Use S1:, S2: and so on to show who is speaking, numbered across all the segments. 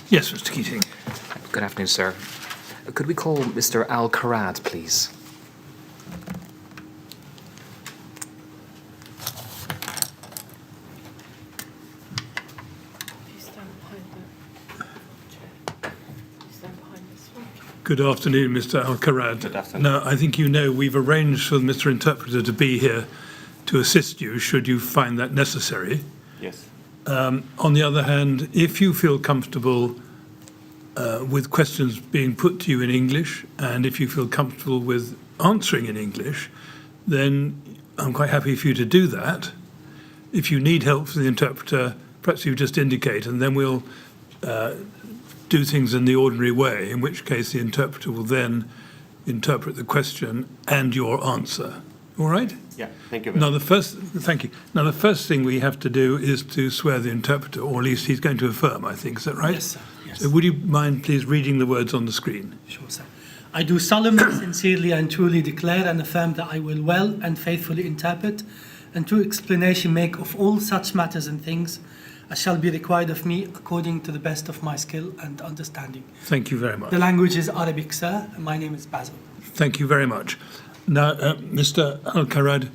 S1: Yes, Mr. Keating.
S2: Good afternoon, sir. Could we call Mr. Al-Karad, please?
S1: Good afternoon, Mr. Al-Karad.
S3: Good afternoon.
S1: Now, I think you know we've arranged for Mr. Interpreter to be here to assist you should you find that necessary.
S3: Yes.
S1: On the other hand, if you feel comfortable with questions being put to you in English, and if you feel comfortable with answering in English, then I'm quite happy for you to do that. If you need help from the interpreter, perhaps you just indicate, and then we'll do things in the ordinary way, in which case the interpreter will then interpret the question and your answer. All right?
S3: Yeah, thank you very much.
S1: Thank you. Now, the first thing we have to do is to swear the interpreter, or at least he's going to affirm, I think. Is that right?
S4: Yes, sir. Yes.
S1: So would you mind, please, reading the words on the screen?
S4: Sure, sir. I do solemnly, sincerely, and truly declare and affirm that I will well and faithfully interpret and true explanation make of all such matters and things as shall be required of me according to the best of my skill and understanding.
S1: Thank you very much.
S4: The language is Arabic, sir, and my name is Basil.
S1: Thank you very much. Now, Mr. Al-Karad,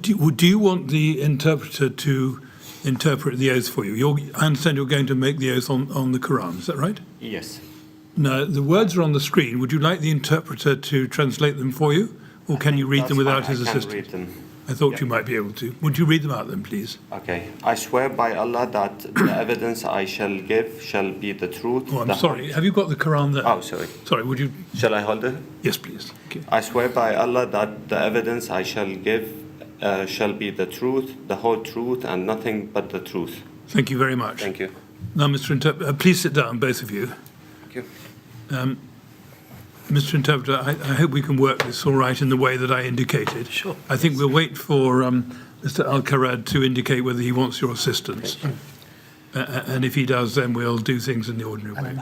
S1: do you want the interpreter to interpret the oath for you? I understand you're going to make the oath on the Quran, is that right?
S3: Yes.
S1: Now, the words are on the screen. Would you like the interpreter to translate them for you, or can you read them without his assistance?
S3: I can read them.
S1: I thought you might be able to. Would you read them out then, please?
S3: Okay. I swear by Allah that the evidence I shall give shall be the truth.
S1: Oh, I'm sorry. Have you got the Quran there?
S3: Oh, sorry.
S1: Sorry, would you?
S3: Shall I hold it?
S1: Yes, please. Okay.
S3: I swear by Allah that the evidence I shall give shall be the truth, the whole truth, and nothing but the truth.
S1: Thank you very much.
S3: Thank you.
S1: Now, Mr. Interpreter, please sit down, both of you.
S3: Thank you.
S1: Mr. Interpreter, I hope we can work this all right in the way that I indicated.
S4: Sure.
S1: I think we'll wait for Mr. Al-Karad to indicate whether he wants your assistance. And if he does, then we'll do things in the ordinary way.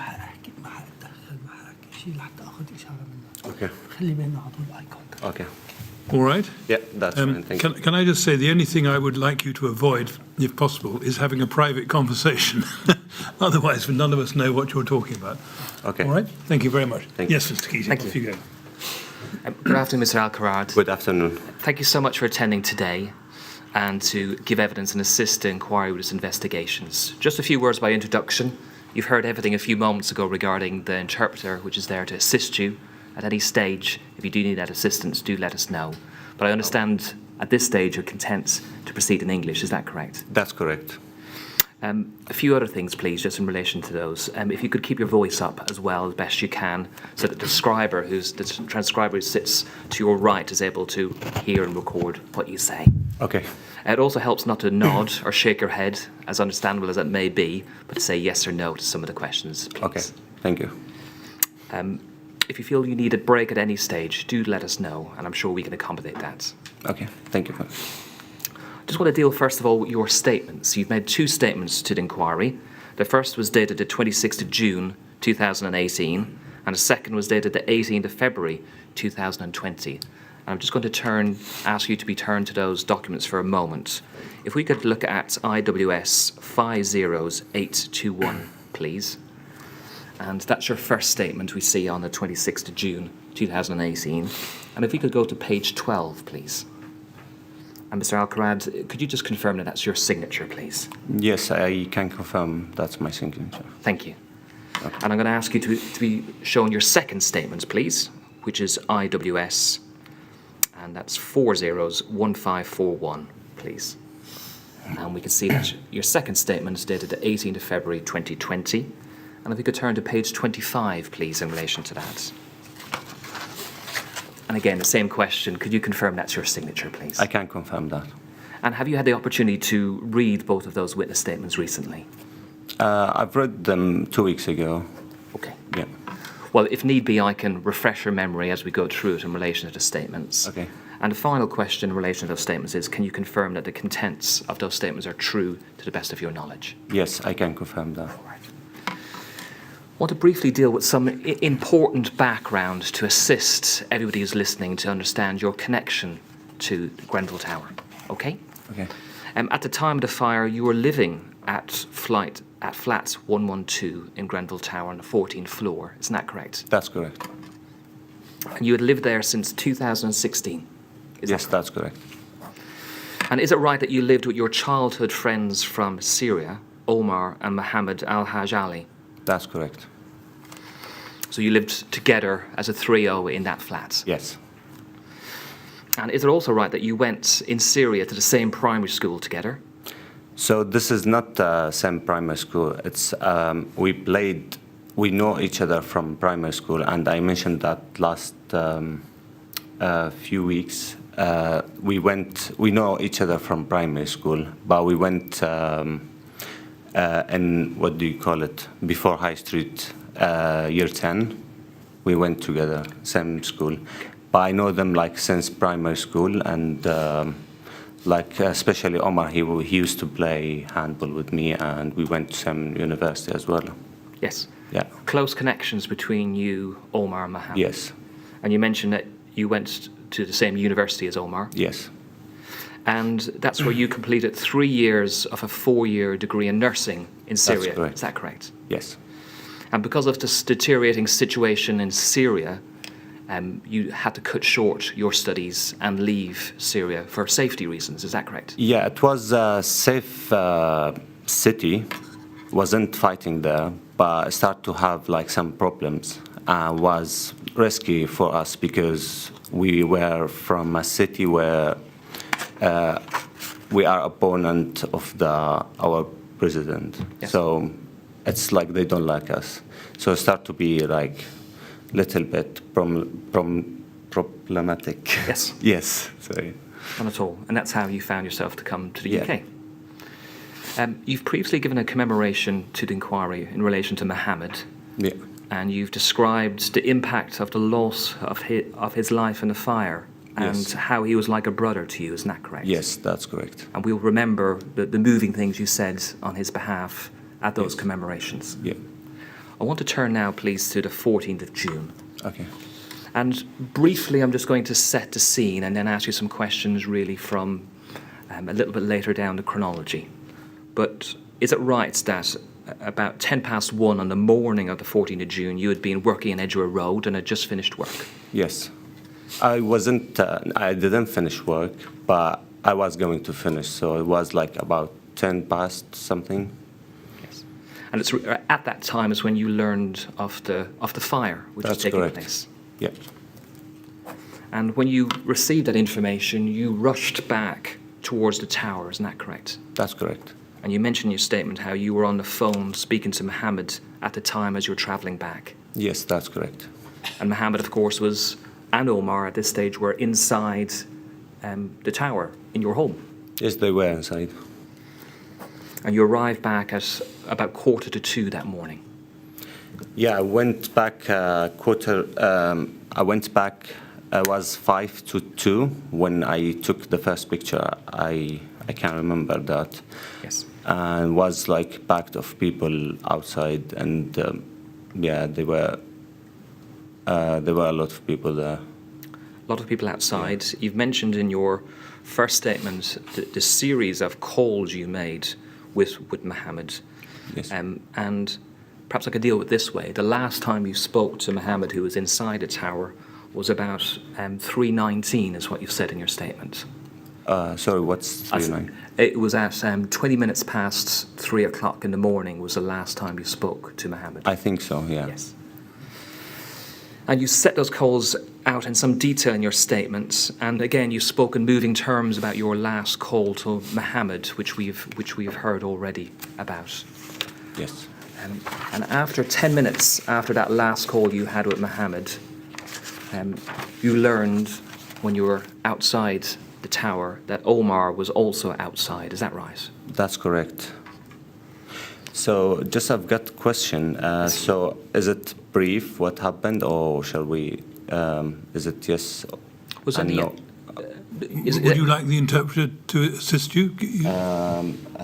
S3: Okay. Okay.
S1: All right?
S3: Yeah, that's fine. Thank you.
S1: Can I just say, the only thing I would like you to avoid, if possible, is having a private conversation. Otherwise, none of us know what you're talking about.
S3: Okay.
S1: All right? Thank you very much.
S3: Thank you.
S1: Yes, Mr. Keating,
S2: Thank
S1: off
S2: you.
S1: you go.
S2: Good afternoon, Mr. Al-Karad.
S3: Good afternoon.
S2: Thank you so much for attending today and to give evidence and assist the inquiry with its investigations. Just a few words by introduction. You've heard everything a few moments ago regarding the interpreter, which is there to assist you at any stage. If you do need that assistance, do let us know. But I understand at this stage you're content to proceed in English. Is that correct?
S3: That's correct.
S2: A few other things, please, just in relation to those. If you could keep your voice up as well as best you can, so that the transcriber who sits to your right is able to hear and record what you say.
S3: Okay.
S2: It also helps not to nod or shake your head, as understandable as it may be, but to say yes or no to some of the questions, please.
S3: Okay. Thank you.
S2: If you feel you need a break at any stage, do let us know, and I'm sure we can accommodate that.
S3: Okay. Thank you.
S2: Just want to deal first of all with your statements. You've made two statements to the inquiry. The first was dated the 26th of June 2018, and the second was dated the 18th of February 2020. And I'm just going to ask you to be turned to those documents for a moment. If we could look at IWS 50821, please. And that's your first statement we see on the 26th of June 2018. And if we could go to page 12, please. And Mr. Al-Karad, could you just confirm that that's your signature, please?
S3: Yes, I can confirm that's my signature.
S2: Thank you.
S3: Okay.
S2: And I'm going to ask you to be shown your second statement, please, which is IWS, and that's 401541, please. And we can see that your second statement is dated the 18th of February 2020. And if we could turn to page 25, please, in relation to that. And again, the same question. Could you confirm that's your signature, please?
S3: I can confirm that.
S2: And have you had the opportunity to read both of those witness statements recently?
S3: I've read them 2 weeks ago.
S2: Okay.
S3: Yeah.
S2: Well, if need be, I can refresh your memory as we go through it in relation to the statements.
S3: Okay.
S2: And the final question in relation to those statements is, can you confirm that the contents of those statements are true to the best of your knowledge?
S3: Yes, I can confirm that.
S2: All right. I want to briefly deal with some important background to assist everybody who's listening to understand your connection to Grenfell Tower. Okay?
S3: Okay.
S2: At the time of the fire, you were living at Flight at flat 112 in Grenfell Tower on the 14th floor. Isn't that correct?
S3: That's correct.
S2: And you had lived there since 2016?
S3: Yes, that's correct.
S2: And is it right that you lived with your childhood friends from Syria, Omar and Mohammed Al-Hajj Ali?
S3: That's correct.
S2: So you lived together as a trio in that flat?
S3: Yes.
S2: And is it also right that you went in Syria to the same primary school together?
S3: So this is not same primary school. It's we know each other from primary school, and I mentioned that last few weeks. We know each other from primary school, but we went in, what do you call it, before High Street, year 10. We went together, same school. But I know them like since primary school, and like especially Omar, he used to play handball with me, and we went to same university as well.
S2: Yes.
S3: Yeah.
S2: Close connections between you, Omar and Mohammed?
S3: Yes.
S2: And you mentioned that you went to the same university as Omar?
S3: Yes.
S2: And that's where you completed 3 years of a 4-year degree in nursing in Syria.
S3: That's correct.
S2: Is that correct?
S3: Yes.
S2: And because of this deteriorating situation in Syria, you had to cut short your studies and leave Syria for safety reasons. Is that correct?
S3: Yeah, it was a safe city. Wasn't fighting there, but started to have like some problems. Was risky for us because we were from a city where we are opponent of our president.
S2: Yes.
S3: So it's like they don't like us. So it start to be like little bit problematic.
S2: Yes.
S3: Yes. Sorry.
S2: Not at all. And that's how you found yourself to come to the
S3: Yeah.
S2: UK. You've previously given a commemoration to the inquiry in relation to Mohammed,
S3: Yeah.
S2: and you've described the impact of the loss of his life in the fire and
S3: Yes.
S2: how he was like a brother to you. Isn't that correct?
S3: Yes, that's correct.
S2: And we'll remember the moving things you said on his behalf at those
S3: Yes.
S2: commemorations.
S3: Yeah.
S2: I want to turn now, please, to the 14th of June.
S3: Okay.
S2: And briefly, I'm just going to set the scene and then ask you some questions really from a little bit later down the chronology. But is it right that about 1:10 on the morning of the 14th of June, you had been working in Edgware Road and had just finished work?
S3: Yes. I didn't finish work, but I was going to finish, so it was like about 10 past something.
S2: Yes. And it's at that time is when you learned of the fire which was
S3: That's
S2: taking
S3: correct.
S2: place.
S3: Yeah.
S2: And when you received that information, you rushed back towards the tower, isn't that correct?
S3: That's correct.
S2: And you mentioned in your statement how you were on the phone speaking to Mohammed at the time as you were travelling back.
S3: Yes, that's correct.
S2: And Mohammed, of course, and Omar at this stage were inside the tower in your home.
S3: Yes, they were inside.
S2: And you arrived back at about 1:45 that morning.
S3: Yeah, I went back it was 1:55 when I took the first picture. I can't remember that.
S2: Yes.
S3: And was like packed of people outside, and yeah, there were a lot of people there.
S2: A lot of people outside. Yeah. You've mentioned in your first statement the series of calls you made with Mohammed.
S3: Yes.
S2: And perhaps I could deal with it this way. The last time you spoke to Mohammed, who was inside the tower, was about 3:19, is what you've said in your statement.
S3: Sorry, what's 3:09?
S2: It was at 20 minutes past 3 o'clock in the morning was the last time you spoke to Mohammed.
S3: I think so, yeah.
S2: Yes. And you set those calls out in some detail in your statements, and again you spoke in moving terms about your last call to Mohammed, which we've heard already about.
S3: Yes.
S2: And after 10 minutes after that last call you had with Mohammed, you learned when you were outside the tower that Omar was also outside. Is that right?
S3: That's correct. So just I've got a question. So is it brief what happened, or shall we? Is it yes?
S2: Was there
S3: no?
S1: Would you like the interpreter to assist you?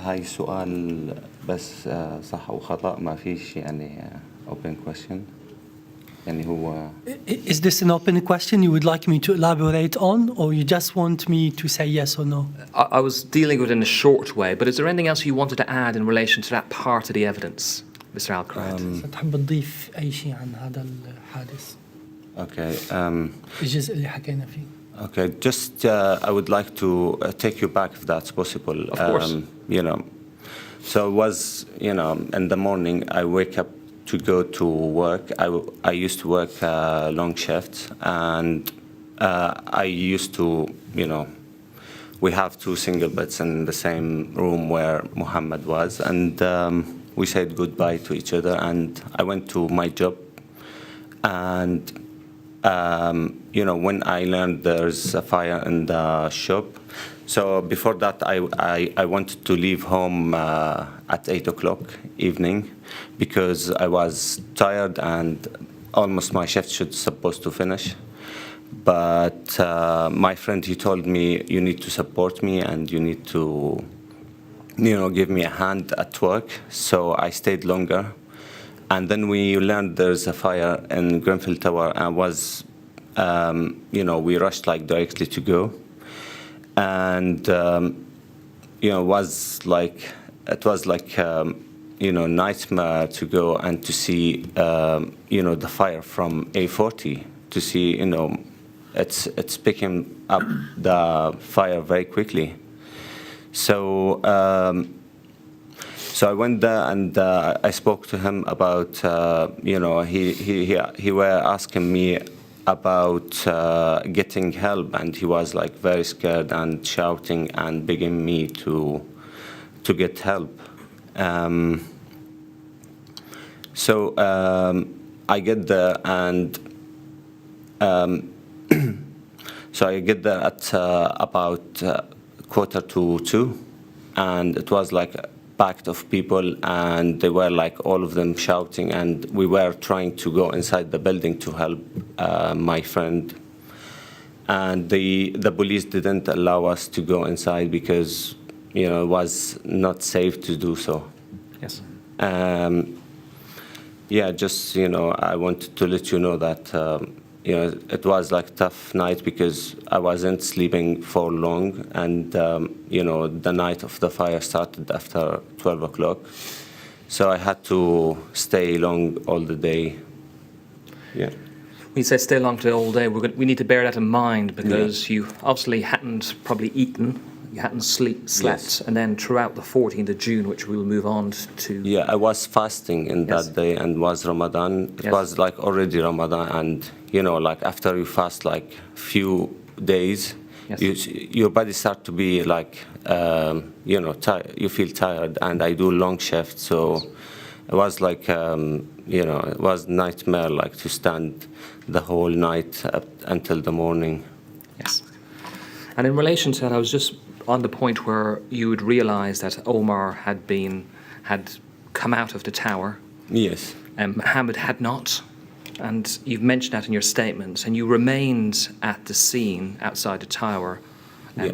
S3: هاي سؤال بس صح وخطأ، ما فيش يعني open question. يعني هو
S4: Is this an open question you would like me to elaborate on, or you just want me to say yes or no?
S2: I was dealing with it in a short way, but is there anything else you wanted to add in relation to that part of the evidence, Mr. Al-Karad?
S4: تحب تضيف أي شيء عن هذا الحادث؟
S3: okay.
S4: الجزء اللي حكينا فيه.
S3: Okay, just I would like to take you back if that's possible.
S2: Of course.
S3: You know, so it was, you know, in the morning I wake up to go to work. I used to work long shifts, and I used to, you know, we have two single beds in the same room where Mohammed was, and we said goodbye to each other, and I went to my job, and you know, when I learned there's a fire in the shop, so before that I wanted to leave home at 8 o'clock evening because I was tired and almost my shift should supposed to finish. But my friend, he told me, you need to support me and you need to, you know, give me a hand at work. So I stayed longer. And then we learned there's a fire in Grenfell Tower, and was, you know, we rushed like directly to go. And, you know, it was like, you know, nightmare to go and to see, you know, the fire from A40, to see, you know, it's picking up the fire very quickly. So, so I went there and I spoke to him about, you know, he were asking me about getting help, and he was like very scared and shouting and begging me to get help. So I get there and so I get there at about 1:45, and it was like packed of people, and they were like all of them shouting, and we were trying to go inside the building to help my friend, and the police didn't allow us to go inside because, you know, it was not safe to do so.
S2: Yes.
S3: Yeah, just, you know, I wanted to let you know that you know, it was like a tough night because I wasn't sleeping for long, and you know, the night of the fire started after 12 o'clock, so I had to stay long all the day. Yeah.
S2: When you say stay long to all day, we need to bear that in mind, because you obviously hadn't probably eaten, you hadn't slept,
S3: Yes.
S2: and then throughout the 14th of June, which we will move on to.
S3: Yeah, I was fasting in
S2: Yes.
S3: that day, and was Ramadan. It
S2: Yes.
S3: was like already Ramadan, and you know, like after you fast like few days,
S2: Yes.
S3: your body start to be like, you know, you feel tired, and I do long shifts, so it was like, you know, it was nightmare, like to stand the whole night up until the morning.
S2: Yes. And in relation to that, I was just on the point where you would realise that Omar had come out of the tower,
S3: Yes.
S2: and Mohammed had not. And you've mentioned that in your statements, and you remained at the scene outside the tower
S3: Yeah.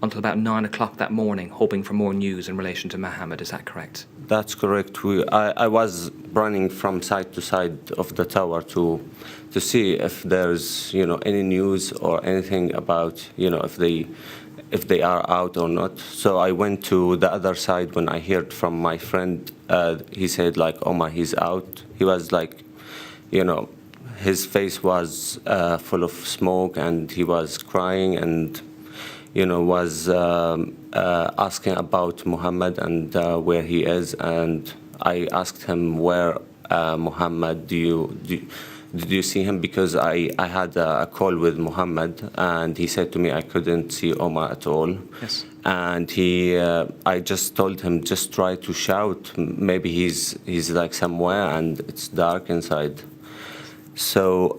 S2: until about 9 o'clock that morning, hoping for more news in relation to Mohammed. Is that correct?
S3: That's correct. I was running from side to side of the tower to see if there's, you know, any news or anything about, you know, if they are out or not. So I went to the other side. When I heard from my friend, he said like, Omar, he's out. He was like, you know, his face was full of smoke, and he was crying, and, you know, was asking about Mohammed and where he is. And I asked him, where Mohammed, did you see him? Because I had a call with Mohammed, and he said to me I couldn't see Omar at all.
S2: Yes.
S3: And I just told him, just try to shout. Maybe he's like somewhere and it's dark inside. So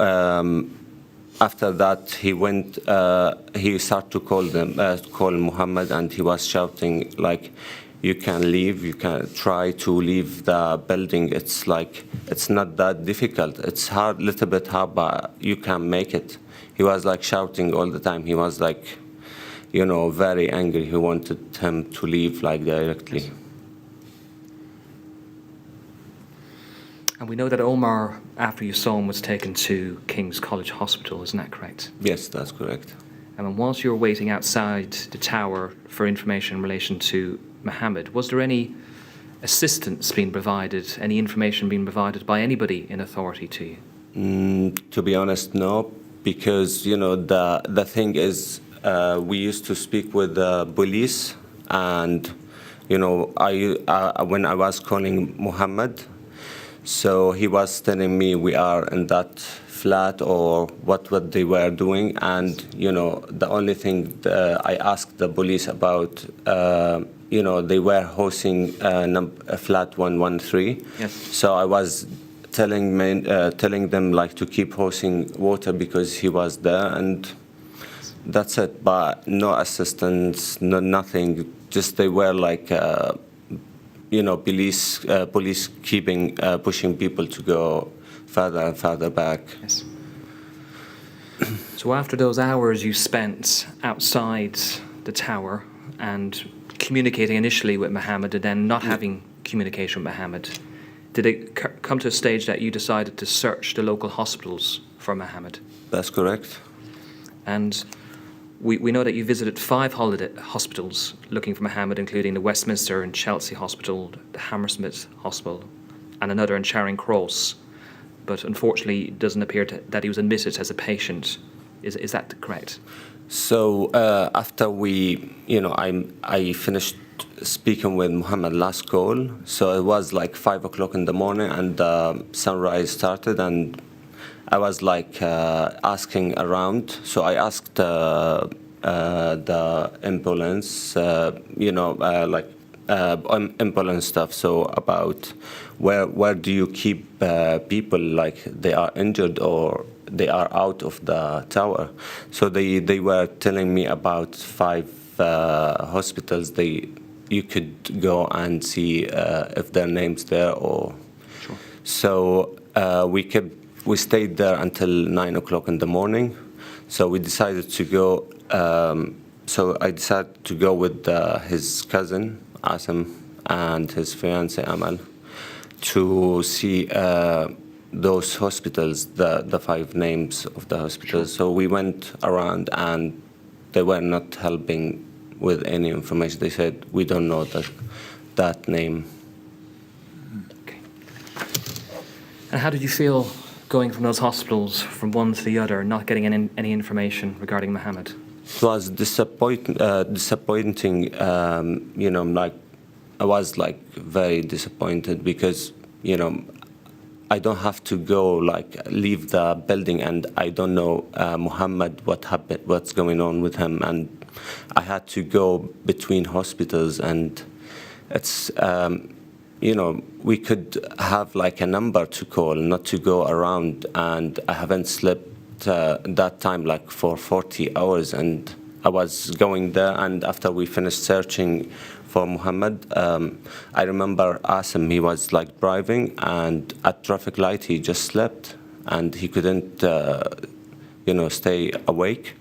S3: after that, he went. He started to call Mohammed, and he was shouting like, "You can leave. You can try to leave the building. It's like it's not that difficult. It's hard, little bit hard, but you can make it." He was like shouting all the time. He was like, you know, very angry. He wanted him to leave like directly.
S2: And we know that Omar, after you saw him, was taken to King's College Hospital, isn't that correct?
S3: Yes, that's correct.
S2: And whilst you were waiting outside the tower for information in relation to Mohammed, was there any assistance being provided, any information being provided by anybody in authority to you?
S3: To be honest, no, because the thing is, we used to speak with the police, and I when I was calling Mohammed, so he was telling me we are in that flat or what they were doing, and the only thing I asked the police about, they were hosting flat 113.
S2: Yes.
S3: So I was telling them like to keep hosting water because he was there, and that's it. But no assistance, no nothing. Just they were like, police keeping pushing people to go further and further back.
S2: Yes. So after those hours you spent outside the tower and communicating initially with Mohammed and then not having communication with Mohammed, did it come to a stage that you decided to search the local hospitals for Mohammed?
S3: That's correct.
S2: And we know that you visited 5 holiday hospitals looking for Mohammed, including the Westminster and Chelsea Hospital, the Hammersmith Hospital, and another in Charing Cross. But unfortunately, it doesn't appear that he was admitted as a patient. Is that correct?
S3: So after I finished speaking with Mohammed last call, so it was like 5 o'clock in the morning, and sunrise started, and I was like asking around. So I asked the ambulance, ambulance stuff. So about where do you keep people like they are injured or they are out of the tower? So they were telling me about 5 hospitals you could go and see if their names there or.
S2: Sure.
S3: So we stayed there until 9 o'clock in the morning. So we decided to go. So I decided to go with his cousin Asim and his fiancée Amal to see those hospitals, the 5 names of the hospitals.
S2: Sure.
S3: So we went around, and they were not helping with any information. They said, we don't know that name.
S2: Okay. And how did you feel going from those hospitals from one to the other, not getting any information regarding Mohammed?
S3: It was disappointing. Like I was like very disappointed because I don't have to go leave the building, and I don't know Mohammed what happened, what's going on with him, and I had to go between hospitals, and it's we could have like a number to call, not to go around, and I haven't slept that time like for 40 hours, and I was going there, and after we finished searching for Mohammed, I remember Asim, he was like driving, and at traffic light he just slept, and he couldn't stay awake.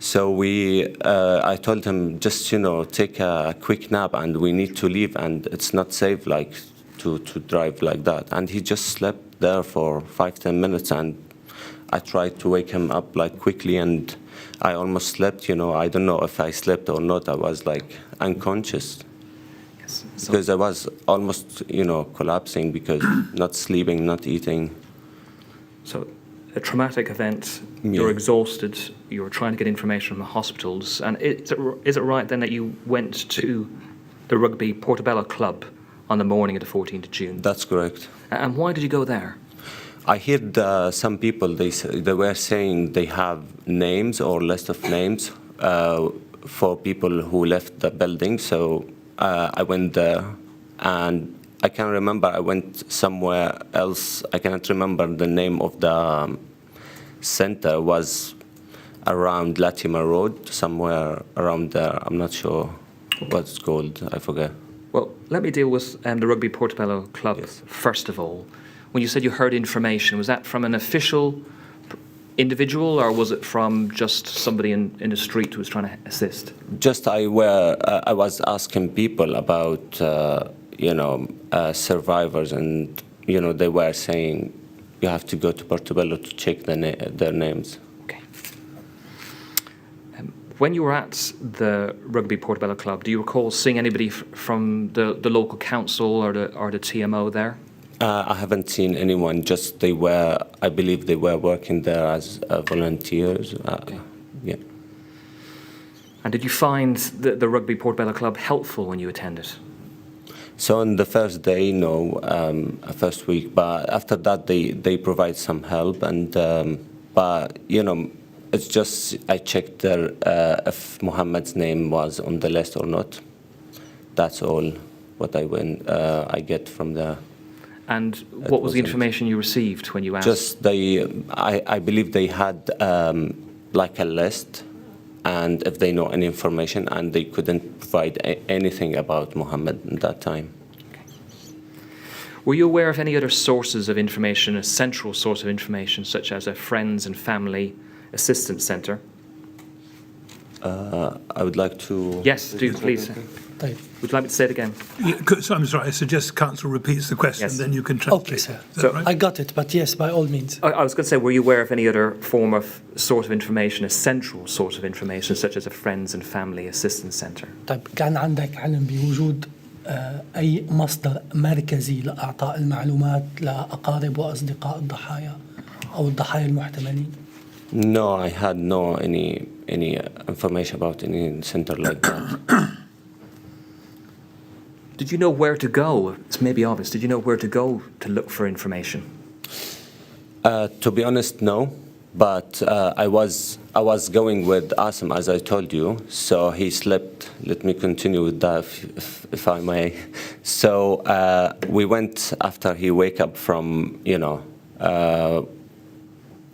S3: So I told him just take a quick nap, and we need to leave, and it's not safe like to drive like that. And he just slept there for 5-10 minutes, and I tried to wake him up like quickly, and I almost slept. I don't know if I slept or not. I was like unconscious.
S2: Yes. So
S3: Because I was almost collapsing because not sleeping, not eating.
S2: So a traumatic event,
S3: Yeah.
S2: you're exhausted, you're trying to get information from the hospitals, and is it right then that you went to the Rugby Portobello Club on the morning of the 14th of June?
S3: That's correct.
S2: And why did you go there?
S3: I heard some people, they were saying they have names or list of names for people who left the building. So I went there, and I can remember I went somewhere else. I cannot remember the name of the center. Was around Latimer Road, somewhere around there. I'm not sure what it's called. I forget.
S2: Well, let me deal with the Rugby Portobello Club
S3: Yes.
S2: first of all. When you said you heard information, was that from an official individual, or was it from just somebody in the street who was trying to assist?
S3: Just I was asking people about survivors and they were saying you have to go to Portobello to check their names.
S2: Okay. When you were at the Rugby Portobello Club, do you recall seeing anybody from the local council or the TMO there?
S3: I haven't seen anyone. Just I believe they were working there as volunteers. Yeah.
S2: And did you find the Rugby Portobello Club helpful when you attended?
S3: So on the first day, no, first week, but after that they provide some help, and but it's just I checked there if Muhammad's name was on the list or not. That's all what I get from there.
S2: And what was the information you received when you asked?
S3: Just I believe they had like a list, and if they know any information, and they couldn't provide anything about Mohammed at that time.
S2: Okay. Were you aware of any other sources of information, a central source of information, such as a friends and family assistance centre?
S3: I would like to...
S2: Yes, do please.
S4: طيب.
S2: Would you like me to say it again?
S1: So I'm sorry, I suggest Council repeats the question,
S2: Yes.
S1: then you can translate.
S4: Okay, sir.
S1: Is that right?
S4: I got it, but yes, by all means.
S2: I was going to say, were you aware of any other form of source of information, a central source of information, such as a friends and family assistance centre?
S4: طيب كان عندك علم بوجود أي مصدر مركزي لإعطاء المعلومات لأقارب وأصدقاء الضحايا أو الضحايا المحتملين؟
S3: No, I had any information about any center like that.
S2: Did you know where to go? It's maybe obvious. Did you know where to go to look for information?
S3: To be honest, no. But I was going with Asim, as I told you. So he slept. Let me continue with that, if I may. So we went after he wake up from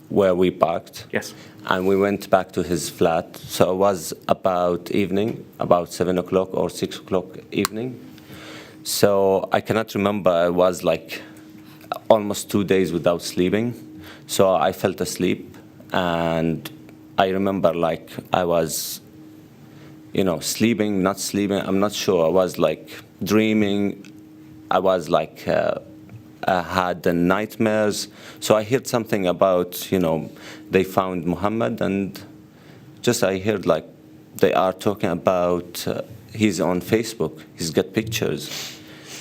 S3: where we parked.
S2: Yes.
S3: And we went back to his flat. So it was about evening, about 7 o'clock or 6 o'clock evening. So I cannot remember. I was like almost 2 days without sleeping. So I fell asleep, and I remember like I was, sleeping, not sleeping. I'm not sure. I was like dreaming. I was like I had the nightmares. So I heard something about, they found Muhammad, and just I heard like they are talking about he's on Facebook. He's got pictures.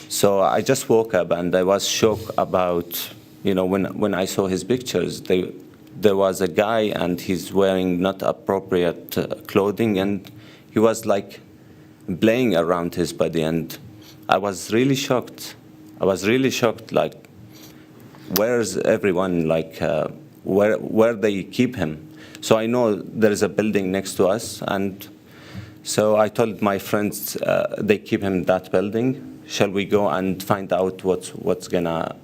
S3: So I just woke up, and I was shocked about, when I saw his pictures, there was a guy, and he's wearing not appropriate clothing, and he was like playing around his body, and I was really shocked. Like, where's everyone? Like, where they keep him? So I know there is a building next to us, and so I told my friends they keep him in that building. Shall we go and find out what's gonna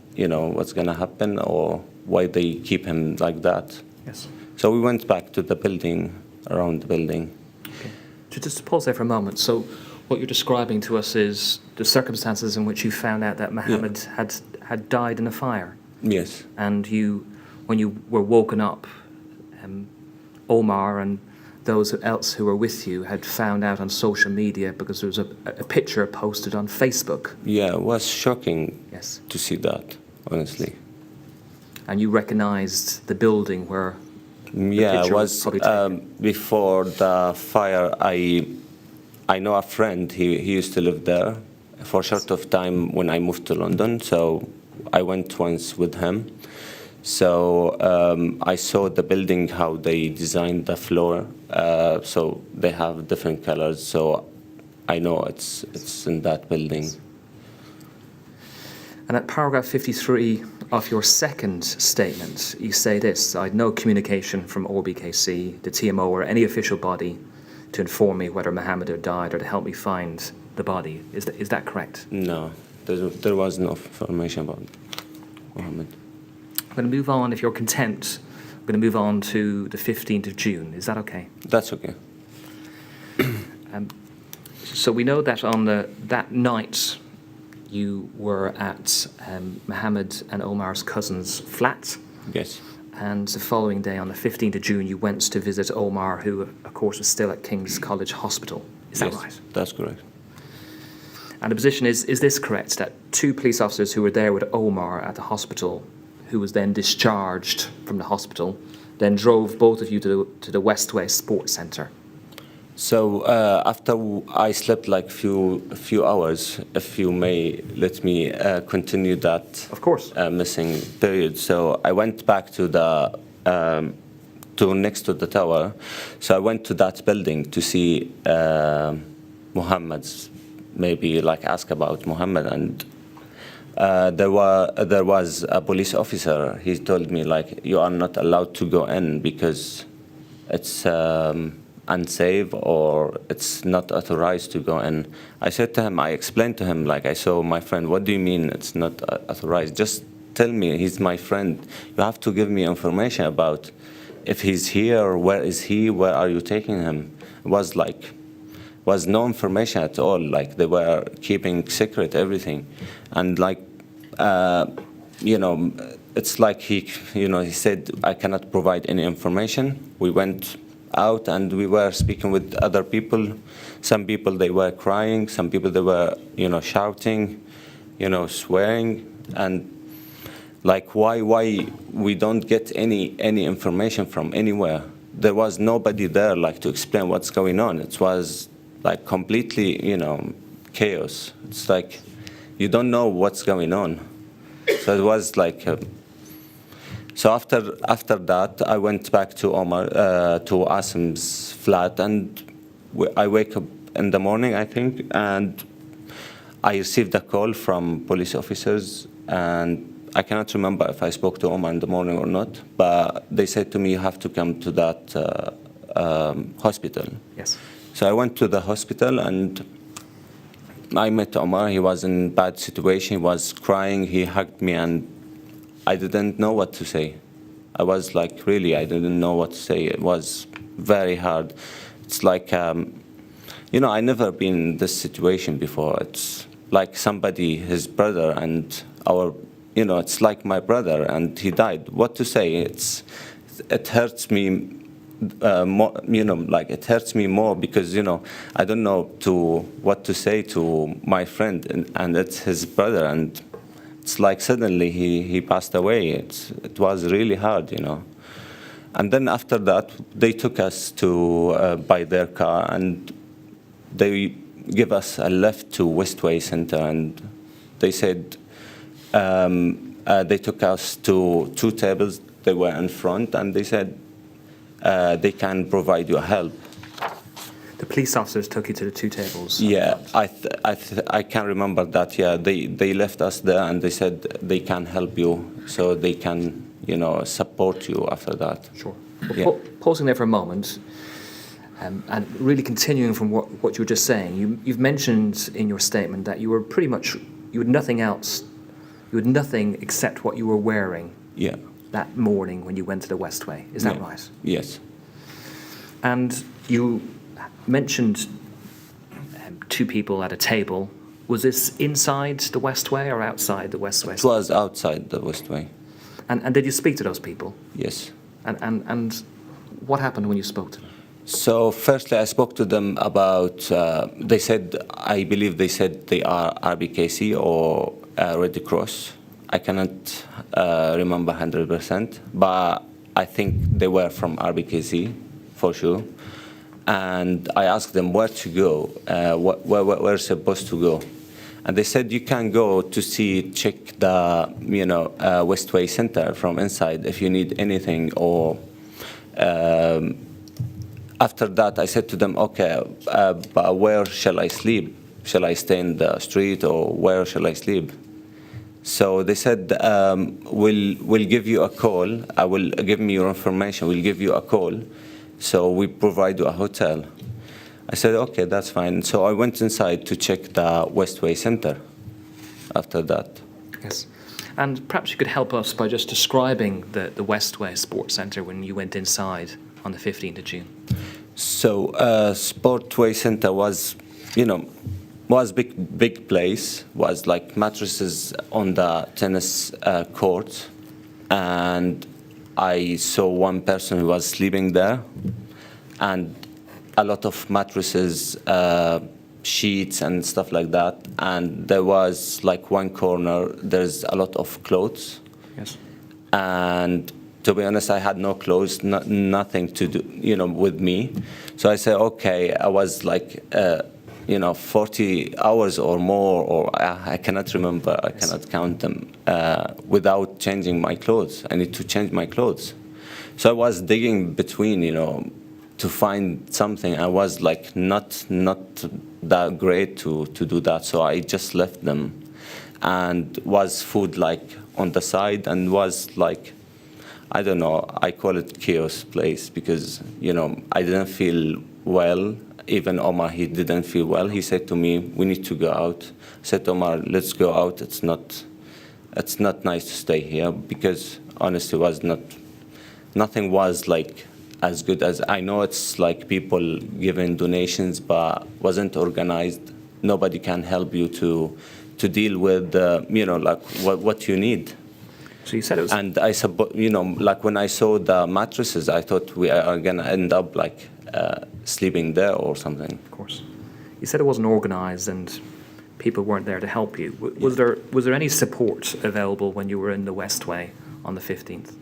S3: happen, or why they keep him like that?
S2: Yes.
S3: So we went back to the building, around the building.
S2: Okay. Just pause there for a moment. So what you're describing to us is the circumstances in which you found out that Mohammed had died in a fire.
S3: Yes.
S2: And when you were woken up, Omar and those else who were with you had found out on social media because there was a picture posted on Facebook.
S3: Yeah, it was shocking.
S2: Yes.
S3: To see that, honestly.
S2: And you recognised the building where
S3: Yeah, it
S2: picture
S3: was
S2: probably taken.
S3: before the fire. I know a friend. He used to live there for a short of time when I moved to London. So I went once with him. So I saw the building, how they designed the floor. So they have different colors. So I know it's in that building.
S2: And at paragraph 53 of your second statement, you say this: I had no communication from ORBKC, the TMO, or any official body to inform me whether Mohammed had died or to help me find the body. Is that correct?
S3: No, there was no information about Mohammed.
S2: I'm going to move on, if you're content. I'm going to move on to the 15th of June. Is that okay?
S3: That's okay.
S2: So we know that on that night you were at Mohammed and Omar's cousin's flat.
S3: Yes.
S2: And the following day, on the 15th of June, you went to visit Omar, who, of course, was still at King's College Hospital. Is that
S3: Yes,
S2: right?
S3: that's correct.
S2: And the position is this correct, that 2 police officers who were there with Omar at the hospital, who was then discharged from the hospital, then drove both of you to the Westway Sports Centre?
S3: So after I slept like few hours, if you may let me continue that.
S2: Of course.
S3: Missing period. So I went back to the to next to the tower. So I went to that building to see Muhammad's, maybe like ask about Muhammad, and there was a police officer. He told me like, you are not allowed to go in because it's unsafe or it's not authorized to go in. I said to him, I explained to him, like, I saw my friend. What do you mean it's not authorized? Just tell me, he's my friend. You have to give me information about if he's here, where is he, where are you taking him? It was no information at all. Like, they were keeping secret everything. And like, you know, it's like he said, I cannot provide any information. We went out and we were speaking with other people. Some people, they were crying. Some people, they were, shouting, swearing. And like, why we don't get any information from anywhere? There was nobody there, like, to explain what's going on. It was like completely, chaos. It's like you don't know what's going on. So it was like. So after that, I went back to Omar, to Asim's flat, and I wake up in the morning, I think, and I received a call from police officers, and I cannot remember if I spoke to Omar in the morning or not, but they said to me, you have to come to that hospital.
S2: Yes.
S3: So I went to the hospital, and I met Omar. He was in a bad situation. He was crying. He hugged me, and I didn't know what to say. I was like, really, I didn't know what to say. It was very hard. It's like, I never been in this situation before. It's like somebody, his brother, and it's like my brother, and he died. What to say? It hurts me more, like it hurts me more because, I don't know what to say to my friend, and it's his brother, and it's like suddenly he passed away. It was really hard, And then after that, they took us by their car, and they give us a lift to Westway Center, and they said they took us to 2 tables. They were in front, and they said they can provide you help.
S2: The police officers took you to the 2 tables?
S3: Yeah, I can remember that. Yeah, they left us there, and they said they can help you, so they can, support you after that.
S2: Sure.
S3: Yeah.
S2: Pausing there for a moment, and really continuing from what you were just saying, you've mentioned in your statement that you had nothing else, you had nothing except what you were wearing.
S3: Yeah.
S2: That morning when you went to the Westway. Is that right?
S3: Yes.
S2: And you mentioned 2 people at a table. Was this inside the Westway or outside the Westway?
S3: It was outside the Westway.
S2: And did you speak to those people?
S3: Yes.
S2: And what happened when you spoke to them?
S3: So firstly, I spoke to them about, I believe they said they are RBKC or Red Cross. I cannot remember 100%, but I think they were from RBKC, for sure. And I asked them where to go, where we're supposed to go. And they said you can go to check the, Westway Center from inside if you need anything. Or after that, I said to them, okay, but where shall I sleep? Shall I stay in the street, or where shall I sleep? So they said, we'll give you a call. Give me your information. We'll give you a call. So we provide you a hotel. I said, okay, that's fine. So I went inside to check the Westway Center after that.
S2: Yes. And perhaps you could help us by just describing the Westway Sports Centre when you went inside on the 15th of June.
S3: So Sportway Center was, was big place, was like mattresses on the tennis court, and I saw one person who was sleeping there, and a lot of mattresses sheets and stuff like that. And there was like one corner, there's a lot of clothes.
S2: Yes.
S3: And to be honest, I had no clothes, nothing to do, with me. So I said, okay, I was like, 40 hours or more, or I cannot remember, I cannot count them, without changing my clothes. I need to change my clothes. So I was digging between, to find something. I was like not that great to do that. So I just left them, and was food like on the side, and was like, I don't know, I call it chaos place, because, I didn't feel well. Even Omar, he didn't feel well. He said to me, we need to go out. I said, Omar, let's go out. It's not nice to stay here, because honestly, nothing was like as good as, I know it's like people giving donations, but wasn't organized. Nobody can help you to deal with, like what you need.
S2: So you said it was...
S3: And I suppose, like when I saw the mattresses, I thought we are going to end up like sleeping there or something.
S2: Of course. You said it wasn't organised and people weren't there to help you. Was there any support available when you were in the Westway on the 15th?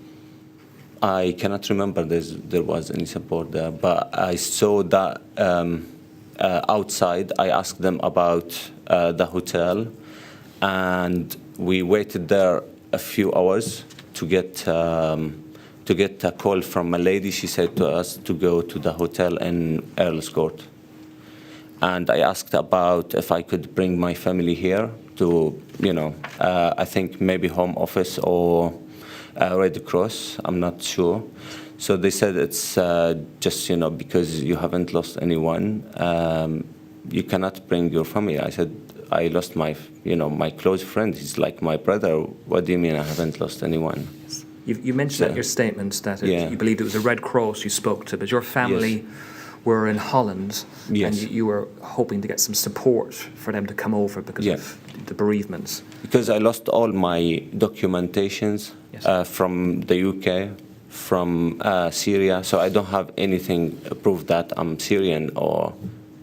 S3: I cannot remember there was any support there, but I saw that outside. I asked them about the hotel, and we waited there a few hours to get a call from a lady. She said to us to go to the hotel in Earl's Court. And I asked about if I could bring my family here to, I think maybe Home Office or Red Cross, I'm not sure. So they said it's just, because you haven't lost anyone, you cannot bring your family. I said, I lost my close friend. He's like my brother. What do you mean I haven't lost anyone?
S2: Yes. You mentioned in your statement that you believed it was a Red Cross you spoke to, but your family were in Holland, and you were hoping to get some support for them to come over because of the bereavements.
S3: Because I lost all my documentations from the UK, from Syria, so I don't have anything to prove that I'm Syrian or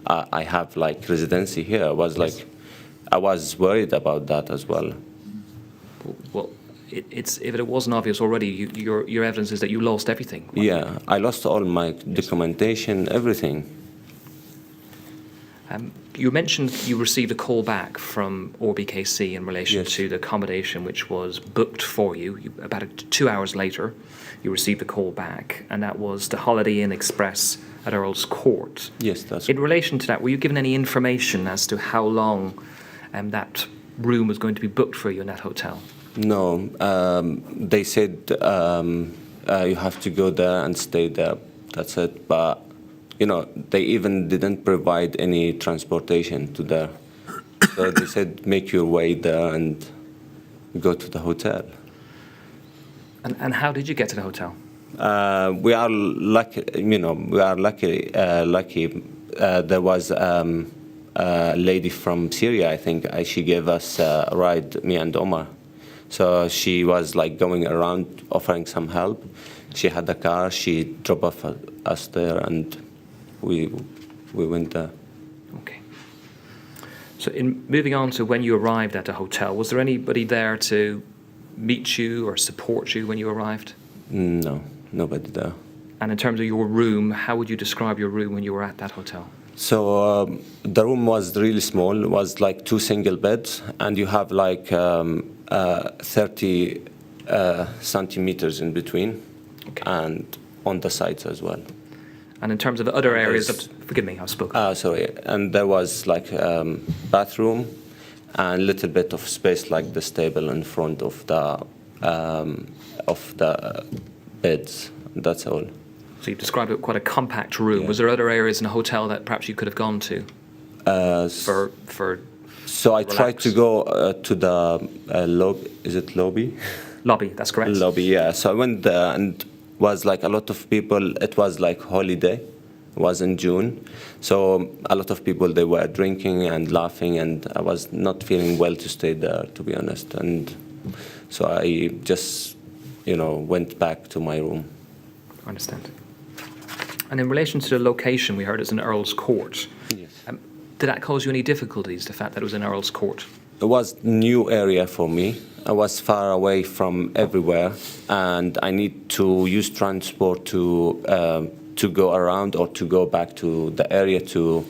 S3: I have like residency here. I was worried about that as well.
S2: Well, if it wasn't obvious already, your evidence is that you lost everything.
S3: Yeah, I lost all my documentation, everything.
S2: You mentioned you received a call back from ORBKC in relation to the accommodation which was booked for you. About 2 hours later, you received a call back, and that was the Holiday Inn Express at Earl's Court.
S3: Yes, that's
S2: in relation to that, were you given any information as to how long that room was going to be booked for you in that hotel?
S3: No, they said you have to go there and stay there. That's it. But they even didn't provide any transportation to there. So they said make your way there and go to the hotel.
S2: And how did you get to the hotel?
S3: We are lucky. We are lucky. There was a lady from Syria. I think she gave us a ride, me and Omar. So she was like going around offering some help. She had a car. She dropped off us there, and we went there.
S2: Okay. So in moving on to when you arrived at the hotel, was there anybody there to meet you or support you when you arrived?
S3: No, nobody there.
S2: And in terms of your room, how would you describe your room when you were at that hotel?
S3: So the room was really small. It was like 2 single beds, and you have like 30 centimeters in between, and on the sides as well.
S2: And in terms of other areas, forgive me, I've spoken.
S3: Sorry, and there was like bathroom and a little bit of space like the stable in front of the beds. That's all.
S2: So you've described it quite a compact room. Yeah. Was there other areas in the hotel that perhaps you could have gone to?
S3: So I tried to go to the lobby. Is it lobby?
S2: Lobby, that's correct.
S3: Lobby, yeah. So I went there, and was like a lot of people. It was like holiday. It was in June. So a lot of people, they were drinking and laughing, and I was not feeling well to stay there, to be honest. And so I just, went back to my room.
S2: I understand. And in relation to the location, we heard it's in Earl's Court.
S3: Yes.
S2: Did that cause you any difficulties, the fact that it was in Earl's Court?
S3: It was new area for me. I was far away from everywhere, and I need to use transport to go around or to go back to the area to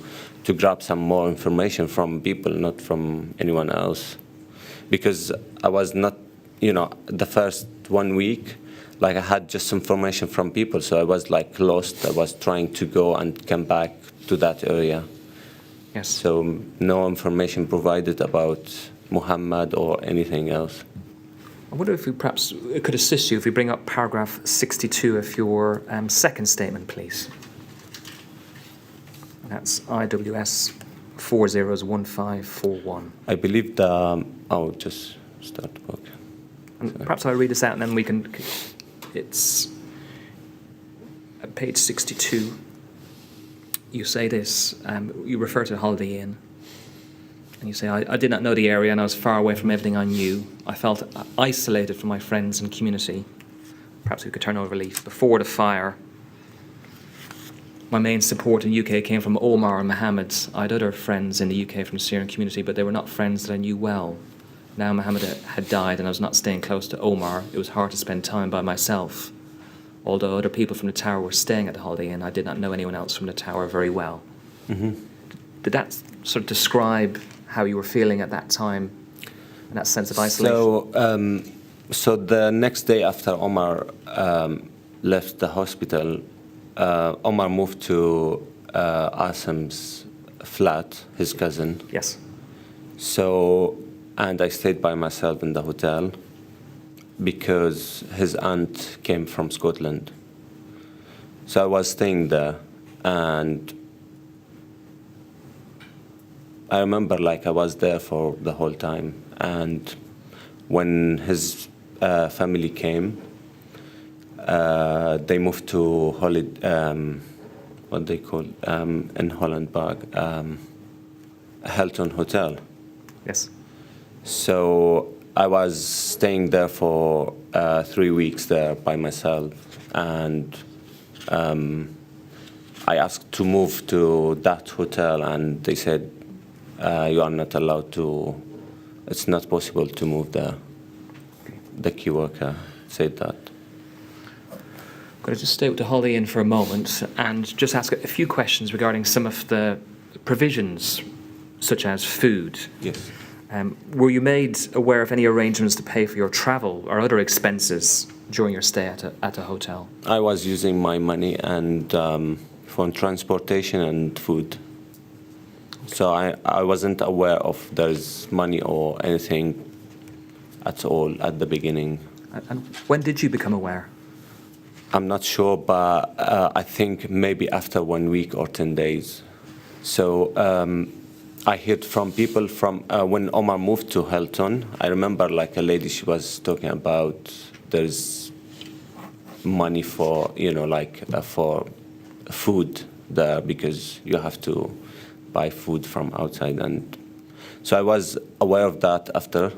S3: grab some more information from people, not from anyone else. Because I was not, the first 1 week, like I had just information from people, so I was like lost. I was trying to go and come back to that area.
S2: Yes.
S3: So no information provided about Muhammad or anything else.
S2: I wonder if we perhaps it could assist you if we bring up paragraph 62 of your second statement, please. That's IWS 401541.
S3: I believe I'll just start the book.
S2: And perhaps I'll read this out and then we can. It's at page 62. You say this, you refer to Holiday Inn, and you say, I did not know the area and I was far away from everything I knew. I felt isolated from my friends and community. Perhaps we could turn over a leaf. Before the fire, my main support in the UK came from Omar and Mohammed. I had other friends in the UK from the Syrian community, but they were not friends that I knew well. Now Mohammed had died and I was not staying close to Omar. It was hard to spend time by myself. Although other people from the tower were staying at the Holiday Inn, I did not know anyone else from the tower very well.
S3: Mm-hmm.
S2: Did that sort of describe how you were feeling at that time, and that sense of isolation?
S3: So the next day after Omar left the hospital, Omar moved to Asim's flat, his cousin.
S2: Yes.
S3: And I stayed by myself in the hotel because his aunt came from Scotland. So I was staying there, and I remember like I was there for the whole time. And when his family came, they moved to what they call in Hollandburg, Hilton Hotel.
S2: Yes.
S3: So I was staying there for 3 weeks there by myself, and I asked to move to that hotel, and they said, you are not allowed to, it's not possible to move there. The key worker said that.
S2: I'm going to just stay with the Holiday Inn for a moment and just ask a few questions regarding some of the provisions, such as food.
S3: Yes.
S2: Were you made aware of any arrangements to pay for your travel or other expenses during your stay at a hotel?
S3: I was using my money and for transportation and food. So I wasn't aware of there's money or anything at all at the beginning.
S2: And when did you become aware?
S3: I'm not sure, but I think maybe after 1 week or 10 days. So I heard from people from when Omar moved to Hilton. I remember like a lady, she was talking about there's money for, for food there because you have to buy food from outside. And so I was aware of that after,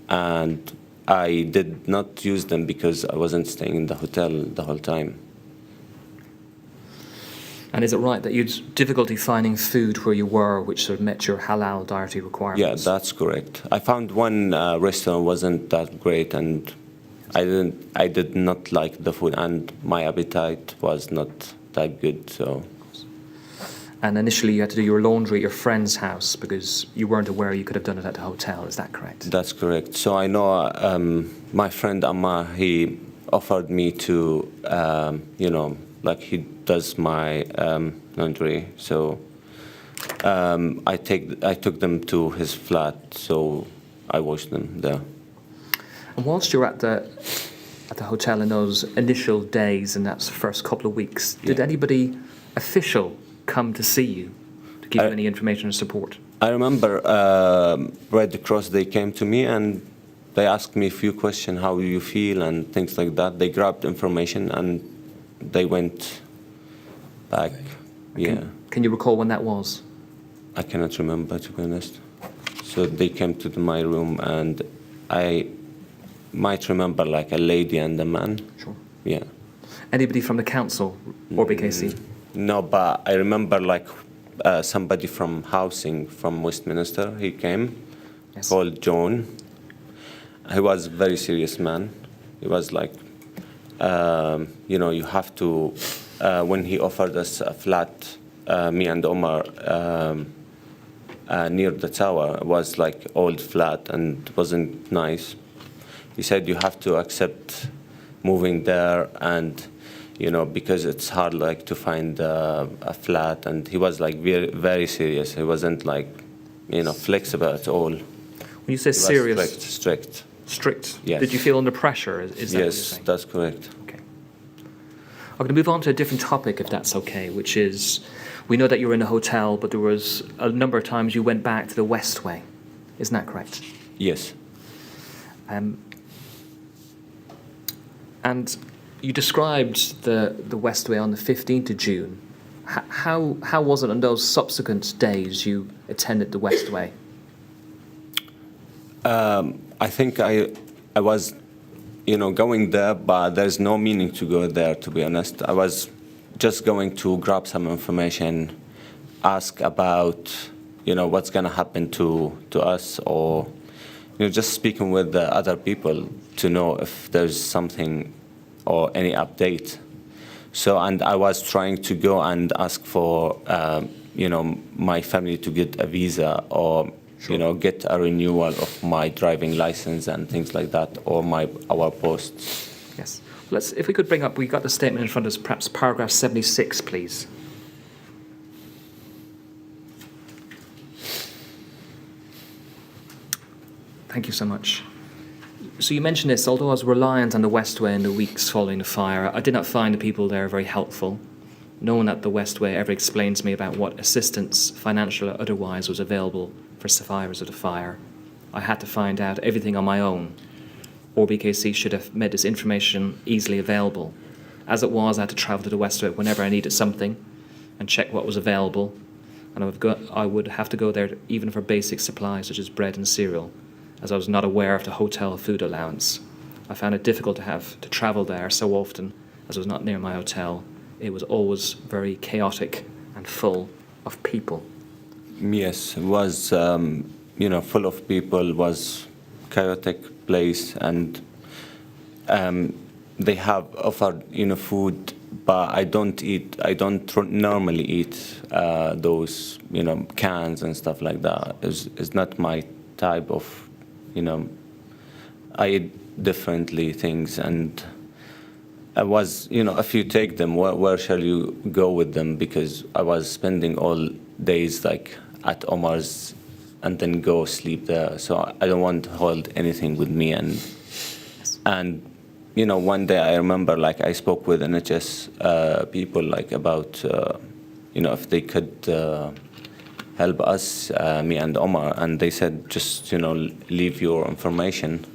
S3: and I did not use them because I wasn't staying in the hotel the whole time.
S2: And is it right that you had difficulty finding food where you were which sort of met your halal dietary requirements?
S3: Yeah, that's correct. I found one restaurant wasn't that great, and I did not like the food, and my appetite was not that good. So.
S2: And initially you had to do your laundry at your friend's house because you weren't aware you could have done it at the hotel. Is that correct?
S3: That's correct. So I know my friend Ammar, he offered me to, like he does my laundry. So I took them to his flat, so I washed them there.
S2: And whilst you're at the hotel in those initial days and that first couple of weeks, did anybody official come to see you to give you any information or support?
S3: I remember Red Cross, they came to me and they asked me a few questions, how do you feel and things like that. They grabbed information and they went back. Yeah.
S2: Can you recall when that was?
S3: I cannot remember, to be honest. So they came to my room and I might remember like a lady and a man.
S2: Sure.
S3: Yeah.
S2: Anybody from the council or BKC?
S3: No, but I remember like somebody from housing from Westminster. He came,
S2: Yes.
S3: called John. He was a very serious man. He was like, you have to, when he offered us a flat, me and Omar, near the tower, it was like old flat and wasn't nice. He said you have to accept moving there, and because it's hard like to find a flat, and he was like very, very serious. He wasn't like flexible at all.
S2: When you say
S3: He was
S2: serious,
S3: strict.
S2: strict,
S3: Yes.
S2: did you feel under pressure? Is that what you're
S3: Yes,
S2: saying?
S3: that's correct.
S2: Okay. I'm going to move on to a different topic, if that's okay, which is, we know that you were in a hotel, but there was a number of times you went back to the Westway. Isn't that correct?
S3: Yes.
S2: And you described the Westway on the 15th of June. How was it on those subsequent days you attended the Westway?
S3: I think I was, going there, but there's no meaning to go there, to be honest. I was just going to grab some information, ask about, what's going to happen to us, or, just speaking with the other people to know if there's something or any update. So, and I was trying to go and ask for, my family to get a visa or, get a renewal of my driving license and things like that, or our posts.
S2: Yes. If we could bring up, we got the statement in front of us, perhaps paragraph 76, please. Thank you so much. So you mentioned this, although I was reliant on the Westway in the weeks following the fire, I did not find the people there very helpful. No one at the Westway ever explained to me about what assistance, financial or otherwise, was available for survivors of the fire. I had to find out everything on my own. Or BKC should have made this information easily available. As it was, I had to travel to the Westway whenever I needed something and check what was available. And I would have to go there even for basic supplies such as bread and cereal, as I was not aware of the hotel food allowance. I found it difficult to travel there so often as I was not near my hotel. It was always very chaotic and full of people.
S3: Yes, it was, full of people, was chaotic place, and they have offered, food, but I don't normally eat those, cans and stuff like that. It's not my type of, I eat differently things, and I was, if you take them, where shall you go with them? Because I was spending all days like at Omar's and then go sleep there. So I don't want to hold anything with me. And one day I remember like I spoke with NHS people like about, if they could help us, me and Omar, and they said just, leave your information.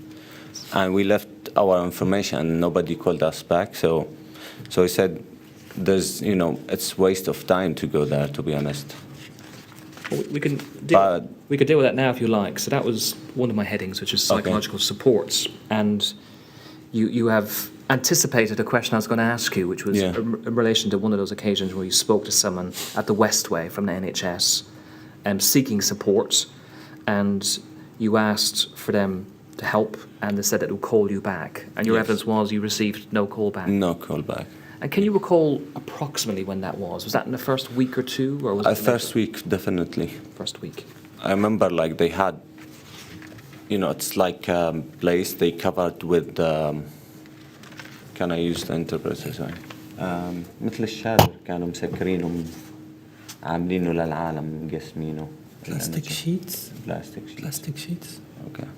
S3: And we left our information and nobody called us back. So he said, there's, it's waste of time to go there, to be honest.
S2: Well, we can deal with that now if you like. So that was one of my headings, which is psychological support. And you have anticipated a question I was going to ask you, which was in relation to one of those occasions where you spoke to someone at the Westway from the NHS seeking support, and you asked for them to help, and they said that it would call you back. And your evidence was you received no call back.
S3: No call back.
S2: And can you recall approximately when that was? Was that in the first week or two? Or was it
S3: first week, definitely.
S2: First week.
S3: I remember like they had, it's like a place they covered with, can I use the interpreter, sorry? مثل الشادر كانوا مسكرينه عاملينه للعالم مقسمينه.
S4: Plastic sheets?
S3: Plastic sheets. Okay.
S2: Okay.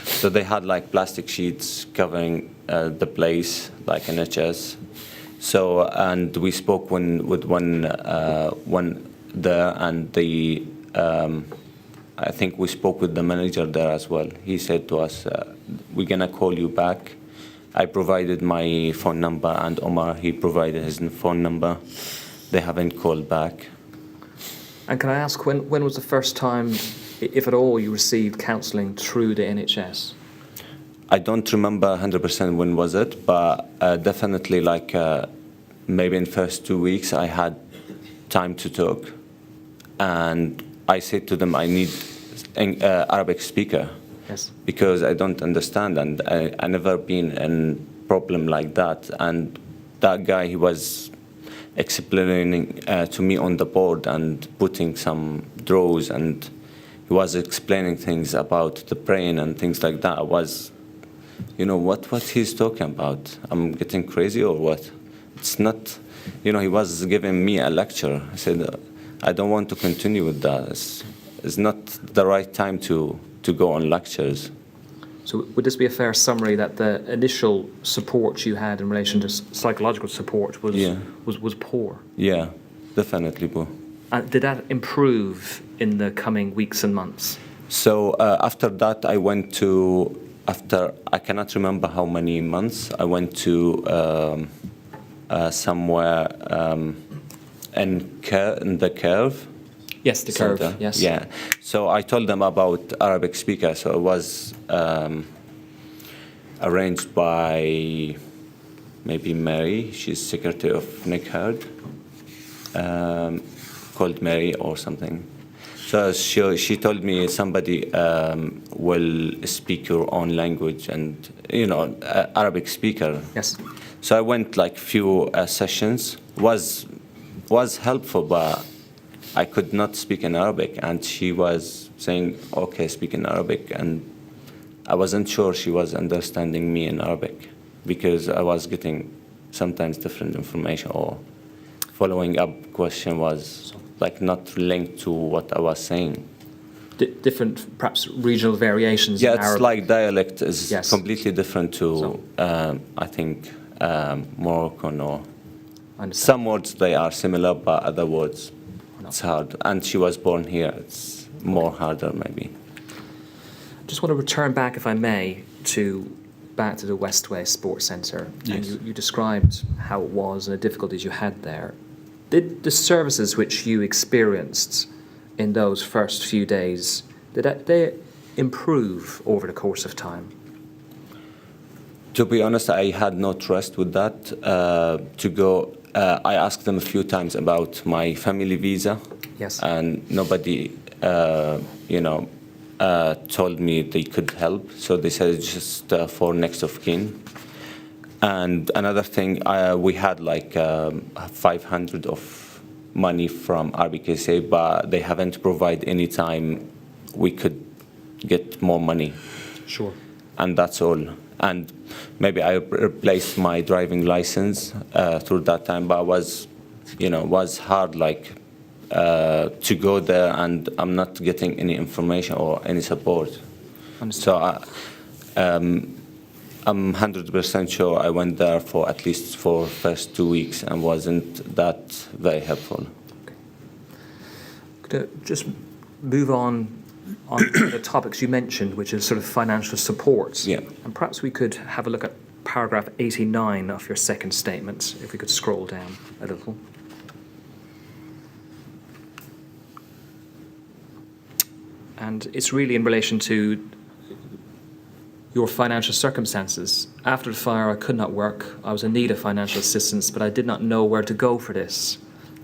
S3: So they had like plastic sheets covering the place, like NHS. So, and we spoke with one there, and I think we spoke with the manager there as well. He said to us, we're gonna call you back. I provided my phone number, and Omar, he provided his phone number. They haven't called back.
S2: And can I ask, when was the first time, if at all, you received counselling through the NHS?
S3: I don't remember 100% when was it, but definitely like maybe in the first 2 weeks I had time to talk. and I said to them, I need Arabic speaker.
S2: Yes.
S3: Because I don't understand, and I never been in problem like that. And that guy, he was explaining to me on the board and putting some draws, and he was explaining things about the brain and things like that. I was, what he's talking about? I'm getting crazy or what? It's not, he was giving me a lecture. I said, I don't want to continue with that. It's not the right time to go on lectures.
S2: So would this be a fair summary that the initial support you had in relation to psychological support was poor?
S3: Yeah, definitely poor.
S2: Did that improve in the coming weeks and months?
S3: So after that, I went to, I cannot remember how many months, I went to somewhere in the Curve.
S2: Yes, the Curve,
S3: Center.
S2: yes.
S3: Yeah. So I told them about Arabic speaker. So it was arranged by maybe Mary. She's secretary of Nick Hurd, called Mary or something. So she told me somebody will speak your own language and, Arabic speaker.
S2: Yes.
S3: So I went like few sessions. Was helpful, but I could not speak in Arabic, and she was saying, okay, speak in Arabic, and I wasn't sure she was understanding me in Arabic because I was getting sometimes different information, or following up question was like not linked to what I was saying.
S2: Different, perhaps regional variations.
S3: Yeah,
S2: in
S3: it's
S2: Arabic.
S3: like dialect is
S2: Yes.
S3: completely different to, I think, Moroccan, or
S2: I understand.
S3: some words they are similar, but other words it's hard. And she was born here. It's more harder, maybe.
S2: Just want to return back, if I may, back to the Westway Sports Centre.
S3: Yes.
S2: And you described how it was and the difficulties you had there. Did the services which you experienced in those first few days, did they improve over the course of time?
S3: To be honest, I had no trust with that. To go, I asked them a few times about my family visa.
S2: Yes.
S3: And nobody, told me they could help. So they said it's just for next of kin. And another thing, we had like 500 of money from RBKC, but they haven't provided any time we could get more money.
S2: Sure.
S3: And that's all. And maybe I replaced my driving license through that time, but was hard, like to go there, and I'm not getting any information or any support.
S2: Understood.
S3: So I'm 100% sure I went there for at least for first 2 weeks and wasn't that very helpful.
S2: Okay. Could I just move on to the topics you mentioned, which is sort of financial support.
S3: Yeah.
S2: And perhaps we could have a look at paragraph 89 of your second statement, if we could scroll down a little. And it's really in relation to your financial circumstances. After the fire, I could not work. I was in need of financial assistance, but I did not know where to go for this.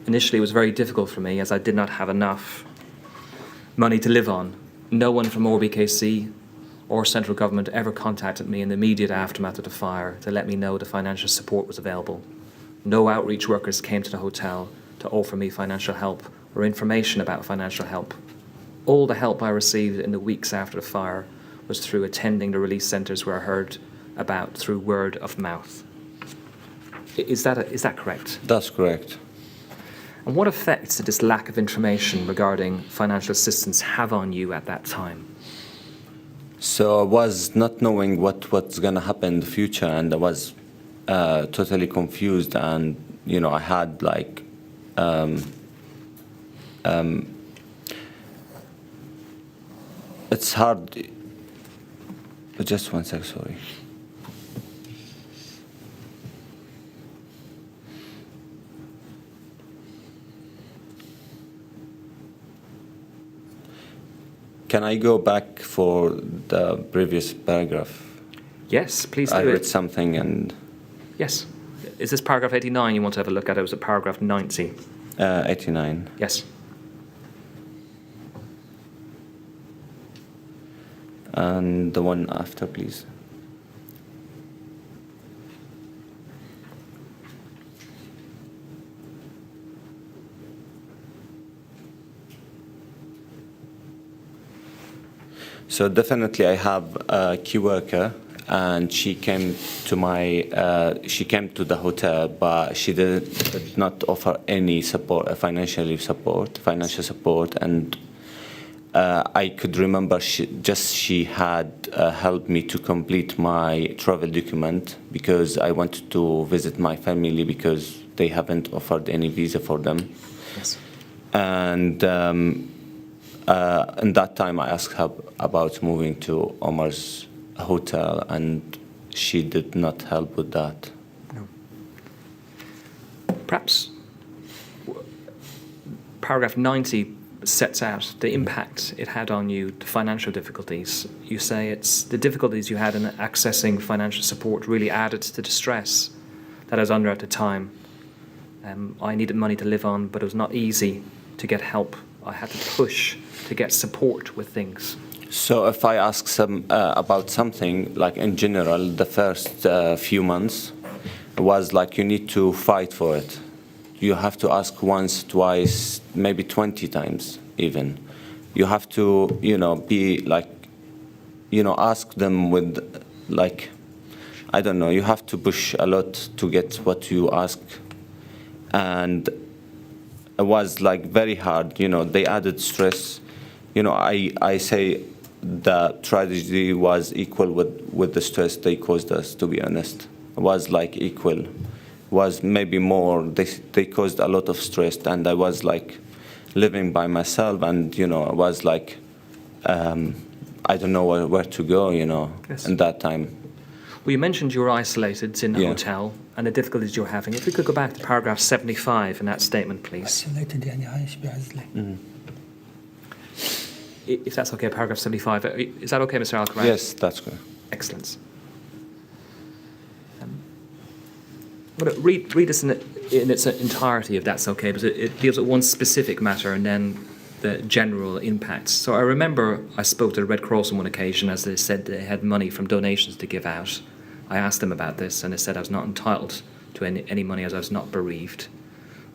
S2: Initially, it was very difficult for me, as I did not have enough money to live on. No one from RBKC or central government ever contacted me in the immediate aftermath of the fire to let me know the financial support was available. No outreach workers came to the hotel to offer me financial help or information about financial help. All the help I received in the weeks after the fire was through attending the release centres where I heard about through word of mouth. Is that correct?
S3: That's correct.
S2: And what effects did this lack of information regarding financial assistance have on you at that time?
S3: So I was not knowing what's going to happen in the future, and I was totally confused, and I had like it's hard. Just one sec, sorry. Can I go back for the previous paragraph?
S2: Yes, please do
S3: I read
S2: it.
S3: something and...
S2: Yes. Is this paragraph 89 you want to have a look at? Or was it paragraph 90?
S3: 89.
S2: Yes.
S3: And the one after, please. So definitely I have a key worker, and she came to the hotel, but she did not offer any support, financial support, and I could remember she had helped me to complete my travel document because I wanted to visit my family because they haven't offered any visa for them.
S2: Yes.
S3: And in that time, I asked her about moving to Omar's hotel, and she did not help with that.
S2: No. Perhaps paragraph 90 sets out the impact it had on you, the financial difficulties. You say it's the difficulties you had in accessing financial support really added to the stress that I was under at the time. I needed money to live on, but it was not easy to get help. I had to push to get support with things.
S3: So if I ask about something, like in general, the first few months was like you need to fight for it. You have to ask once, twice, maybe 20 times even. You have to, be like, ask them with, like, I don't know, you have to push a lot to get what you ask. And it was like very hard, they added stress. I say the tragedy was equal with the stress they caused us, to be honest. It was like equal. Was maybe more. They caused a lot of stress, and I was like living by myself, and I was like I don't know where to go,
S2: Yes.
S3: in that time.
S2: Well, you mentioned you were isolated in the
S3: Yeah.
S2: hotel and the difficulties you were having. If we could go back to paragraph 75 in that statement, please. If that's okay, paragraph 75. Is that okay, Mr. Al-Karad?
S3: Yes, that's good.
S2: Excellent. I'm going to read this in its entirety, if that's okay, because it deals with one specific matter and then the general impacts. So I remember I spoke to the Red Cross on one occasion as they said they had money from donations to give out. I asked them about this, and they said I was not entitled to any money as I was not bereaved.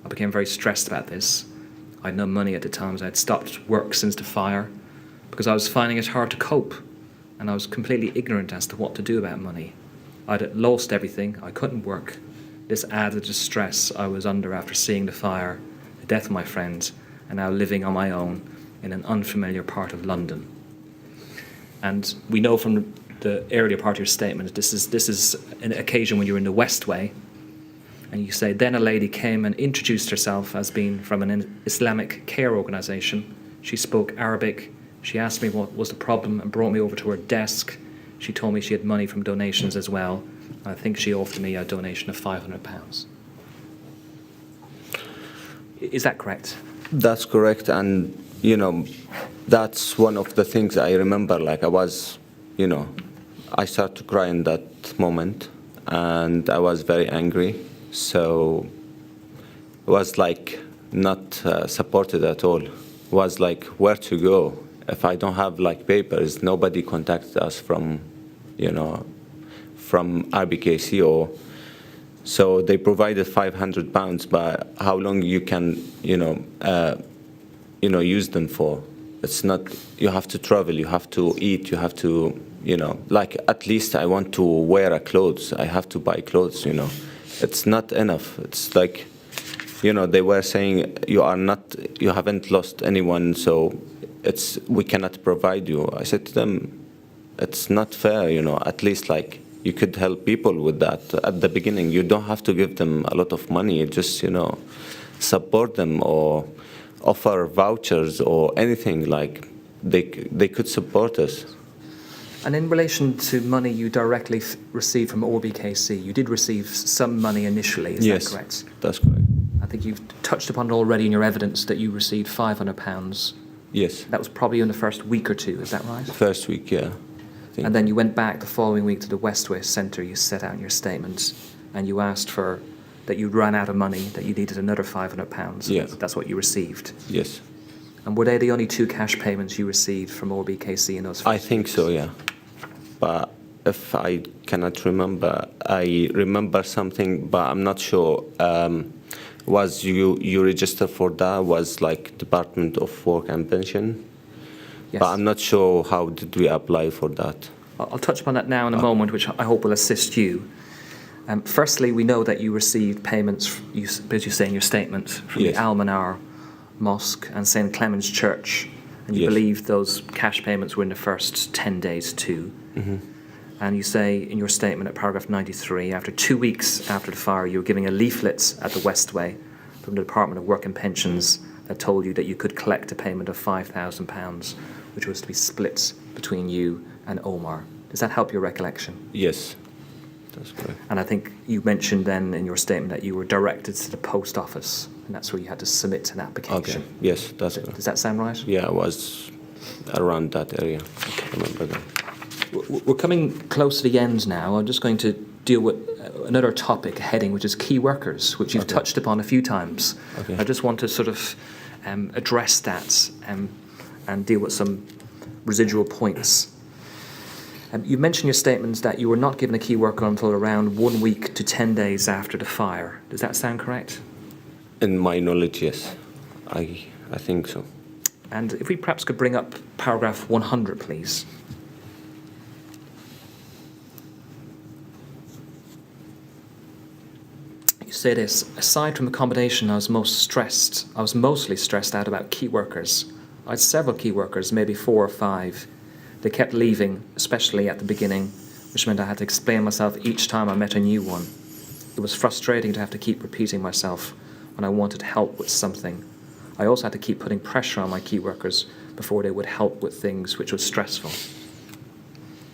S2: I became very stressed about this. I had no money at the time, as I had stopped work since the fire, because I was finding it hard to cope, and I was completely ignorant as to what to do about money. I'd lost everything. I couldn't work. This added to stress I was under after seeing the fire, the death of my friends, and now living on my own in an unfamiliar part of London. And we know from the earlier part of your statement, this is an occasion when you're in the Westway, and you say, then a lady came and introduced herself as being from an Islamic care organisation. She spoke Arabic. She asked me what was the problem and brought me over to her desk. She told me she had money from donations as well. I think she offered me a donation of £500. Is that correct?
S3: That's correct, and that's one of the things I remember. Like I was, I started to cry in that moment, and I was very angry. So it was like not supported at all. It was like where to go if I don't have like papers. Nobody contacted us from RBKC or. So they provided £500, but how long you can, use them for? It's not. You have to travel. You have to eat. You have to, like at least I want to wear a clothes. I have to buy clothes. It's not enough. It's like, they were saying you haven't lost anyone, so we cannot provide you. I said to them, it's not fair. At least like. You could help people with that at the beginning. You don't have to give them a lot of money. Just, support them or offer vouchers or anything like they could support us.
S2: And in relation to money you directly received from RBKC, you did receive some money initially, is
S3: Yes,
S2: that correct?
S3: That's correct.
S2: I think you've touched upon it already in your evidence that you received £500.
S3: Yes.
S2: That was probably in the first week or two, is that right?
S3: First week, yeah.
S2: And then you went back the following week to the Westway Centre you set out in your statements, and you asked for that you'd run out of money, that you needed another £500.
S3: Yeah.
S2: That's what you received.
S3: Yes.
S2: And were they the only 2 cash payments you received from ORBKC in those first
S3: I think
S2: weeks?
S3: so, yeah. But if I cannot remember, I remember something, but I'm not sure. Was you registered for that? Was like Department of Work and Pension?
S2: Yes.
S3: But I'm not sure how did we apply for that.
S2: I'll touch upon that now in a moment, which I hope will assist you. Firstly, we know that you received payments, as you say in your statement, from
S3: Yes.
S2: the Al-Manar Mosque and St. Clement's Church, and you
S3: Yes.
S2: believe those cash payments were in the first 10 days too.
S3: Mm-hmm.
S2: And you say in your statement at paragraph 93, after 2 weeks after the fire, you were giving a leaflet at the Westway from the Department of Work and Pensions that told you that you could collect a payment of £5,000, which was to be split between you and Omar. Does that help your recollection?
S3: Yes, that's correct.
S2: And I think you mentioned then in your statement that you were directed to the post office, and that's where you had to submit an application.
S3: Okay, yes, that's correct.
S2: Does that sound right?
S3: Yeah, I was around that area. I remember that.
S2: We're coming close to the end now. I'm just going to deal with another topic, a heading, which is key workers, which you've touched upon a few times.
S3: Okay.
S2: I just want to sort of address that and deal with some residual points. You mentioned in your statements that you were not given a key worker until around 1 week to 10 days after the fire. Does that sound correct?
S3: In my knowledge, yes. I think so.
S2: And if we perhaps could bring up paragraph 100, please. You say this: aside from accommodation, I was mostly stressed out about key workers. I had several key workers, maybe 4 or 5. They kept leaving, especially at the beginning, which meant I had to explain myself each time I met a new one. It was frustrating to have to keep repeating myself when I wanted help with something. I also had to keep putting pressure on my key workers before they would help with things, which was stressful.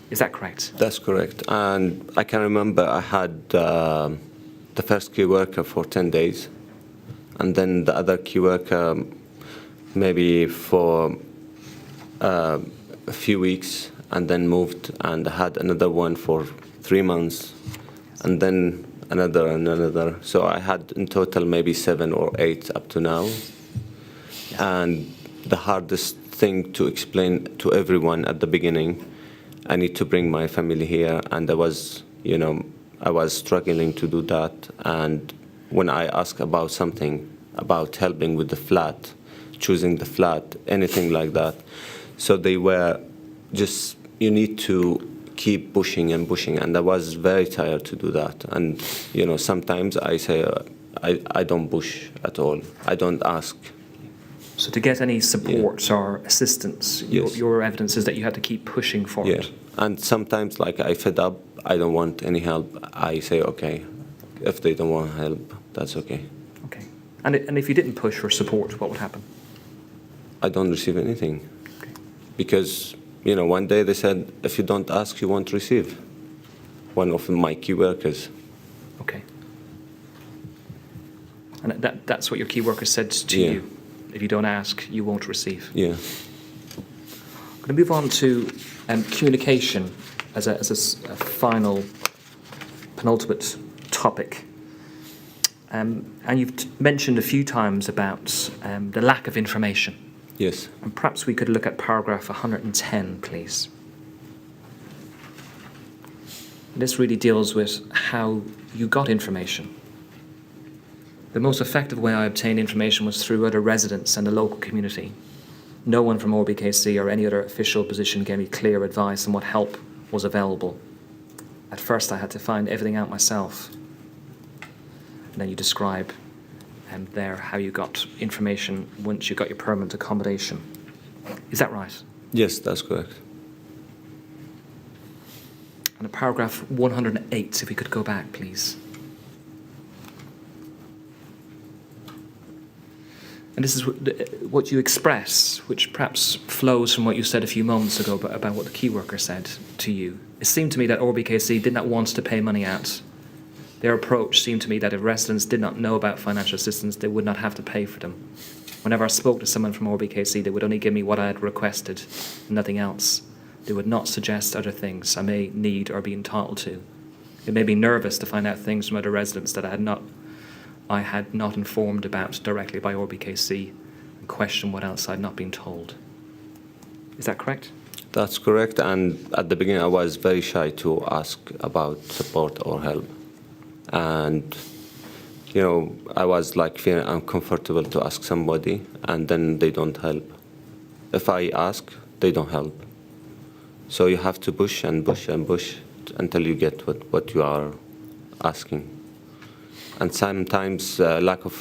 S2: Is that correct?
S3: That's correct. And I can remember I had the first key worker for 10 days, and then the other key worker maybe for a few weeks, and then moved, and I had another one for 3 months, and then another and another. So I had in total maybe 7 or 8 up to now. And the hardest thing to explain to everyone at the beginning, I need to bring my family here, and I was struggling to do that. And when I asked about something, about helping with the flat, choosing the flat, anything like that, so they were just, you need to keep pushing and pushing, and I was very tired to do that. And sometimes I say I don't push at all. I don't ask.
S2: So to get any support or assistance,
S3: Yes.
S2: your evidence is that you had to keep pushing for
S3: Yeah,
S2: it.
S3: and sometimes like I fed up. I don't want any help. I say okay. If they don't want help, that's okay.
S2: Okay. And if you didn't push for support, what would happen?
S3: I don't receive anything.
S2: Okay.
S3: Because, one day they said, if you don't ask, you won't receive. One of my key workers.
S2: Okay. And that's what your key worker said to
S3: Yeah.
S2: you. If you don't ask, you won't receive.
S3: Yeah.
S2: I'm going to move on to communication as a final, penultimate topic. And you've mentioned a few times about the lack of information.
S3: Yes.
S2: And perhaps we could look at paragraph 110, please. This really deals with how you got information. The most effective way I obtained information was through other residents and the local community. No one from ORBKC or any other official position gave me clear advice on what help was available. At first I had to find everything out myself. And then you describe there how you got information once you got your permanent accommodation. Is that right?
S3: Yes, that's correct.
S2: And at paragraph 108, if we could go back, please. And this is what you express, which perhaps flows from what you said a few moments ago about what the key worker said to you. It seemed to me that ORBKC did not want to pay money out. Their approach seemed to me that if residents did not know about financial assistance, they would not have to pay for them. Whenever I spoke to someone from ORBKC, they would only give me what I had requested, nothing else. They would not suggest other things I may need or be entitled to. It made me nervous to find out things from other residents that I had not informed about directly by ORBKC. question what else I'd not been told. Is that correct?
S3: That's correct. And at the beginning, I was very shy to ask about support or help. And, you know, I was like feeling uncomfortable to ask somebody, and then they don't help. If I ask, they don't help. So you have to push and push and push until you get what you are asking. And sometimes lack of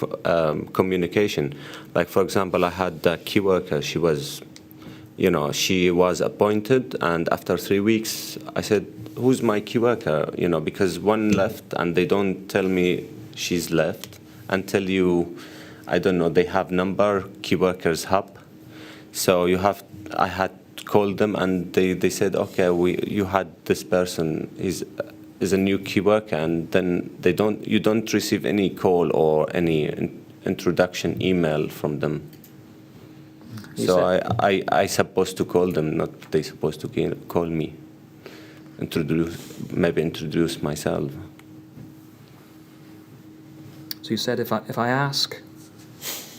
S3: communication. Like, for example, I had a key worker. She was appointed, and after 3 weeks, I said, who's my key worker? You know, because one left, and they don't tell me she's left until I don't know, they have number, key workers hub. So I had to call them, and they said, okay, you had this person, is a new key worker, and then you don't receive any call or any introduction email from them. So I supposed to call them, not they supposed to call me. Introduce myself.
S2: So you said if I ask,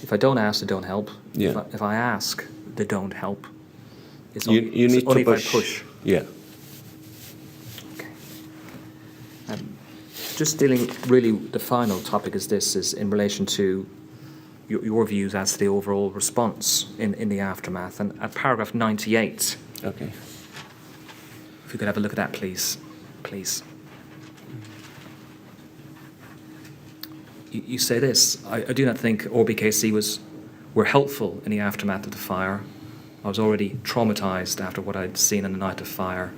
S2: if I don't ask, they don't help.
S3: Yeah.
S2: If I ask, they don't help. It's
S3: You
S2: only,
S3: need
S2: only
S3: to
S2: if I push.
S3: Yeah.
S2: Okay. Just dealing, really, the final topic is in relation to your views as to the overall response in the aftermath. And at paragraph 98,
S3: Okay.
S2: if you could have a look at that, please. You say this, I do not think RBKC were helpful in the aftermath of the fire. I was already traumatised after what I'd seen on the night of fire.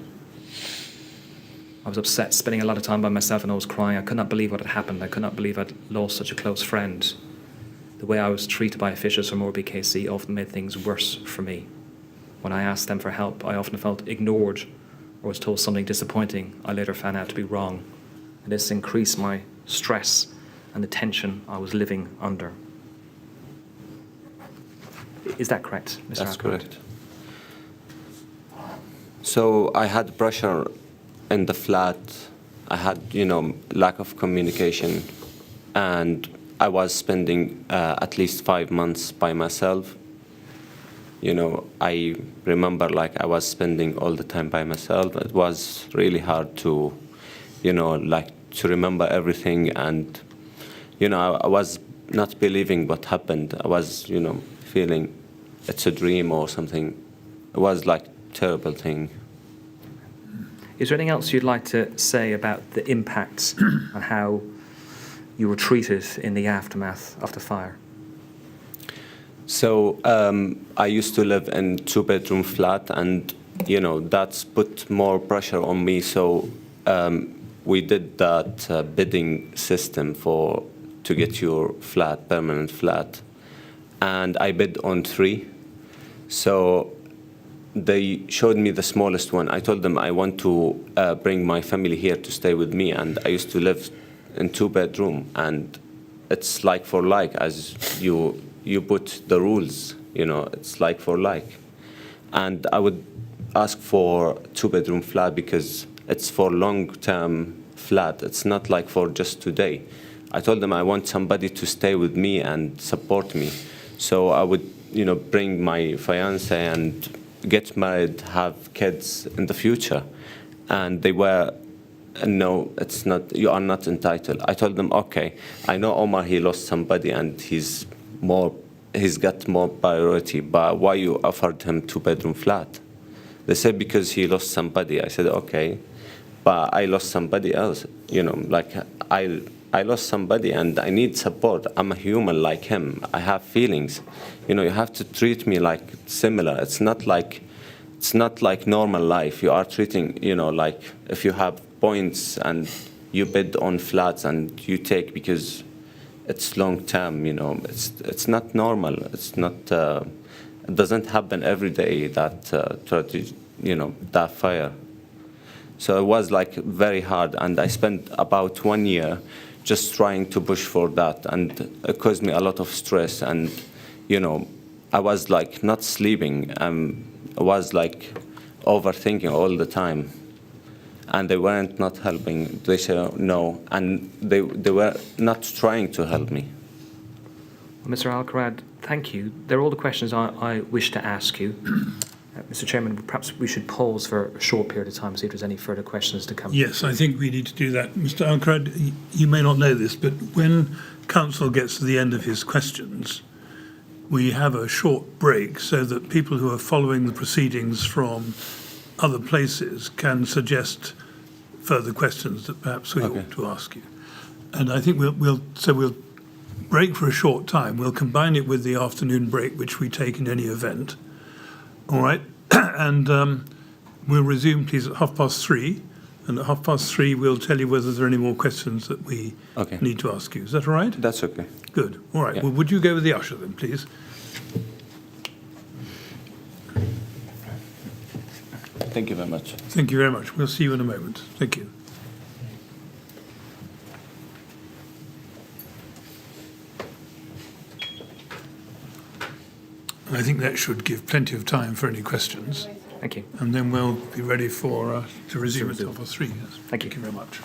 S2: I was upset, spending a lot of time by myself, and I was crying. I could not believe what had happened. I could not believe I'd lost such a close friend. The way I was treated by officials from RBKC often made things worse for me. When I asked them for help, I often felt ignored or was told something disappointing I later found out to be wrong. And this increased my stress and the tension I was living under. Is that correct, Mr.
S3: That's
S2: Al-Karad?
S3: correct. So I had pressure in the flat. I had, lack of communication, and I was spending at least 5 months by myself. I remember I was spending all the time by myself. It was really hard to, to remember everything, and, I was not believing what happened. I was, feeling it's a dream or something. It was terrible thing.
S2: Is there anything else you'd like to say about the impact on how you were treated in the aftermath of the fire?
S3: So I used to live in 2-bedroom flat, and that's put more pressure on me. So we did that bidding system to get your flat, permanent flat, and I bid on 3. So they showed me the smallest one. I told them I want to bring my family here to stay with me, and I used to live in 2-bedroom, and it's like for like, as you put the rules, it's like for like. And I would ask for 2-bedroom flat because it's for long-term flat. It's not like for just today. I told them I want somebody to stay with me and support me. So I would, bring my fiance and get married, have kids in the future. And they were, no, it's not, you are not entitled. I told them, okay, I know Omar, he lost somebody and he's got more priority, but why you offered him 2-bedroom flat? They said, because he lost somebody. I said, okay, but I lost somebody else, I lost somebody and I need support. I'm a human like him. I have feelings. You have to treat me like similar. It's not like normal life. You are treating, if you have points and you bid on flats and you take because it's long term, it's not normal. It's not, it doesn't happen every day that that fire. So it was very hard, and I spent about 1 year just trying to push for that, and it caused me a lot of stress. And I was not sleeping. I was overthinking all the time, and they weren't not helping. They said no, and they were not trying to help me.
S2: Mr. Al-Karad, Thank you. They're all the questions I wish to ask you. Mr. Chairman, perhaps we should pause for a short period of time, see if there's any further questions to come.
S1: Yes, I think we need to do that. Mr. Al-Karad, you may not know this, but when counsel gets to the end of his questions, we have a short break so that people who are following the proceedings from other places can suggest further questions that perhaps we ought to ask you. And I think we'll break for a short time. We'll combine it with the afternoon break, which we take in any event. All right? And we'll resume, please, at 3:30. And at 3:30, we'll tell you whether there are any more questions that we need to ask you. Is that all right?
S3: That's okay.
S1: Good. All right.
S3: Yeah.
S1: Well, would you go with the usher then, please?
S3: Thank you very much.
S1: Thank you very much. We'll see you in a moment. Thank you. I think that should give plenty of time for any questions.
S2: Thank you.
S1: And then we'll be ready for to resume at 3:30. Yes.
S2: Thank you.
S1: Thank you very much.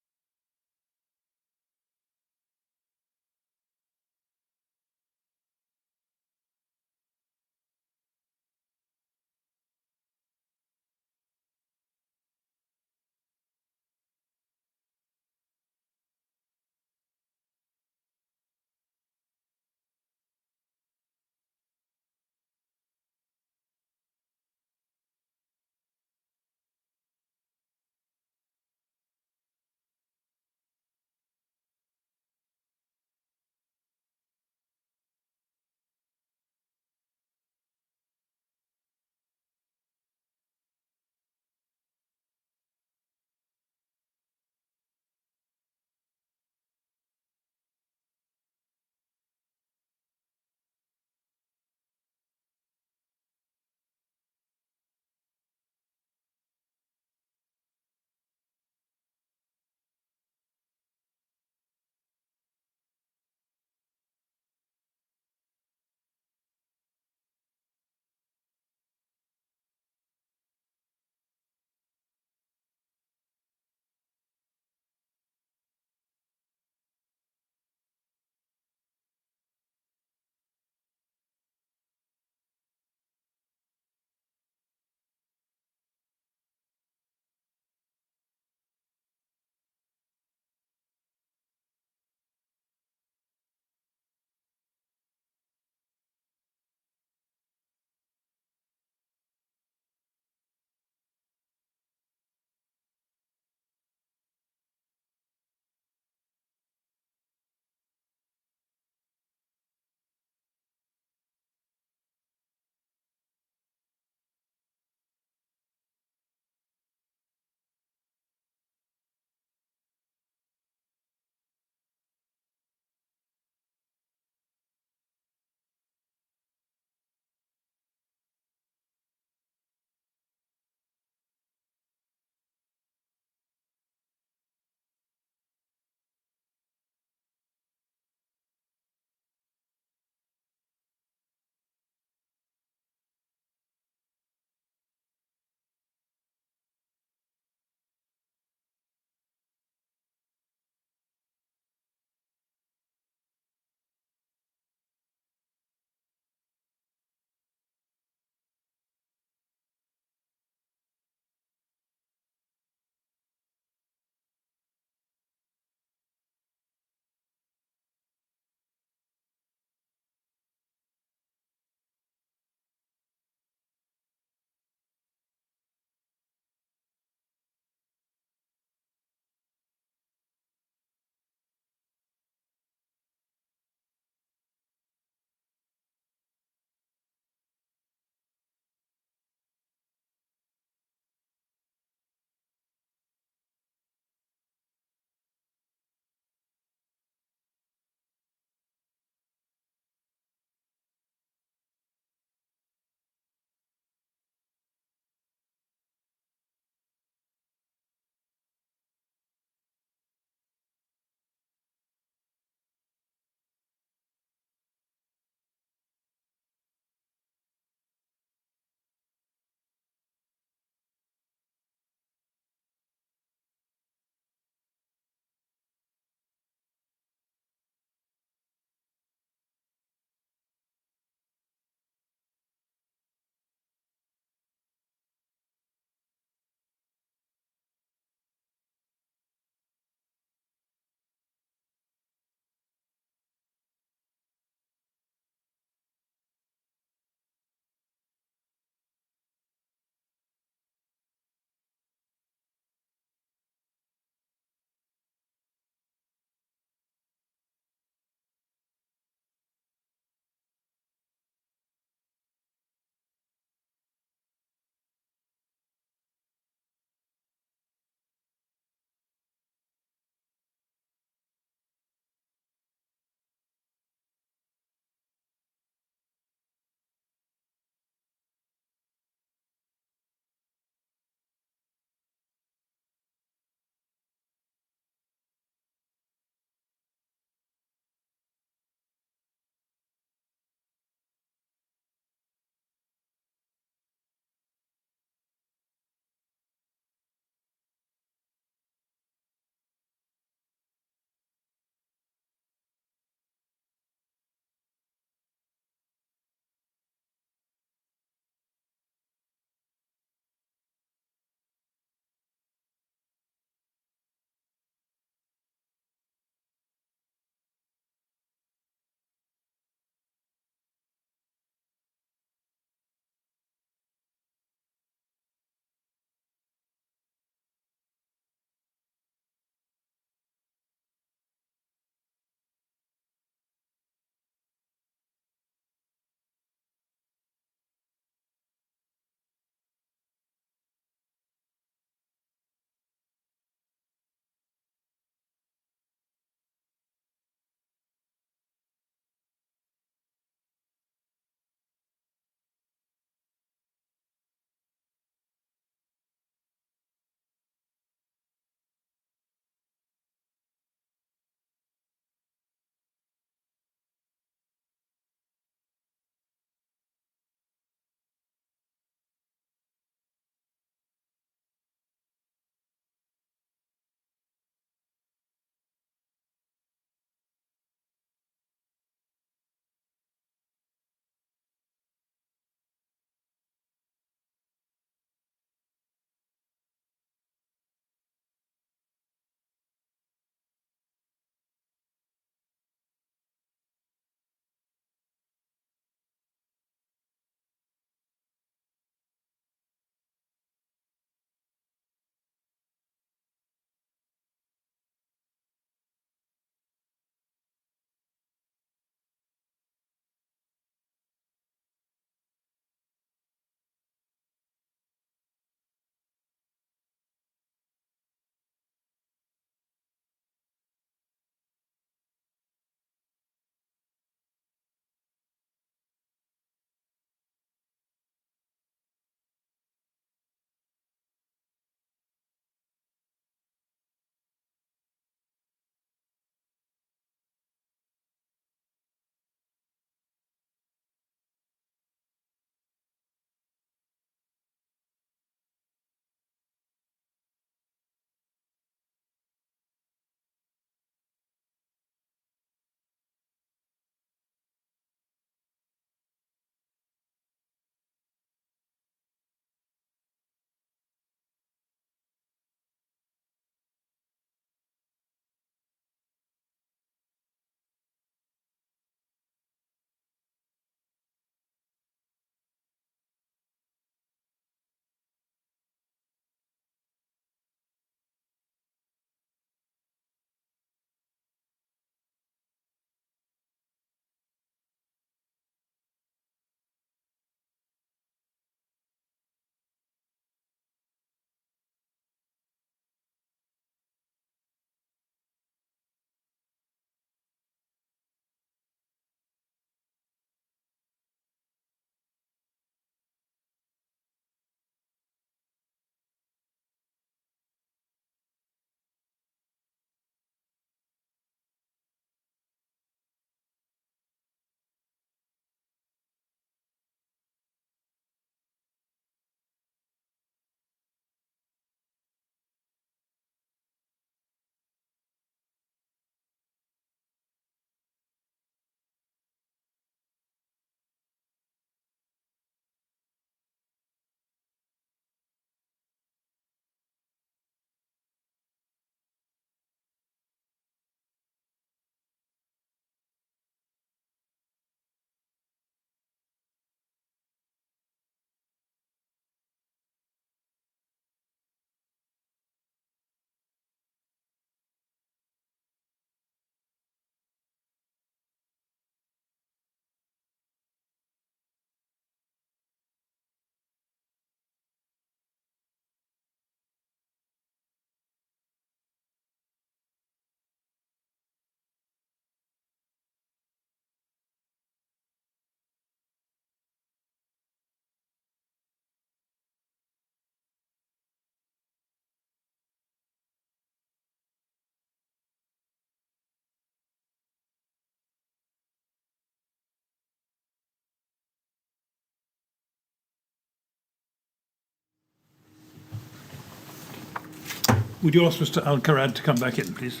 S1: Would you ask Mr. Al-Karad to come back in, please?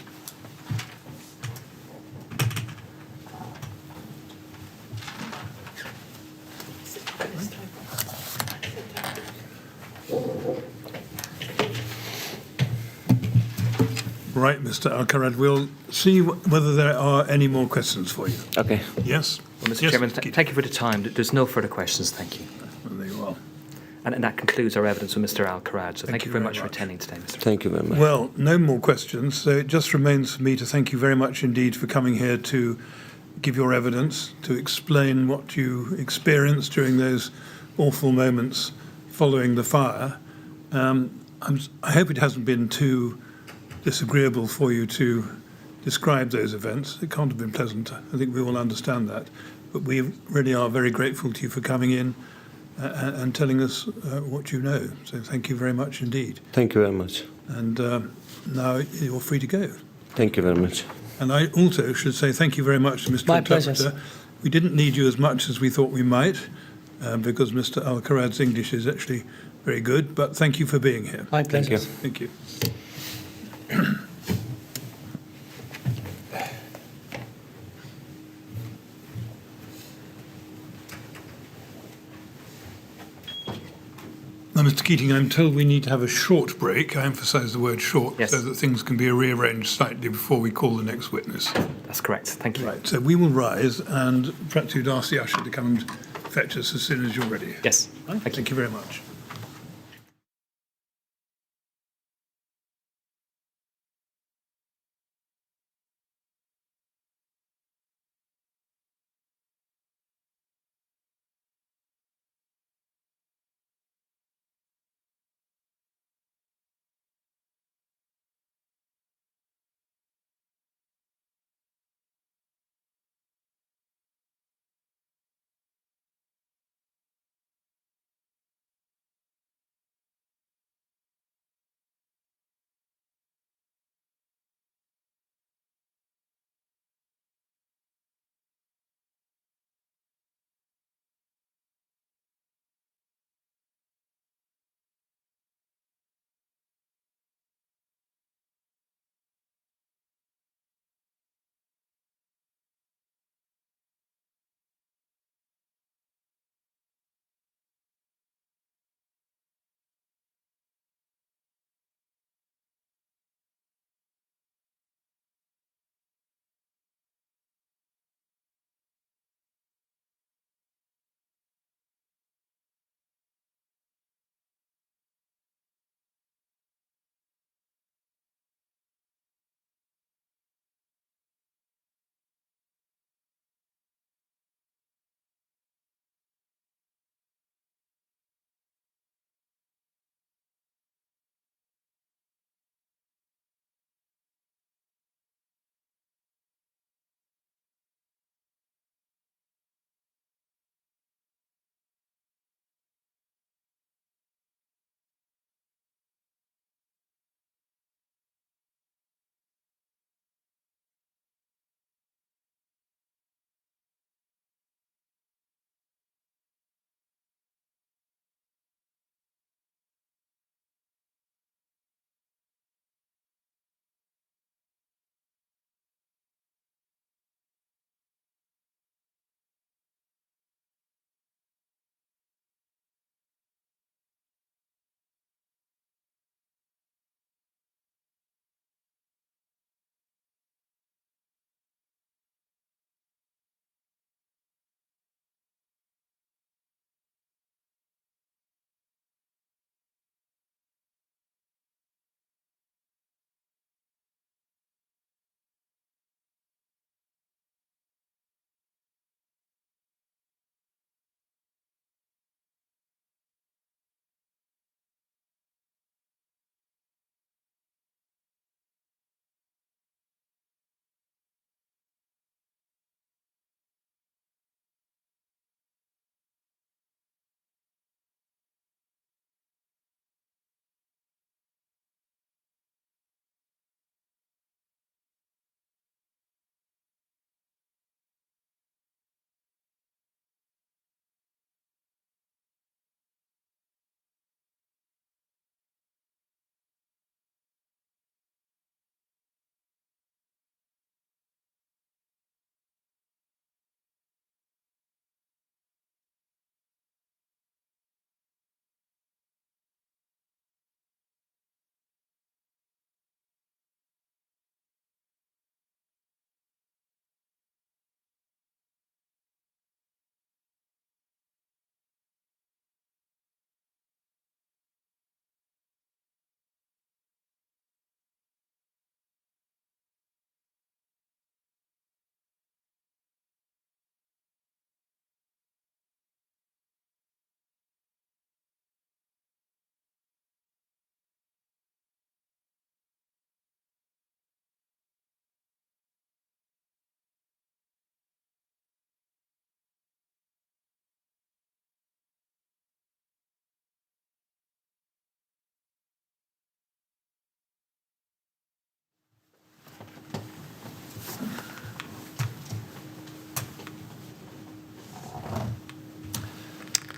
S1: Right, Mr. Al-Karad, we'll see whether there are any more questions for you.
S3: Okay.
S1: Yes?
S2: Well, Mr.
S1: Yes,
S2: Chairman,
S1: Keating.
S2: thank you for the time. There's no further questions. Thank you.
S1: Well, there you are.
S2: And that concludes our evidence with Mr. Al-Karad. So thank you very much for
S1: much.
S2: attending today, Mr.
S3: Thank you very much.
S1: Well, no more questions, so it just remains for me to thank you very much indeed for coming here to give your evidence, to explain what you experienced during those awful moments following the fire. I hope it hasn't been too disagreeable for you to describe those events. It can't have been pleasant. I think we all understand that. But we really are very grateful to you for coming in and telling us what you know. So thank you very much indeed.
S3: Thank you very much.
S1: And now you're free to go.
S3: Thank you very much.
S1: And I also should say thank you very much to Mr.
S4: My
S1: Interpreter.
S4: pleasure.
S1: We didn't need you as much as we thought we might because Mr. Al-Karad's English is actually very good. But thank you for being here.
S4: My pleasure.
S3: Thank you.
S1: Thank you. Now, Mr. Keating, I'm told we need to have a short break. I emphasise the word short
S2: Yes.
S1: so that things can be rearranged slightly before we call the next witness.
S2: That's correct. Thank you.
S1: Right, so we will rise and perhaps you'd ask the usher to come and fetch us as soon as you're ready.
S2: Yes.
S1: Right? Thank you very much.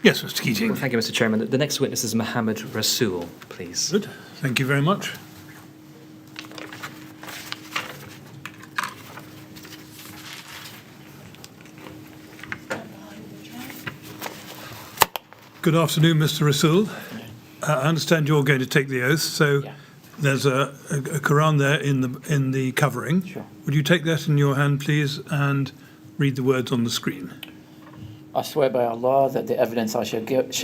S1: Yes, Mr. Keating.
S2: Well, thank you, Mr. Chairman. The next witness is Mohammed Rasoul, please.
S1: Good. Thank you very much. Good afternoon, Mr. Rasoul. I understand you're going to take the oath, so there's a Quran there in the covering.
S5: Sure.
S1: Would you take that in your hand, please, and read the words on the screen?
S5: I swear by Allah that the evidence I shall give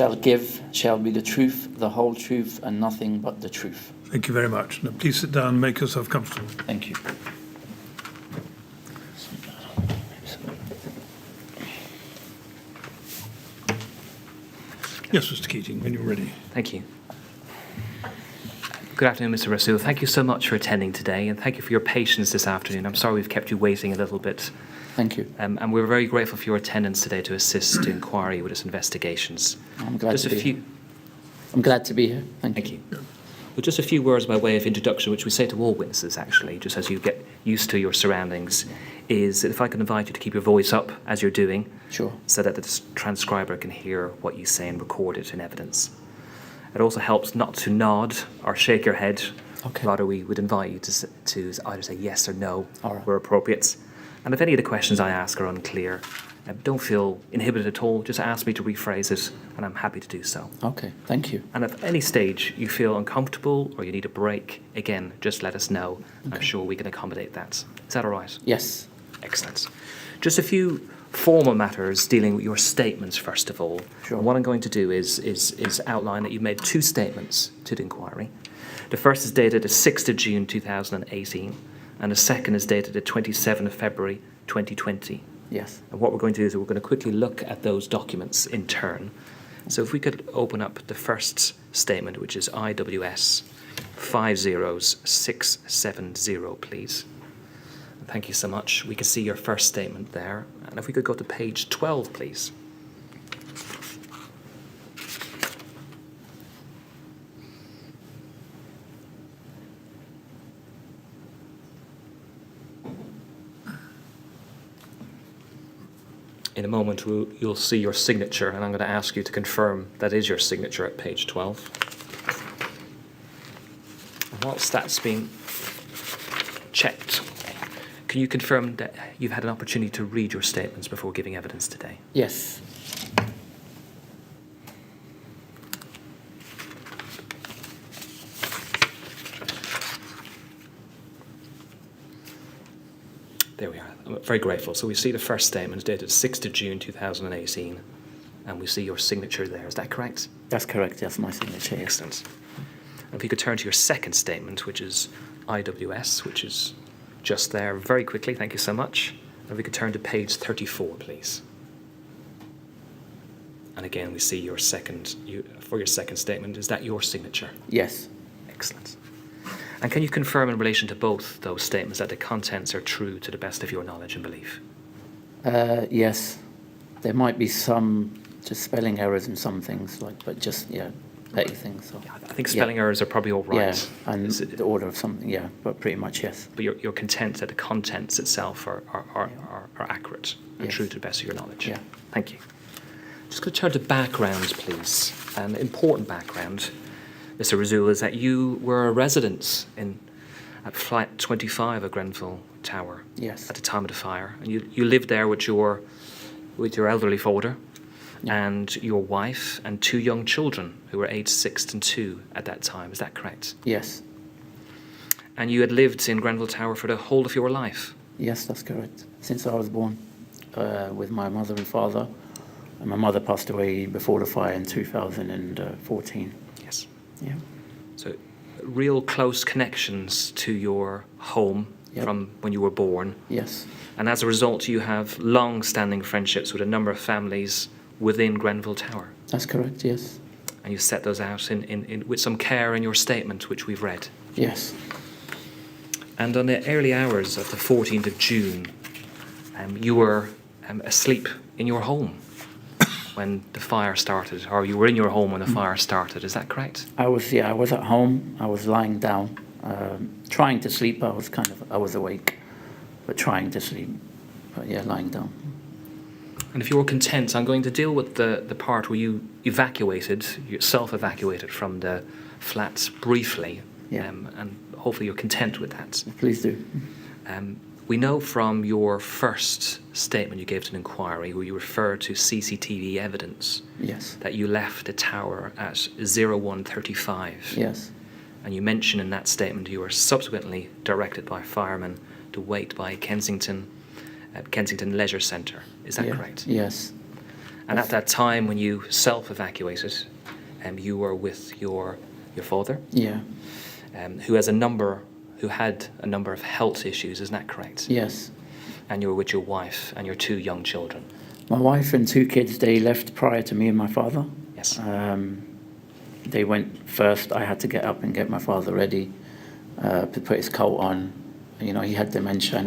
S5: shall be the truth, the whole truth, and nothing but the truth.
S1: Thank you very much. Now, please sit down and make yourself comfortable.
S5: Thank you.
S1: Yes, Mr. Keating, when you're ready.
S2: Thank you. Good afternoon, Mr. Rasoul. Thank you so much for attending today, and thank you for your patience this afternoon. I'm sorry we've kept you waiting a little bit.
S5: Thank you.
S2: And we're very grateful for your attendance today to assist the inquiry with its investigations.
S5: I'm glad to be here. I'm glad to be here. Thank you.
S2: Well, just a few words by way of introduction, which we say to all witnesses, actually, just as you get used to your surroundings, is that if I can invite you to keep your voice up as you're doing,
S5: Sure.
S2: so that the transcriber can hear what you say and record it in evidence. It also helps not to nod or shake your head.
S5: Okay.
S2: Rather, we would invite you to either say yes or no,
S5: All right.
S2: where appropriate. And if any of the questions I ask are unclear, don't feel inhibited at all. Just ask me to rephrase it, and I'm happy to do so.
S5: Okay. Thank you.
S2: And if at any stage you feel uncomfortable or you need a break, again, just let us know. I'm sure we can accommodate that. Is that all right?
S5: Yes.
S2: Excellent. Just a few formal matters dealing with your statements, first of all.
S5: Sure.
S2: And what I'm going to do is outline that you've made two statements to the inquiry. The first is dated the 6th of June 2018, and the second is dated the 27th of February 2020.
S5: Yes.
S2: And what we're going to do is we're going to quickly look at those documents in turn. So if we could open up the first statement, which is IWS 50670, please. Thank you so much. We can see your first statement there. And if we could go to page 12, please. In a moment, you'll see your signature, and I'm going to ask you to confirm that is your signature at page 12. And whilst that's being checked, can you confirm that you've had an opportunity to read your statements before giving evidence today?
S5: Yes.
S2: There we are. I'm very grateful. So we see the first statement dated 6th of June 2018, and we see your signature there. Is that correct?
S5: That's correct. That's my signature. Yes.
S2: Excellent. And if you could turn to your second statement, which is IWS, which is just there very quickly. Thank you so much. And if we could turn to page 34, please. And again, we see your second statement. Is that your signature?
S5: Yes.
S2: Excellent. And can you confirm in relation to both those statements that the contents are true to the best of your knowledge and belief?
S5: Yes. There might be some just spelling errors in some things, but just petty things. So.
S2: I think spelling errors are probably all right.
S5: Yeah, and the order of something. Yeah, but pretty much yes.
S2: But you're content that the contents itself are accurate and
S5: Yes.
S2: true to the best of your knowledge.
S5: Yeah.
S2: Thank you. Just going to turn to background, please. An important background, Mr. Rasoul, is that you were a resident at flat 25 of Grenfell Tower.
S5: Yes.
S2: At the time of the fire, and you lived there with your elderly father, and your wife and two young children who were aged 6 and 2 at that time. Is that correct?
S5: Yes.
S2: And you had lived in Grenfell Tower for the whole of your life?
S5: Yes, that's correct. Since I was born, with my mother and father, and my mother passed away before the fire in 2014.
S2: Yes.
S5: Yeah.
S2: So real close connections to your home from when you were born.
S5: Yes.
S2: And as a result, you have long-standing friendships with a number of families within Grenfell Tower.
S5: That's correct. Yes.
S2: And you set those out with some care in your statement, which we've read.
S5: Yes.
S2: And on the early hours of the 14th of June, you were asleep in your home when the fire started, or you were in your home when the fire started. Is that correct?
S5: I was at home. I was lying down, trying to sleep. I was awake, but trying to sleep. But lying down.
S2: And if you're content, I'm going to deal with the part where you self-evacuated from the flats briefly,
S5: Yeah.
S2: and hopefully you're content with that.
S5: Please do.
S2: We know from your first statement you gave to an inquiry where you referred to CCTV evidence
S5: Yes.
S2: that you left the tower at 01:35.
S5: Yes.
S2: And you mention in that statement you were subsequently directed by firemen to wait by Kensington Leisure Centre. Is that
S5: Yeah.
S2: correct?
S5: Yes.
S2: And at that time when you self-evacuated, you were with your father,
S5: Yeah.
S2: who had a number of health issues, isn't that correct?
S5: Yes.
S2: And you were with your wife and your 2 young children.
S5: My wife and 2 kids, they left prior to me and my father.
S2: Yes.
S5: They went first. I had to get up and get my father ready, to put his coat on. You know, he had dementia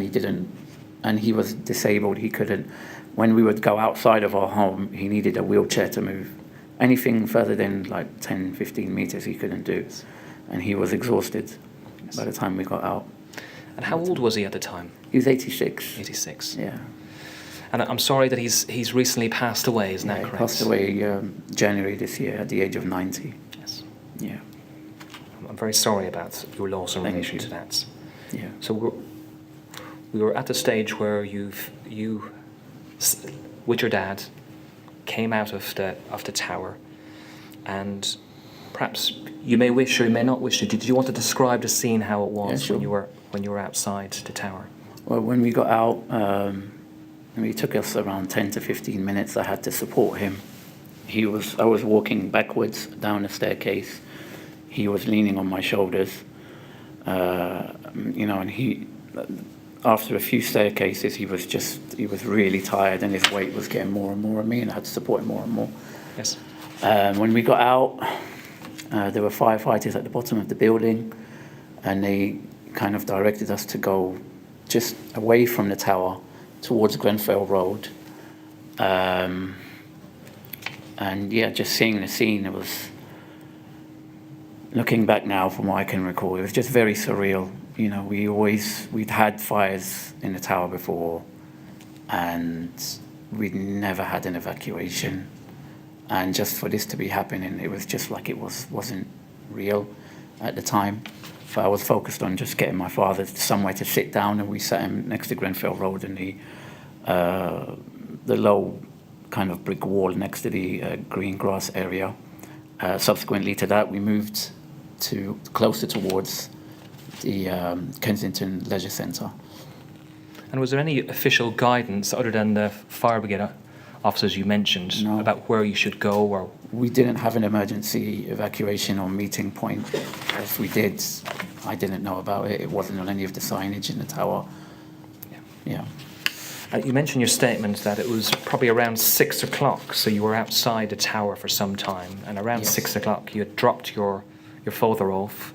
S5: and he was disabled. He couldn't, when we would go outside of our home, he needed a wheelchair to move. Anything further than like 10, 15 meters he couldn't do. And he was exhausted by the time we got out.
S2: And how old was he at the time?
S5: He was 86.
S2: 86.
S5: Yeah.
S2: And I'm sorry that he's recently passed away, isn't that
S5: He
S2: correct?
S5: passed away January this year at the age of 90.
S2: Yes.
S5: Yeah.
S2: I'm very sorry about your loss in
S5: Thank
S2: relation
S5: you.
S2: to that.
S5: Yeah.
S2: So we were at the stage where you, with your dad, came out of the tower, and perhaps you may wish or you may not wish to. Did you want to describe the scene, how it was
S5: Yeah, sure.
S2: when you were outside the tower?
S5: Well, when we got out, it took us around 10 to 15 minutes. I had to support him. I was walking backwards down the staircase. He was leaning on my shoulders. And after a few staircases, he was really tired, and his weight was getting more and more on me, and I had to support him more and more.
S2: Yes.
S5: When we got out, there were firefighters at the bottom of the building, and they kind of directed us to go just away from the tower towards Grenfell Road. Just seeing the scene, it was, looking back now from what I can recall, it was just very surreal. You know, we'd had fires in the tower before, and we'd never had an evacuation. And just for this to be happening, it was just like it wasn't real at the time. But I was focused on just getting my father somewhere to sit down, and we sat him next to Grenfell Road in the low kind of brick wall next to the green grass area. Subsequently to that, we moved closer towards the Kensington Leisure Centre.
S2: And was there any official guidance other than the fire brigade officers you mentioned
S5: No.
S2: about where you should go? Or
S5: We didn't have an emergency evacuation or meeting point. If we did, I didn't know about it. It wasn't on any of the signage in the tower. Yeah.
S2: You mentioned in your statement that it was probably around 6 o'clock, so you were outside the tower for some time, and around
S5: Yes.
S2: 6 o'clock you had dropped your father off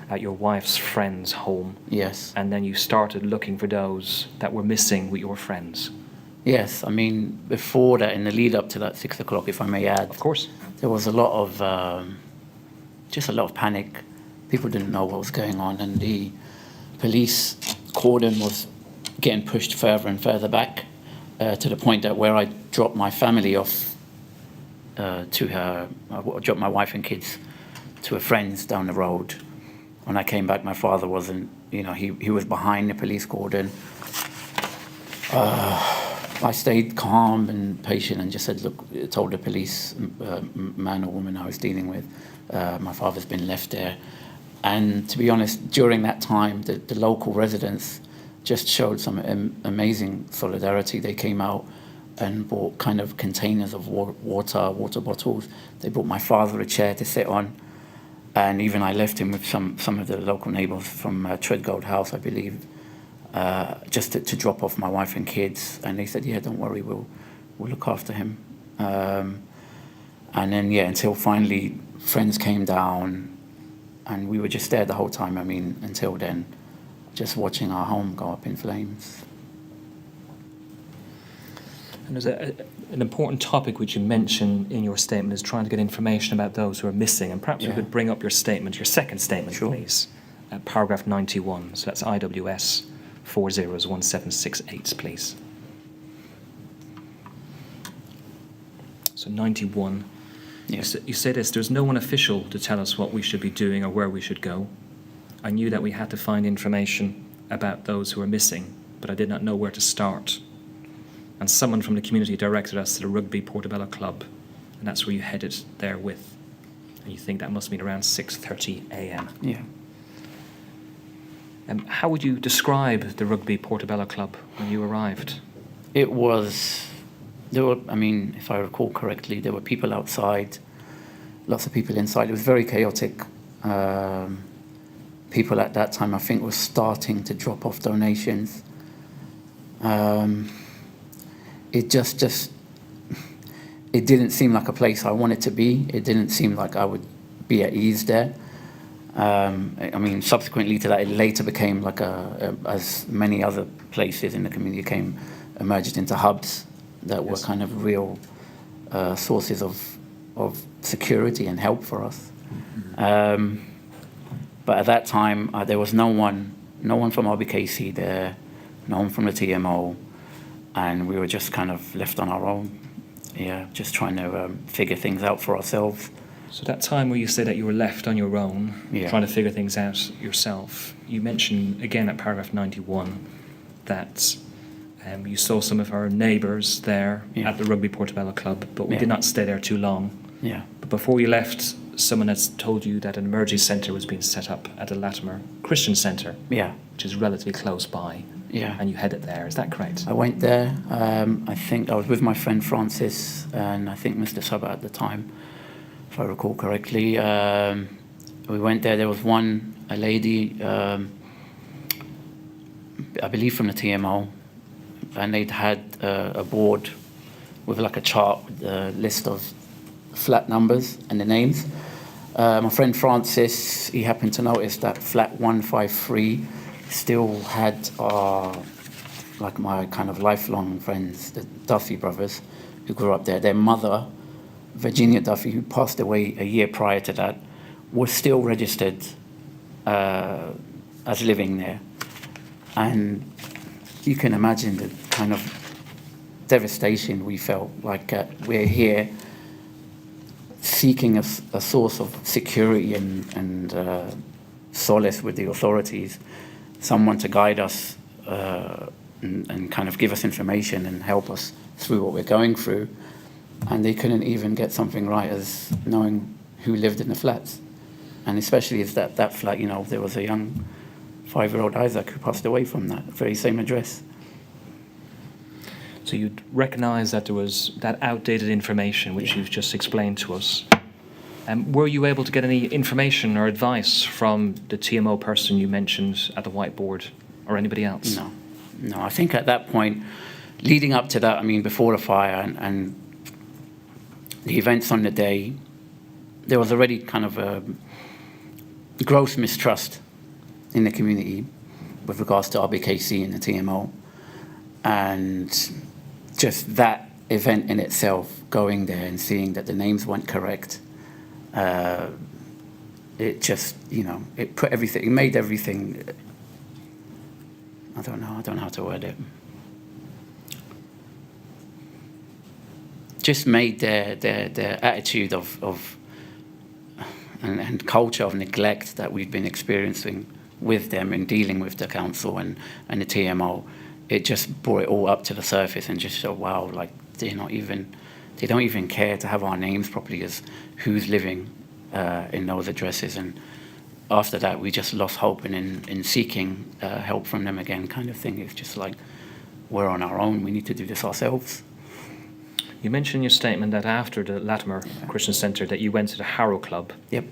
S2: at your wife's friend's home,
S5: Yes.
S2: and then you started looking for those that were missing with your friends.
S5: Yes. I mean, before that, in the lead up to that 6 o'clock, if I may add,
S2: Of course.
S5: there was a lot of panic. People didn't know what was going on, and the police cordon was getting pushed further and further back, to the point that where I dropped my family off I dropped my wife and kids to a friend's down the road. When I came back, my father wasn't, he was behind the police cordon. I stayed calm and patient and just said, look, told the police man or woman I was dealing with, my father's been left there. And to be honest, during that time, the local residents just showed some amazing solidarity. They came out and bought kind of containers of water bottles. They bought my father a chair to sit on. And even I left him with some of the local neighbours from Treadgold House, I believe, just to drop off my wife and kids. And they said, yeah, don't worry, we'll look after him. And then, until finally friends came down, and we were just there the whole time. I mean, until then, just watching our home go up in flames.
S2: And there's an important topic which you mention in your statement is trying to get information about those who are missing. And perhaps you could bring up your second statement,
S5: Sure.
S2: please. Paragraph 91. So that's IWS 401768, please. So 91.
S5: Yes.
S2: You say this, there's no one official to tell us what we should be doing or where we should go. I knew that we had to find information about those who were missing, but I did not know where to start. And someone from the community directed us to the Rugby Portobello Club, and that's where you headed there with. And you think that must have been around 6:30 a.m.
S5: Yeah.
S2: How would you describe the Rugby Portobello Club when you arrived?
S5: It was, there were, I mean, if I recall correctly, there were people outside, lots of people inside. It was very chaotic. People at that time, I think, were starting to drop off donations. It just, it didn't seem like a place I wanted to be. It didn't seem like I would be at ease there. I mean, subsequently to that, it later became like as many other places in the community emerged into hubs that were kind of real sources of security and help for us. But at that time, there was no one from RBKC there, no one from the TMO, and we were just kind of left on our own. Yeah, just trying to figure things out for ourselves.
S2: So that time where you say that you were left on your own,
S5: Yeah.
S2: trying to figure things out yourself, you mentioned again at paragraph 91 that you saw some of our neighbours there
S5: Yeah.
S2: at the Rugby Portobello Club, but we
S5: Yeah.
S2: did not stay there too long.
S5: Yeah.
S2: But before you left, someone had told you that an emergency centre was being set up at the Latimer Christian Centre,
S5: Yeah.
S2: which is relatively close by,
S5: Yeah.
S2: and you headed there. Is that correct?
S5: I went there. I think I was with my friend Francis and I think Mr. Sabah at the time, if I recall correctly. We went there. There was a lady, I believe from the TMO, and they'd had a board with like a chart with a list of flat numbers and the names. My friend Francis, he happened to notice that flat 153 still had like my kind of lifelong friends, the Duffy brothers, who grew up there. Their mother, Virginia Duffy, who passed away a year prior to that, was still registered as living there. And you can imagine the kind of devastation we felt. Like we're here seeking a source of security and solace with the authorities, someone to guide us and kind of give us information and help us through what we're going through. And they couldn't even get something right as knowing who lived in the flats. And especially as that flat, you know, there was a young 5-year-old Isaac who passed away from that very same address.
S2: So you'd recognise that there was that outdated information which you've just explained to us. Were you able to get any information or advice from the TMO person you mentioned at the whiteboard or anybody else?
S5: No. I think at that point, leading up to that, I mean, before the fire and the events on the day, there was already kind of a gross mistrust in the community with regards to RBKC and the TMO. And just that event in itself, going there and seeing that the names weren't correct, it just, you know, it made everything, I don't know how to word it. Just made their attitude of and culture of neglect that we've been experiencing with them in dealing with the council and the TMO, it just brought it all up to the surface and just showed, wow, like they don't even care to have our names properly as who's living in those addresses. And after that, we just lost hope in seeking help from them again, kind of thing. It's just like, we're on our own, we need to do this ourselves.
S2: You mentioned in your statement that after the Latimer Christian Centre that you went to the Harrow Club.
S5: Yep.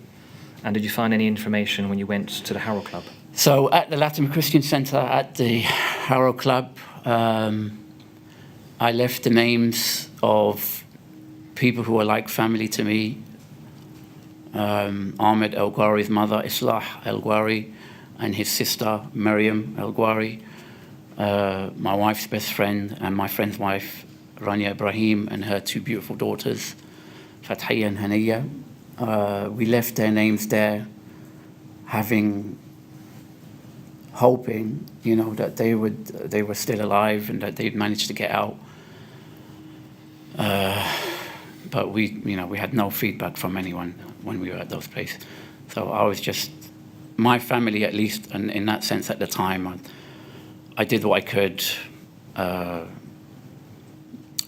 S2: And did you find any information when you went to the Harrow Club?
S5: So at the Latimer Christian Centre, at the Harrow Club, I left the names of people who were like family to me. Ahmed El-Ghwari's mother, Islah El-Ghwari, and his sister, Maryam El-Ghwari, my wife's best friend, and my friend's wife, Rania Ibrahim, and her 2 beautiful daughters, Fathiya and Haniya. We left their names there, hoping, you know, that they were still alive and that they'd managed to get out. but we had no feedback from anyone when we were at those places. So I was just, my family at least, and in that sense at the time, I did what I could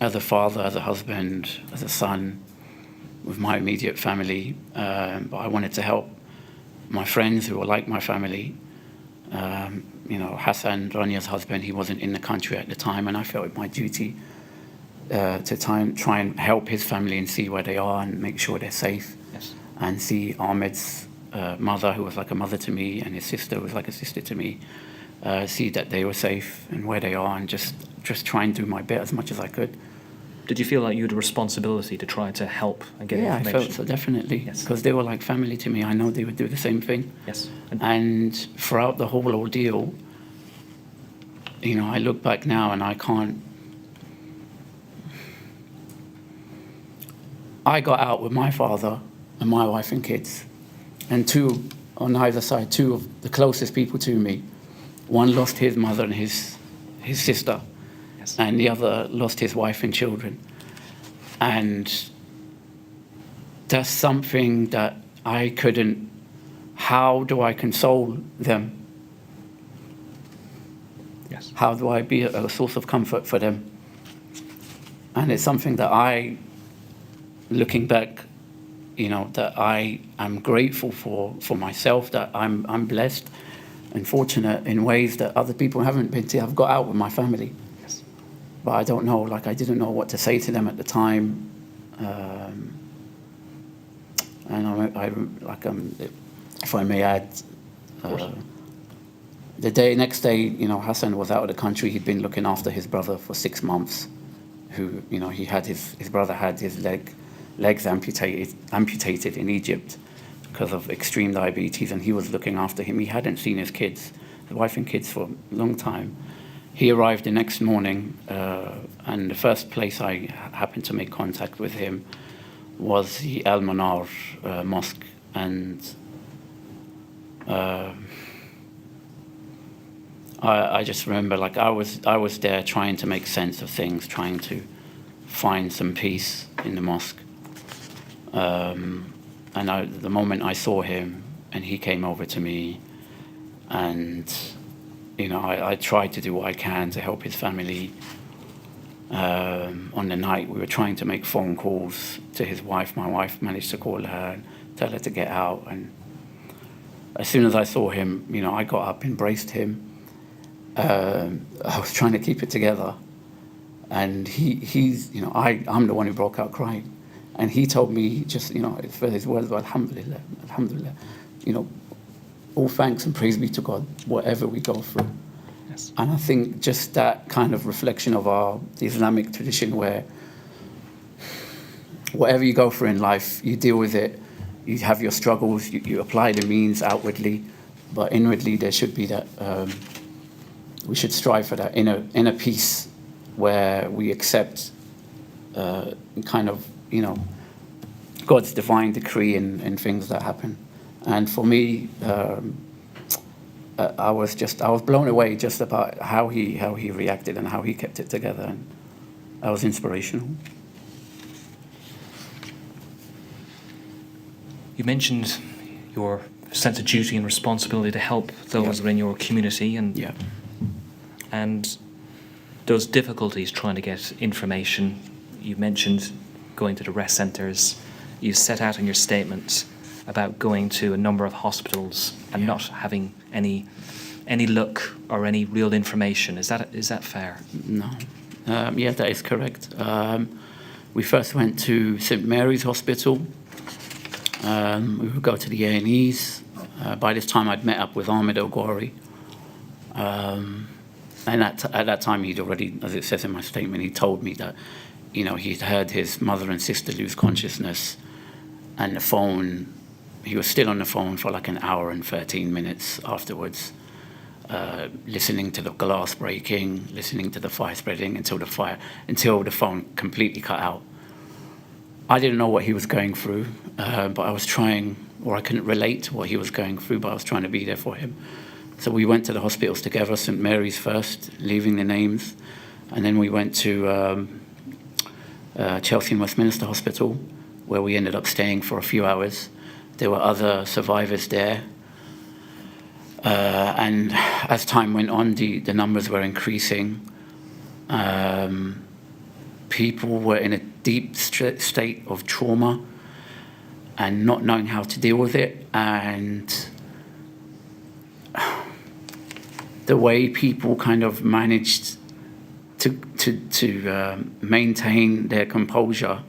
S5: as a father, as a husband, as a son, with my immediate family. But I wanted to help my friends who were like my family. Hassan, Rania's husband, he wasn't in the country at the time, and I felt it my duty to try and help his family and see where they are and make sure they're safe.
S2: Yes.
S5: And see Ahmed's mother, who was like a mother to me, and his sister, who was like a sister to me, see that they were safe and where they are, and just try and do my bit as much as I could.
S2: Did you feel like you had a responsibility to try to help and get
S5: Yeah,
S2: information?
S5: I felt so, definitely,
S2: Yes.
S5: because they were like family to me. I know they would do the same thing.
S2: Yes.
S5: And throughout the whole ordeal, I look back now and I can't. I got out with my father and my wife and kids, and two on either side, two of the closest people to me. One lost his mother and his sister,
S2: Yes.
S5: and the other lost his wife and children. And that's something that I couldn't. How do I console them?
S2: Yes.
S5: How do I be a source of comfort for them? And it's something that looking back, that I am grateful for myself, that I'm blessed and fortunate in ways that other people haven't been to. I've got out with my family.
S2: Yes.
S5: But I don't know, I didn't know what to say to them at the time. And if I may add, the next day, Hassan was out of the country. He'd been looking after his brother for 6 months, who, he had his brother had his legs amputated in Egypt because of extreme diabetes, and he was looking after him. He hadn't seen his wife and kids for a long time. He arrived the next morning, and the first place I happened to make contact with him was the Al Manar mosque, and I just remember, I was there trying to make sense of things, trying to find some peace in the mosque. And the moment I saw him, and he came over to me, and I tried to do what I can to help his family. On the night, we were trying to make phone calls to his wife. My wife managed to call her and tell her to get out. And as soon as I saw him, I got up, embraced him. I was trying to keep it together. And I'm the one who broke out crying. And he told me for his words, Alhamdulillah, Alhamdulillah, all thanks and praise be to God, whatever we go through.
S2: Yes.
S5: And I think just that kind of reflection of the Islamic tradition, where whatever you go through in life, you deal with it, you have your struggles, you apply the means outwardly, but inwardly there should be that, we should strive for that inner peace where we accept God's divine decree in things that happen. And for me, I was blown away just about how he reacted and how he kept it together, and that was inspirational.
S2: You mentioned your sense of duty and responsibility to help those within your community, and those difficulties trying to get information. You mentioned going to the rest centres. You set out in your statement about going to a number of hospitals and not having any luck or any real information. Is that fair?
S5: No. That is correct. We first went to St Mary's Hospital. We would go to the A&Es. By this time, I'd met up with Ahmed Al-Ghori. And at that time, he'd already, as it says in my statement, he told me that, he'd heard his mother and sister lose consciousness, and the phone, he was still on the phone for like an hour and 13 minutes afterwards, listening to the glass breaking, listening to the fire spreading until the phone completely cut out. I didn't know what he was going through, but I was trying, or I couldn't relate to what he was going through, but I was trying to be there for him. So we went to the hospitals together, St Mary's first, leaving the names, and then we went to Chelsea and Westminster Hospital, where we ended up staying for a few hours. There were other survivors there. And as time went on, the numbers were increasing. People were in a deep state of trauma and not knowing how to deal with it. And the way people kind of managed to maintain their composure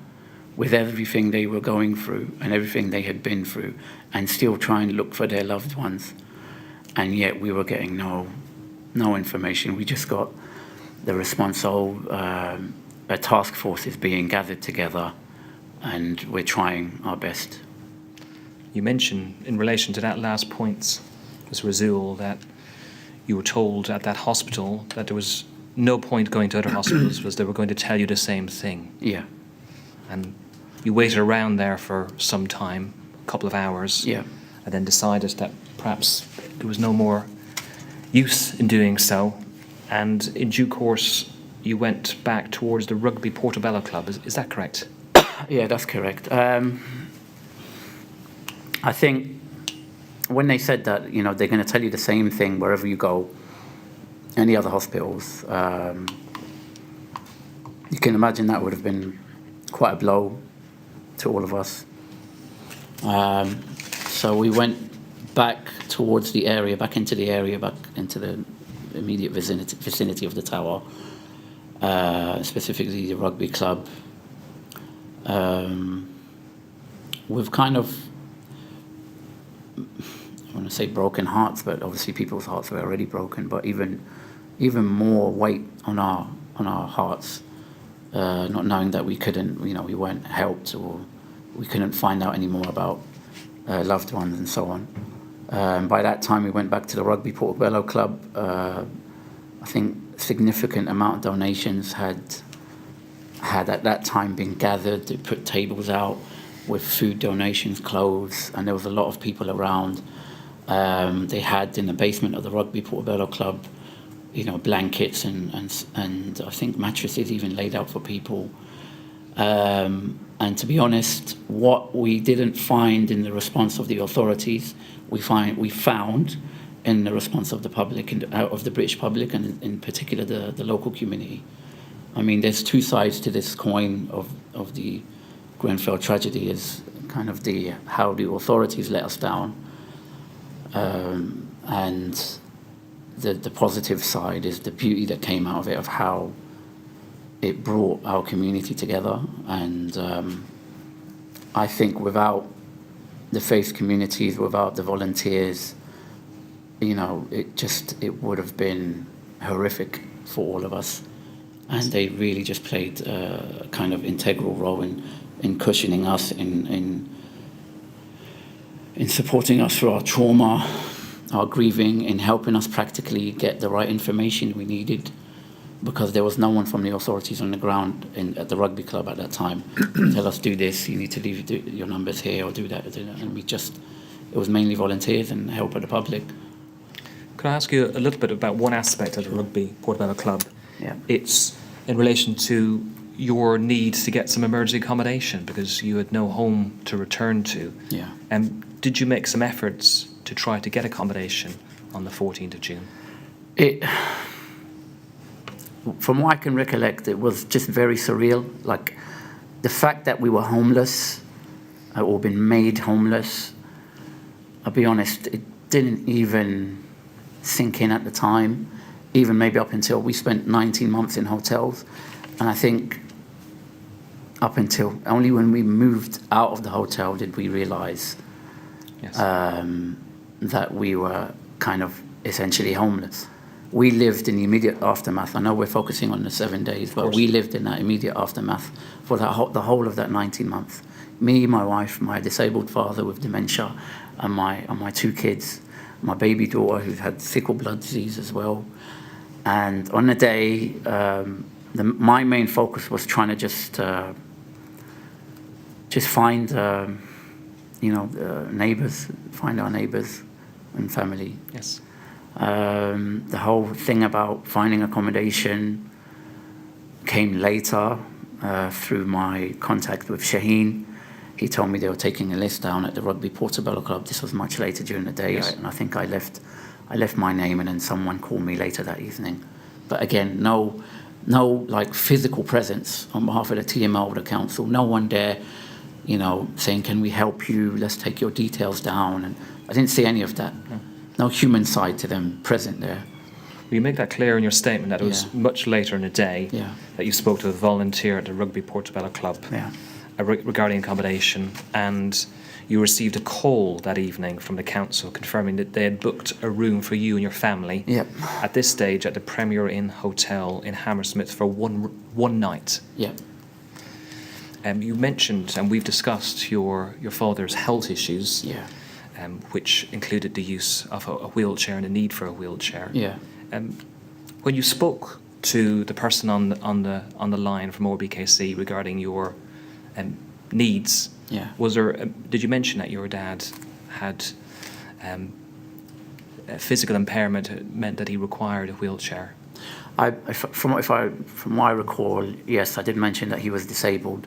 S5: with everything they were going through and everything they had been through, and still try and look for their loved ones. And yet we were getting no information. We just got the response, a task force is being gathered together and we're trying our best.
S2: You mentioned, in relation to that last point, Mr. Rasoul, that you were told at that hospital that there was no point going to other hospitals because they were going to tell you the same thing.
S5: Yeah.
S2: And you waited around there for some time, a couple of hours,
S5: Yeah.
S2: and then decided that perhaps there was no more use in doing so. And in due course, you went back towards the Rugby Portobello Club. Is that correct?
S5: Yeah, that's correct. I think when they said that, you know, they're going to tell you the same thing wherever you go, any other hospitals, you can imagine that would have been quite a blow to all of us. So we went back towards the area, back into the immediate vicinity of the tower, specifically the rugby club. We've kind of, I want to say broken hearts, but obviously people's hearts were already broken, but even more weight on our hearts, not knowing that we couldn't, we weren't helped, or we couldn't find out any more about loved ones and so on. By that time, we went back to the Rugby Portobello Club. I think a significant amount of donations had at that time been gathered. They put tables out with food donations, clothes, and there was a lot of people around. They had in the basement of the Rugby Portobello Club, blankets and I think mattresses even laid out for people. And to be honest, what we didn't find in the response of the authorities, we found in the response of the public, of the British public, and in particular the local community. I mean, there's two sides to this coin of the Grenfell tragedy, is kind of how the authorities let us down, and the positive side is the beauty that came out of it, of how it brought our community together. And I think without the faith communities, without the volunteers, it would have been horrific for all of us. And they really just played a kind of integral role in cushioning us, in supporting us through our trauma, our grieving, in helping us practically get the right information we needed, because there was no one from the authorities on the ground at the rugby club at that time to tell us, do this, you need to leave your numbers here, or do that. And it was mainly volunteers and help of the public.
S2: Could I ask you a little bit about one aspect of the Rugby Portobello Club?
S5: Yeah.
S2: It's in relation to your need to get some emergency accommodation because you had no home to return to.
S5: Yeah.
S2: And did you make some efforts to try to get accommodation on the 14th of June?
S5: From what I can recollect, it was just very surreal. Like, the fact that we were homeless, or been made homeless, I'll be honest, it didn't even sink in at the time, even maybe up until we spent 19 months in hotels. And I think up until only when we moved out of the hotel did we realize that we were kind of essentially homeless. We lived in the immediate aftermath. I know we're focusing on the 7 days, but we lived in that immediate aftermath for the whole of that 19 months. Me, my wife, my disabled father with dementia, and my two kids, my baby daughter who had sickle blood disease as well. And on the day, my main focus was trying to just find, neighbours, find our neighbours and family.
S2: Yes.
S5: The whole thing about finding accommodation came later. through my contact with Shaheen. He told me they were taking a list down at the Rugby Portobello Club. This was much later during the day,
S2: Yes.
S5: and I think I left my name, and then someone called me later that evening. But again, no like physical presence on behalf of the TML or the council. No one there, saying, "Can we help you? Let's take your details down." And I didn't see any of that. No human side to them present there.
S2: You make that clear in your statement that it was
S5: Yeah.
S2: much later in the day
S5: Yeah.
S2: that you spoke to a volunteer at the Rugby Portobello Club
S5: Yeah.
S2: regarding accommodation, and you received a call that evening from the council confirming that they had booked a room for you and your family
S5: Yep.
S2: at this stage at the Premier Inn Hotel in Hammersmith for one night.
S5: Yeah.
S2: You mentioned, and we've discussed, your father's health issues,
S5: Yeah.
S2: which included the use of a wheelchair and the need for a wheelchair.
S5: Yeah.
S2: When you spoke to the person on the line from ORBKC regarding your needs,
S5: Yeah.
S2: was there? Did you mention that your dad had a physical impairment meant that he required a wheelchair?
S5: From what I recall, yes, I did mention that he was disabled.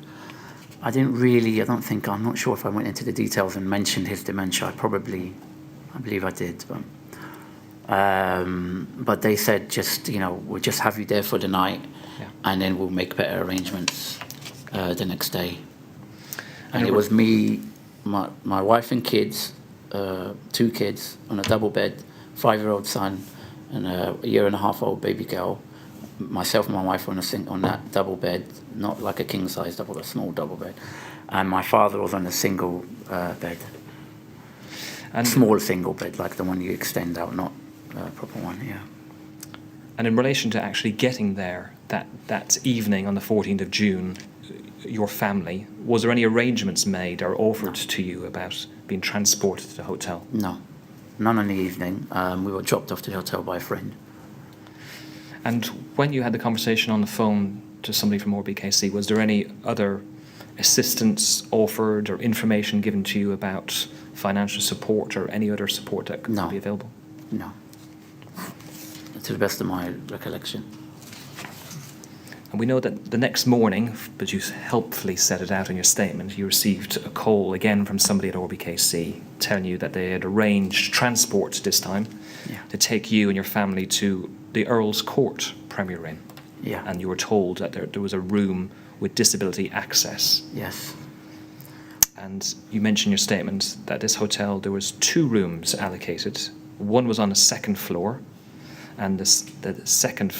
S5: I I'm not sure if I went into the details and mentioned his dementia. I believe I did. But they said we'll just have you there for the night,
S2: Yeah.
S5: and then we'll make better arrangements the next day. And
S2: And
S5: it was me, my wife and kids, 2 kids on a double bed, 5-year-old son and a 1.5-year-old baby girl. Myself and my wife were on that double bed, not like a king-size double, a small double bed. And my father was on a single bed,
S2: And
S5: small single bed, like the one you extend out, not a proper one, yeah.
S2: And in relation to actually getting there that evening on the 14th of June, your family, was there any arrangements made or offered to you about being transported to the hotel?
S5: No, none in the evening. We were dropped off to the hotel by a friend.
S2: And when you had the conversation on the phone to somebody from ORBKC, was there any other assistance offered or information given to you about financial support or any other support that could
S5: No.
S2: be available?
S5: No, to the best of my recollection.
S2: And we know that the next morning, but you helpfully set it out in your statement, you received a call again from somebody at ORBKC telling you that they had arranged transport this time
S5: Yeah.
S2: to take you and your family to the Earl's Court Premier Inn.
S5: Yeah.
S2: And you were told that there was a room with disability access.
S5: Yes.
S2: And you mentioned in your statement that this hotel, there was 2 rooms allocated. One was on the 2nd floor, and the second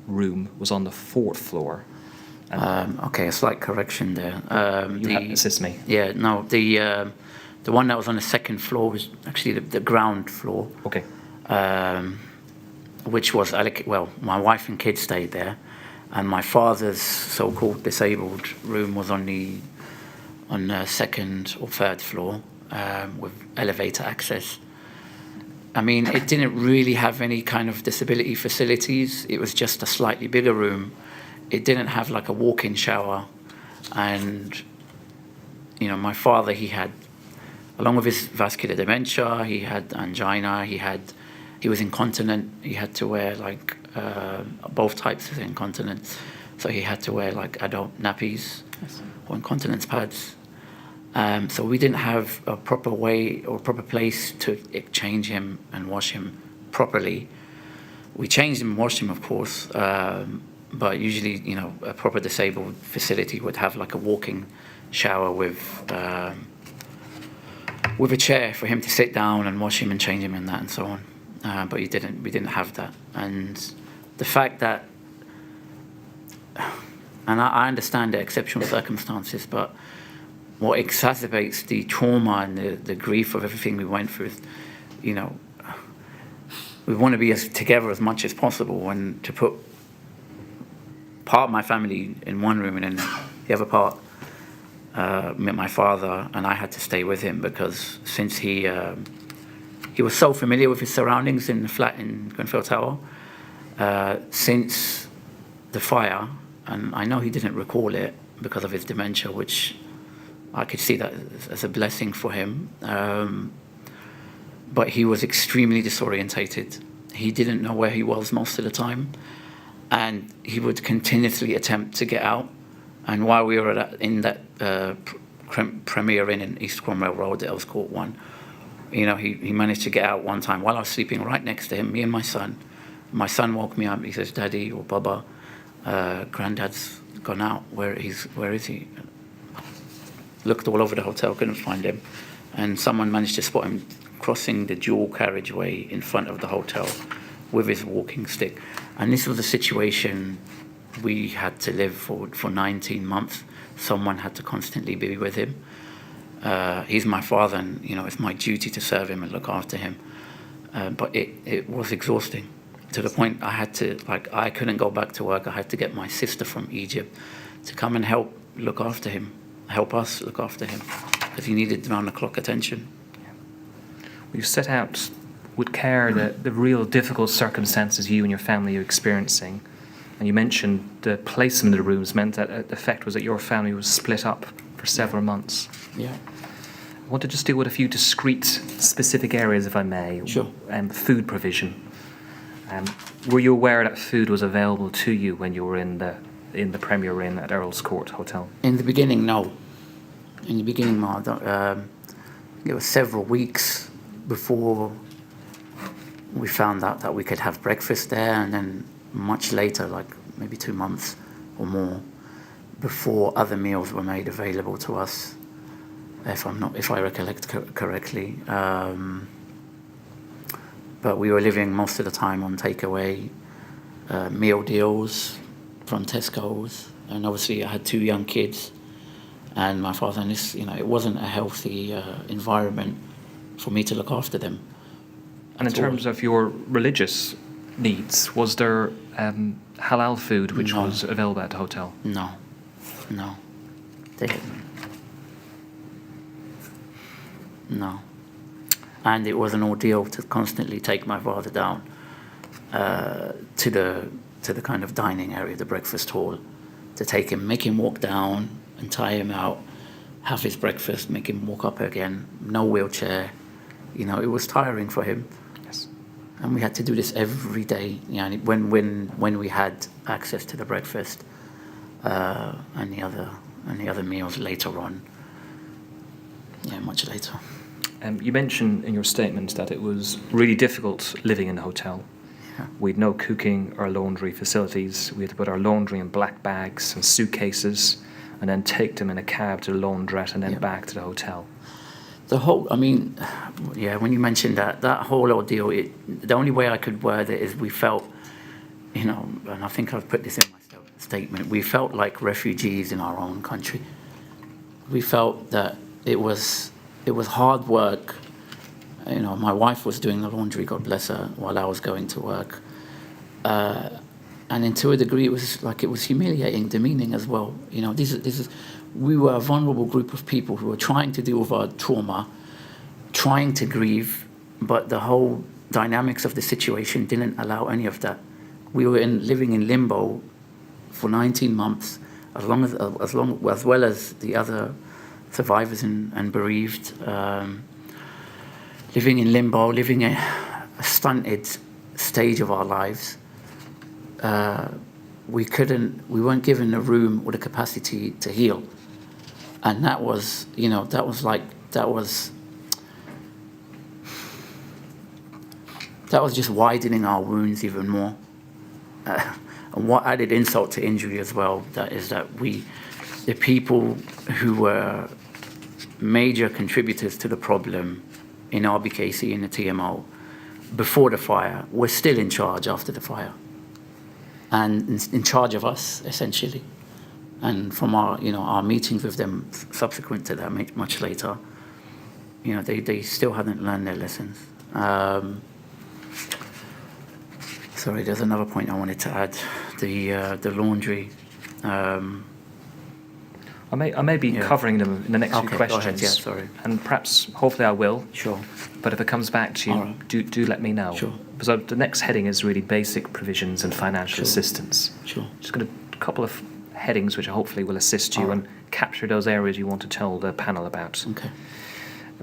S2: room was on the 4th floor.
S5: Okay, a slight correction there.
S2: Assist me.
S5: Yeah, no, the one that was on the 2nd floor was actually the ground floor,
S2: Okay.
S5: which was my wife and kids stayed there, and my father's so-called disabled room was on the 2nd or 3rd floor with elevator access. I mean, it didn't really have any kind of disability facilities. It was just a slightly bigger room. It didn't have like a walk-in shower. And, my father, he had, along with his vascular dementia, he had angina, he was incontinent. He had to wear both types of incontinence. So he had to wear adult nappies or incontinence pads. So we didn't have a proper way or proper place to change him and wash him properly. We changed him and washed him, of course, but usually, a proper disabled facility would have a walking shower with a chair for him to sit down and wash him and change him and that and so on. But we didn't have that. And the fact that, and I understand the exceptional circumstances, but what exacerbates the trauma and the grief of everything we went through is, we want to be together as much as possible, and to put part of my family in one room and then the other part, my father, and I had to stay with him because since he was so familiar with his surroundings in the flat in Grenfell Tower, since the fire, and I know he didn't recall it because of his dementia, which I could see that as a blessing for him. But he was extremely disorientated. He didn't know where he was most of the time. And he would continuously attempt to get out And while we were in that Premier Inn in East Cromwell Road, Earls Court 1, he managed to get out one time while I was sleeping right next to him, me and my son. My son woke me up. He says, "Daddy or Baba, Granddad's gone out. Where is he?" Looked all over the hotel, couldn't find him. And someone managed to spot him crossing the dual carriageway in front of the hotel with his walking stick. And this was a situation we had to live for 19 months. Someone had to constantly be with him. He's my father, and it's my duty to serve him and look after him. But it was exhausting to the point I had to, I couldn't go back to work. I had to get my sister from Egypt to come and help us look after him, because he needed round-the-clock attention.
S2: You set out with care the real difficult circumstances you and your family are experiencing. And you mentioned the placement of the rooms meant that the effect was that your family was split up for several months.
S5: Yeah.
S2: I want to just deal with a few discrete, specific areas, if I may.
S5: Sure.
S2: Food provision. Were you aware that food was available to you when you were in the Premier Inn at Earl's Court Hotel?
S5: In the beginning, no. In the beginning, it was several weeks before we found out that we could have breakfast there, and then much later, like maybe 2 months or more, before other meals were made available to us, if I recollect correctly. But we were living most of the time on takeaway, meal deals from Tesco's, and obviously I had 2 young kids, and my father, and this, it wasn't a healthy environment for me to look after them.
S2: And in terms of your religious needs, was there halal food which was available at the hotel?
S5: No. They didn't. No. And it was an ordeal to constantly take my father down to the kind of dining area, the breakfast hall, to make him walk down and tire him out, have his breakfast, make him walk up again, no wheelchair. It was tiring for him.
S2: Yes.
S5: And we had to do this every day. When we had access to the breakfast and the other meals later on. Yeah, much later.
S2: You mentioned in your statement that it was really difficult living in a hotel.
S5: Yeah.
S2: We had no cooking or laundry facilities. We had to put our laundry in black bags and suitcases, and then take them in a cab to the laundrette and then back to the hotel. When you mentioned that whole ordeal, the only way I could word it is we felt, and I think I've put this in my statement, we felt like refugees in our own country. We felt that it was hard work. My wife was doing the laundry, God bless her, while I was going to work. And to a degree, it was humiliating, demeaning as well. We were a vulnerable group of people who were trying to deal with our trauma, trying to grieve, but the whole dynamics of the situation didn't allow any of that. We were living in limbo for 19 months, as well as the other survivors and bereaved, living in limbo, living a stunted stage of our lives. We weren't given the room or the capacity to heal. And that was just widening our wounds even more. And what added insult to injury as well, the people who were major contributors to the problem in RBKC, in the TMO, before the fire, were still in charge after the fire. And in charge of us, essentially. And from our meetings with them subsequent to that, much later, they still hadn't learned their lessons. Sorry, there's another point I wanted to add. The laundry. I may be covering them in the next few questions.
S5: Go ahead. Yeah, sorry.
S2: And perhaps, hopefully I will.
S5: Sure.
S2: But if it comes back to you,
S5: Right.
S2: do let me know.
S5: Sure.
S2: Because the next heading is really basic provisions and financial
S5: Sure.
S2: assistance.
S5: Sure.
S2: Just got a couple of headings which hopefully will assist you
S5: All right.
S2: and capture those areas you want to tell the panel about.
S5: Okay.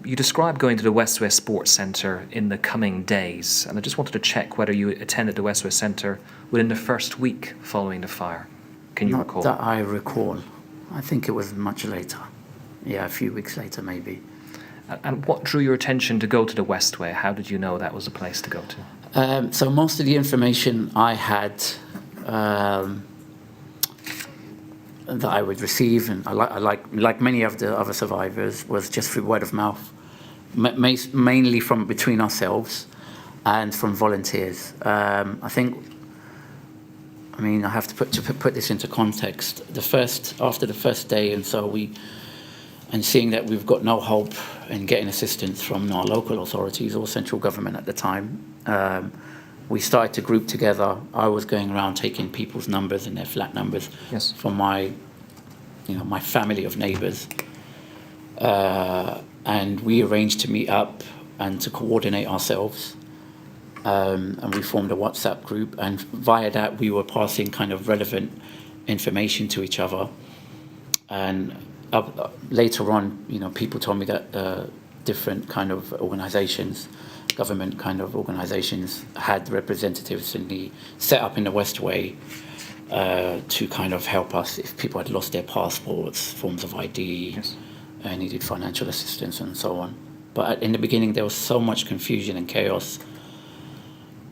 S2: You described going to the West Sports Centre in the coming days, and I just wanted to check whether you attended the West Centre within the first week following the fire. Can you
S5: Not
S2: recall?
S5: that I recall. I think it was much later. Yeah, a few weeks later maybe.
S2: And what drew your attention to go to the Westway? How did you know that was a place to go to?
S5: So most of the information I had that I would receive, and I like many of the other survivors, was just through word of mouth, mainly from between ourselves and from volunteers. I have to put this into context. After the first day, and seeing that we've got no hope in getting assistance from our local authorities or central government at the time, we started to group together. I was going around taking people's numbers and their flat numbers from my family of neighbours, and we arranged to meet up and to coordinate ourselves. And we formed a WhatsApp group, and via that we were passing kind of relevant information to each other. And later on, people told me that different kind of organisations, government kind of organisations, had representatives set up in the Westway to kind of help us if people had lost their passports, forms of ID, needed financial assistance and so on. But in the beginning, there was so much confusion and chaos.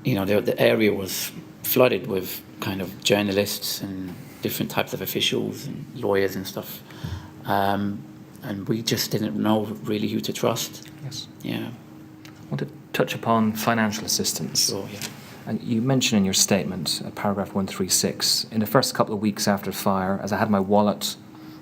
S5: The area was flooded with kind of journalists and different types of officials and lawyers and stuff. And we just didn't know really who to trust.
S2: Yes.
S5: Yeah.
S2: I want to touch upon financial assistance.
S5: Sure, yeah.
S2: And you mention in your statement, paragraph 136, in the first couple of weeks after the fire, as I had my wallet,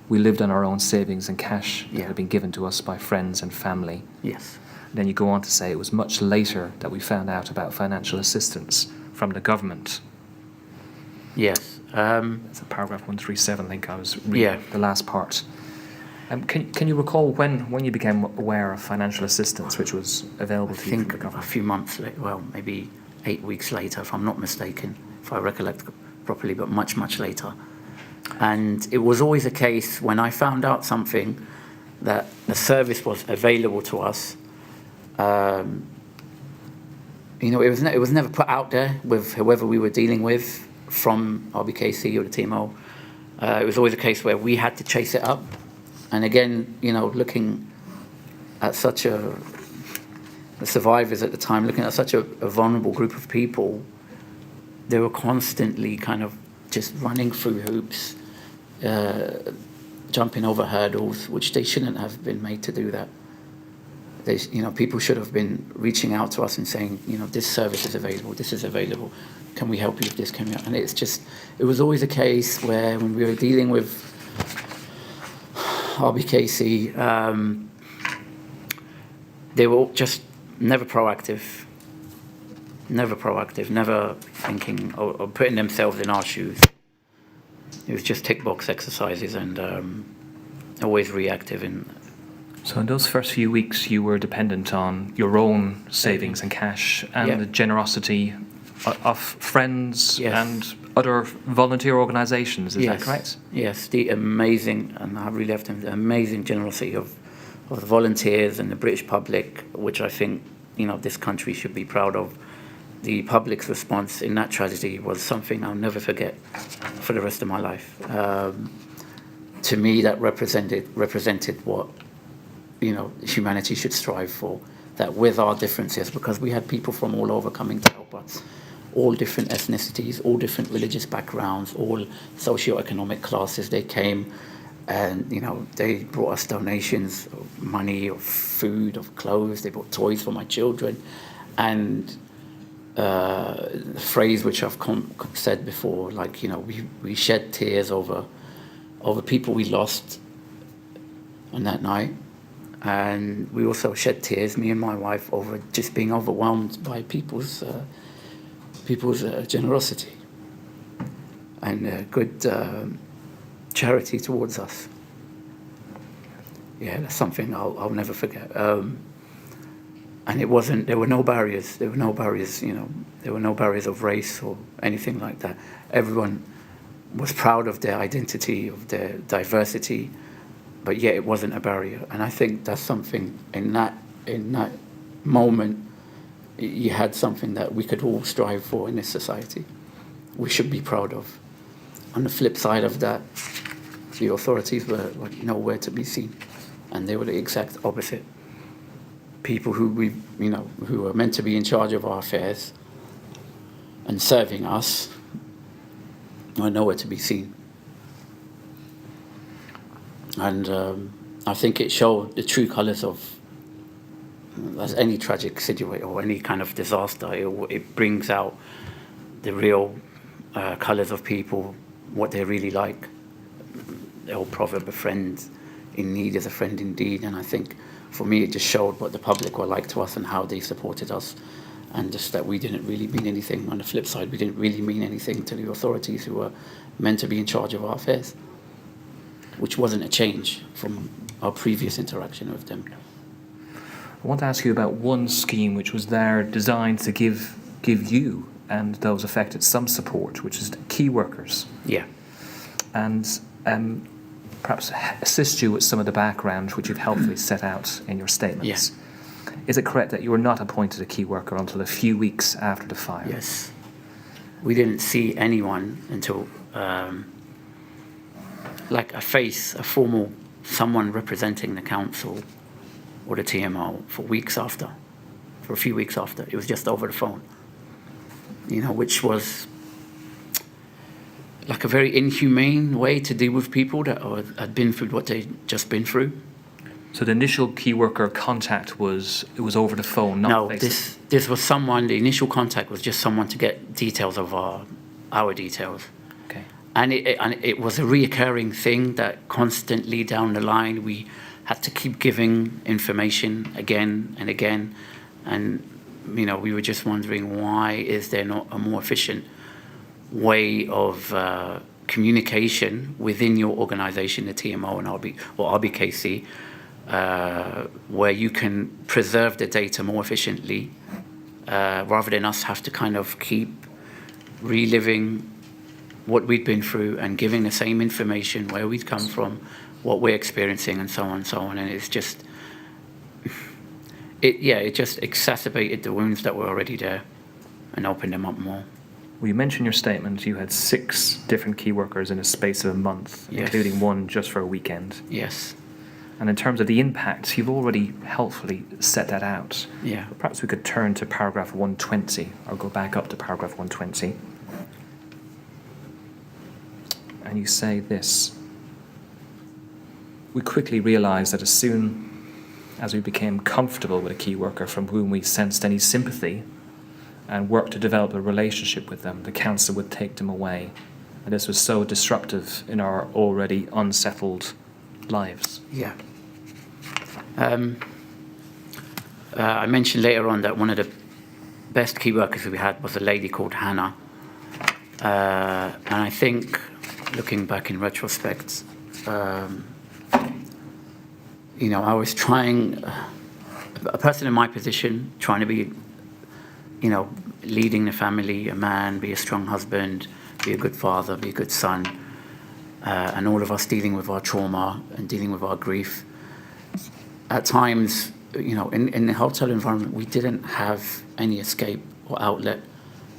S2: we lived on our own savings and cash that had been given to us by friends and family.
S5: Yes.
S2: Then you go on to say it was much later that we found out about financial assistance from the government.
S5: Yes.
S2: It's a paragraph 137, I think I was reading the last part. Can you recall when you became aware of financial assistance which was available to you from the government?
S5: A few months later, maybe 8 weeks later, if I'm not mistaken, if I recollect properly, but much, much later. And it was always a case when I found out something that the service was available to us. It was never put out there with whoever we were dealing with from RBKC or the TMO. It was always a case where we had to chase it up. And again, looking at the survivors at the time, looking at such a vulnerable group of people, they were constantly kind of just running through hoops, jumping over hurdles, which they shouldn't have been made to do that. People should have been reaching out to us and saying, this service is available, this is available, can we help you with this, and it was always a case where when we were dealing with RBKC, they were just never proactive, never thinking or putting themselves in our shoes. It was just tick box exercises and always reactive.
S2: So in those first few weeks, you were dependent on your own savings and cash and the generosity of friends and other volunteer organisations. Is that correct? Yes,
S5: the amazing, and I really have to, the amazing generosity of the volunteers and the British public, which I think this country should be proud of. The public's response in that tragedy was something I'll never forget for the rest of my life. To me, that represented what humanity should strive for. That with our differences, because we had people from all over coming to help us, all different ethnicities, all different religious backgrounds, all socio-economic classes. They came, and they brought us donations of money, of food, of clothes. They brought toys for my children, and the phrase which I've said before, we shed tears over people we lost on that night, and we also shed tears, me and my wife, over just being overwhelmed by people's generosity and good charity towards us. Yeah, that's something I'll never forget. And there were no barriers. There were no barriers, there were no barriers of race or anything like that. Everyone was proud of their identity, of their diversity, but yet it wasn't a barrier. And I think that's something in that moment, you had something that we could all strive for in this society. We should be proud of. On the flip side of that, the authorities were nowhere to be seen, and they were the exact opposite. People who who were meant to be in charge of our affairs and serving us were nowhere to be seen. And I think it showed the true colours of, as any tragic situation or any kind of disaster, it brings out the real colours of people, what they're really like. The old proverb, a friend in need is a friend indeed. And I think for me, it just showed what the public were like to us and how they supported us. And just that we didn't really mean anything. On the flip side, we didn't really mean anything to the authorities who were meant to be in charge of our affairs, which wasn't a change from our previous interaction with them.
S2: I want to ask you about one scheme which was there designed to give you and those affected some support, which is key workers.
S5: Yeah.
S2: And perhaps assist you with some of the background which you've helpfully set out in your statements.
S5: Yes.
S2: Is it correct that you were not appointed a key worker until a few weeks after the fire?
S5: Yes. We didn't see anyone until, like a formal, someone representing the council or the TMO for a few weeks after. It was just over the phone, which was like a very inhumane way to deal with people that had been through what they'd just been through.
S2: So the initial key worker contact was over the phone, not
S5: No,
S2: face.
S5: this was someone. The initial contact was just someone to get details of our details,
S2: Okay.
S5: and it was a reoccurring thing that constantly down the line we had to keep giving information again and again, and we were just wondering, why is there not a more efficient way of communication within your organisation, the TMO and RBKC, where you can preserve the data more efficiently, rather than us have to kind of keep reliving what we'd been through and giving the same information, where we'd come from, what we're experiencing, and so on and so on. And it's just, it just exacerbated the wounds that were already there and opened them up more.
S2: Well, you mentioned in your statement you had 6 different key workers in a space of a month,
S5: Yes.
S2: including one just for a weekend.
S5: Yes.
S2: And in terms of the impact, you've already helpfully set that out.
S5: Yeah.
S2: Perhaps we could turn to paragraph 120, or go back up to paragraph 120. And you say this: we quickly realised that as soon as we became comfortable with a key worker from whom we sensed any sympathy and worked to develop a relationship with them, the council would take them away. And this was so disruptive in our already unsettled lives.
S5: Yeah. I mentioned later on that one of the best key workers we had was a lady called Hannah. And I think, looking back in retrospect, I was trying, a person in my position, trying to be, leading the family, a man, be a strong husband, be a good father, be a good son, and all of us dealing with our trauma and dealing with our grief. At times, in the hotel environment, we didn't have any escape or outlet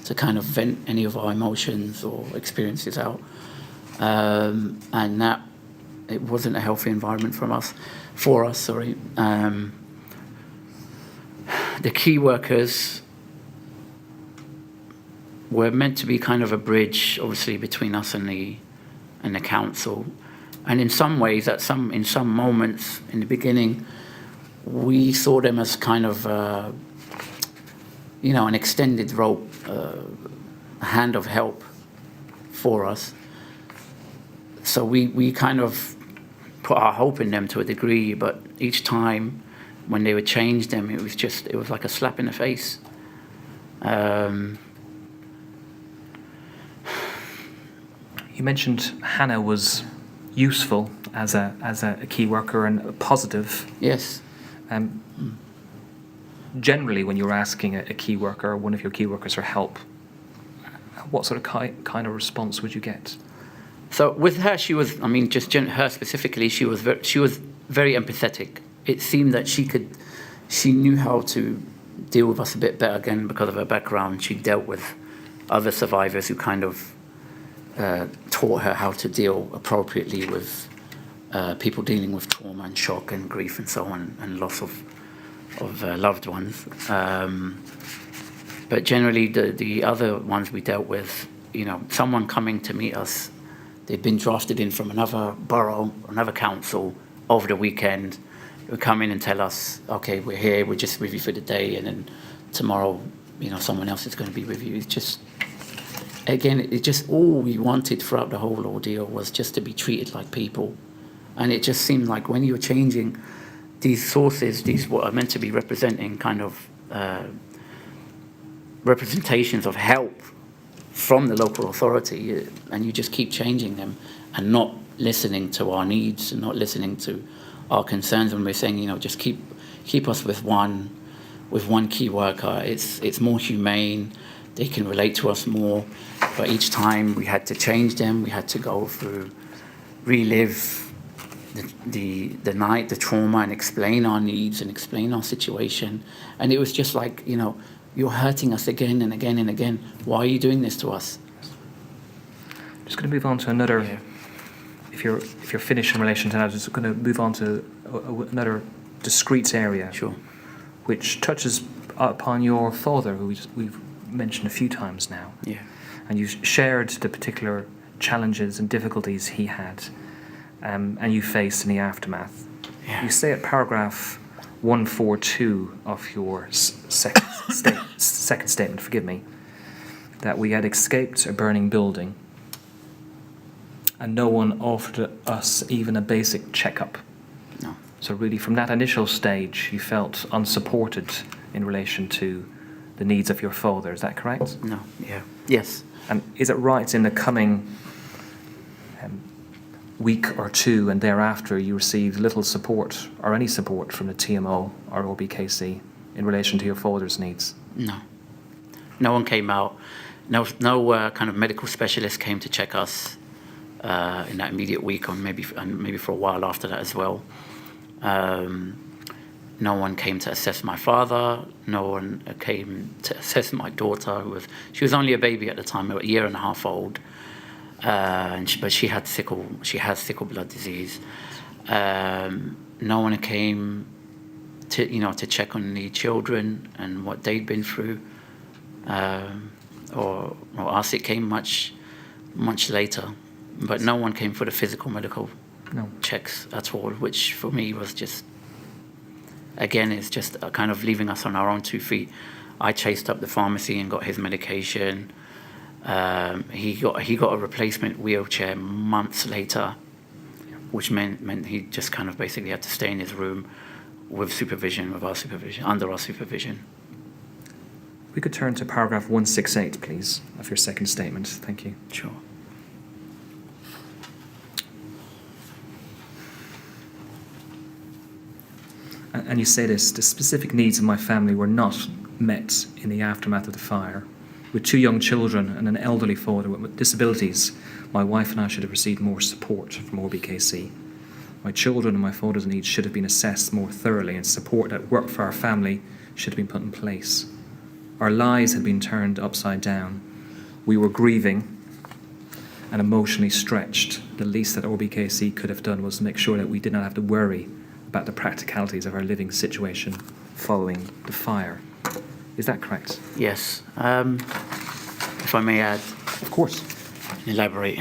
S5: to kind of vent any of our emotions or experiences out. And that, it wasn't a healthy environment for us. The key workers were meant to be kind of a bridge, obviously, between us and the council. And in some ways, in some moments in the beginning, we saw them as kind of, an extended rope, a hand of help for us. So we kind of put our hope in them to a degree, but each time when they would change them, it was like a slap in the face.
S2: You mentioned Hannah was useful as a key worker and positive.
S5: Yes.
S2: Generally, when you're asking a key worker or one of your key workers for help, what sort of kind of response would you get?
S5: So with her, she was, her specifically, she was very empathetic. It seemed that she knew how to deal with us a bit better, again, because of her background. She dealt with other survivors who kind of taught her how to deal appropriately with people dealing with trauma and shock and grief and so on, and loss of loved ones. But generally, the other ones we dealt with, someone coming to meet us, they'd been drafted in from another borough, another council over the weekend. They would come in and tell us, okay, we're here, we're just with you for the day, and then tomorrow, someone else is going to be with you. It's just, again, all we wanted throughout the whole ordeal was just to be treated like people. And it just seemed like when you're changing these sources, these what are meant to be representing kind of representations of help from the local authority, and you just keep changing them and not listening to our needs and not listening to our concerns when we're saying, just keep us with one key worker. It's more humane. They can relate to us more. But each time we had to change them, we had to go through, relive the night, the trauma, and explain our needs and explain our situation. And it was just like, you're hurting us again and again and again. Why are you doing this to us?
S2: Just going to move on to another. Yeah. If you're finished in relation to that, just going to move on to another discrete area.
S5: Sure.
S2: Which touches upon your father, who we've mentioned a few times now.
S5: Yeah.
S2: And you've shared the particular challenges and difficulties he had, and you faced in the aftermath.
S5: Yeah.
S2: You say at paragraph 142 of your second statement, forgive me, that we had escaped a burning building and no one offered us even a basic checkup.
S5: No.
S2: So really from that initial stage you felt unsupported in relation to the needs of your father, is that correct?
S5: No, yeah. Yes.
S2: And is it right in the coming week or two and thereafter you received little support or any support from the TMO or OBKC in relation to your father's needs?
S5: No. No one came out. No kind of medical specialist came to check us in that immediate week, or maybe for a while after that as well. No one came to assess my father. No one came to assess my daughter. She was only a baby at the time, a year and a half old. But she has sickle blood disease. No one came to check on the children and what they'd been through, or us. It came much later, but no one came for the physical medical checks at all, which for me was just, again, it's just kind of leaving us on our own 2 feet. I chased up the pharmacy and got his medication. He got a replacement wheelchair months later, which meant he just kind of basically had to stay in his room under our supervision.
S2: We could turn to paragraph 168, please, of your second statement. Thank you.
S5: Sure.
S2: And you say this: the specific needs of my family were not met in the aftermath of the fire. With 2 young children and an elderly father with disabilities, my wife and I should have received more support from OBKC. My children and my father's needs should have been assessed more thoroughly, and support that worked for our family should have been put in place. Our lives had been turned upside down. We were grieving and emotionally stretched. The least that OBKC could have done was make sure that we did not have to worry about the practicalities of our living situation following the fire. Is that correct?
S5: Yes. If I may add.
S2: Of course.
S5: Elaborate.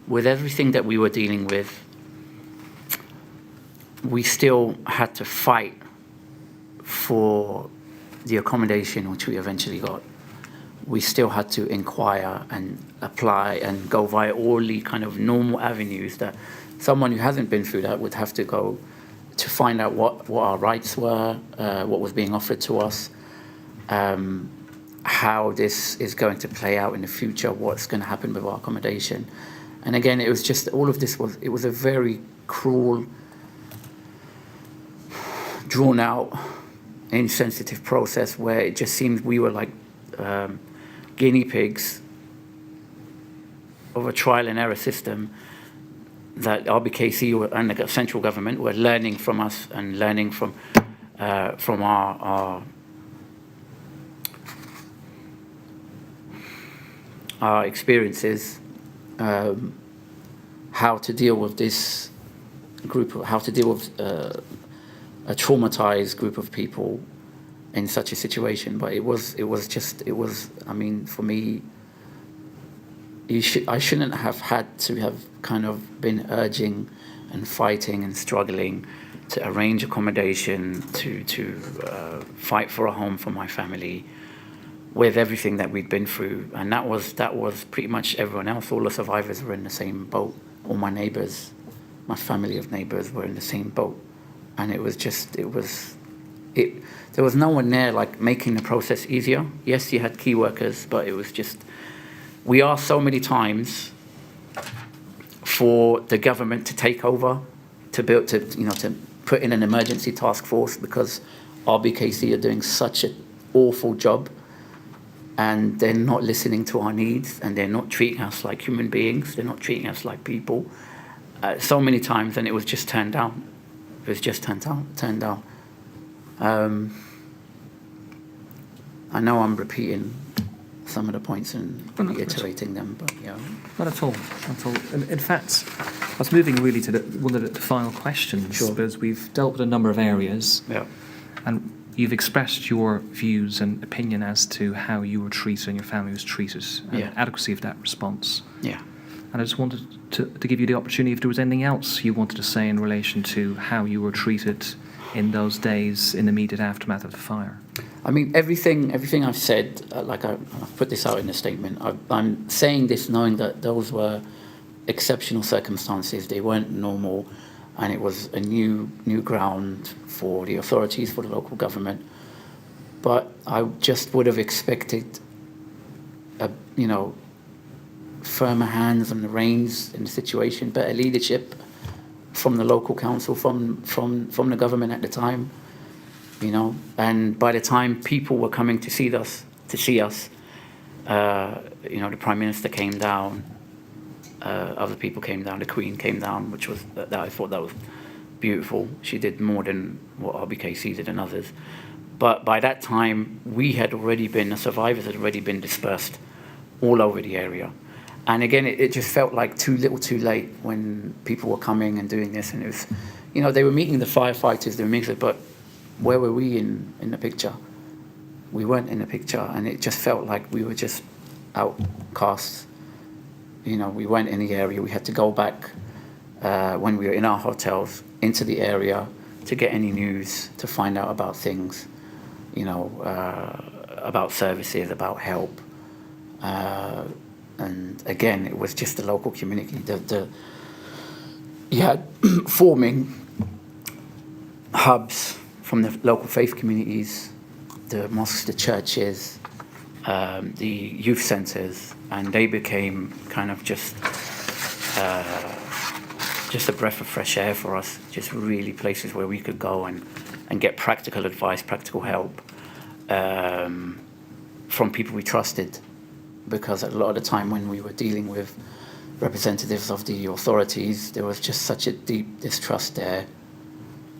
S5: With everything that we were dealing with, we still had to fight for the accommodation which we eventually got. We still had to inquire and apply and go via all the kind of normal avenues that someone who hasn't been through that would have to go to find out what our rights were, what was being offered to us, how this is going to play out in the future, what's going to happen with our accommodation. And again, it was just, all of this was a very cruel, drawn out, insensitive process where it just seemed we were like guinea pigs of a trial and error system that RBKC and the central government were learning from us and learning from our our experiences, how to deal with this how to deal with a traumatized group of people in such a situation. But I mean, for me, I shouldn't have had to have kind of been urging and fighting and struggling to arrange accommodation, to fight for a home for my family, with everything that we'd been through. And that was pretty much everyone else. All the survivors were in the same boat. All my neighbours, my family of neighbours were in the same boat. And there was no one there like making the process easier. Yes, you had key workers, but it was just, we asked so many times for the government to take over, to put in an emergency task force, because RBKC are doing such an awful job, and they're not listening to our needs, and they're not treating us like human beings. They're not treating us like people. So many times, and it was just turned down. It was just turned down. I know I'm repeating some of the points and reiterating them, but yeah.
S2: Not at all. In fact, I was moving really to one of the final questions,
S5: Sure.
S2: because we've dealt with a number of areas,
S5: Yeah.
S2: and you've expressed your views and opinion as to how you were treated and your family was treated, and
S5: Yeah.
S2: the adequacy of that response.
S5: Yeah.
S2: And I just wanted to give you the opportunity if there was anything else you wanted to say in relation to how you were treated in those days in the immediate aftermath of the fire.
S5: I mean, everything I've said, I've put this out in a statement. I'm saying this knowing that those were exceptional circumstances. They weren't normal, and it was a new ground for the authorities, for the local government. But I just would have expected, firmer hands on the reins in the situation, better leadership from the local council, from the government at the time. And by the time people were coming to see us, the Prime Minister came down, other people came down, the Queen came down, which was, that I thought that was beautiful. She did more than what RBKC did and others. But by that time, the survivors had already been dispersed all over the area. And again, it just felt like too little too late when people were coming and doing this. And it was, they were meeting the firefighters, but where were we in the picture? We weren't in the picture, and it just felt like we were just outcasts. We weren't in the area. We had to go back when we were in our hotels into the area to get any news, to find out about things, about services, about help. And again, it was just the local community. You had forming hubs from the local faith communities, the mosques, the churches, the youth centres, and they became kind of just a breath of fresh air for us, just really places where we could go and get practical advice, practical help from people we trusted. Because a lot of the time when we were dealing with representatives of the authorities, there was just such a deep distrust there.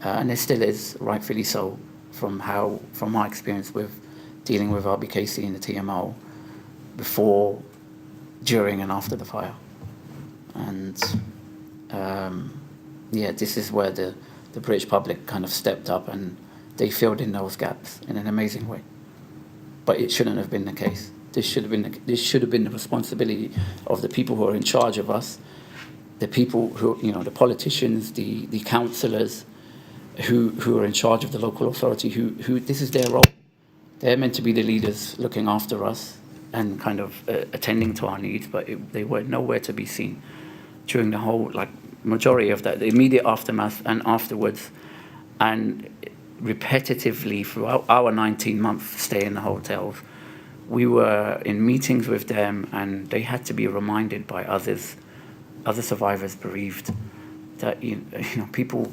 S5: And there still is, rightfully so, from my experience with dealing with RBKC and the TMO before, during and after the fire. And this is where the British public kind of stepped up, and they filled in those gaps in an amazing way. But it shouldn't have been the case. This should have been the responsibility of the people who are in charge of us, the people who, the politicians, the councillors, who are in charge of the local authority, who this is their role. They're meant to be the leaders looking after us and kind of attending to our needs, but they were nowhere to be seen during the whole, majority of that, the immediate aftermath and afterwards, and repetitively throughout our 19-month stay in the hotels. We were in meetings with them, and they had to be reminded by other survivors bereaved, that people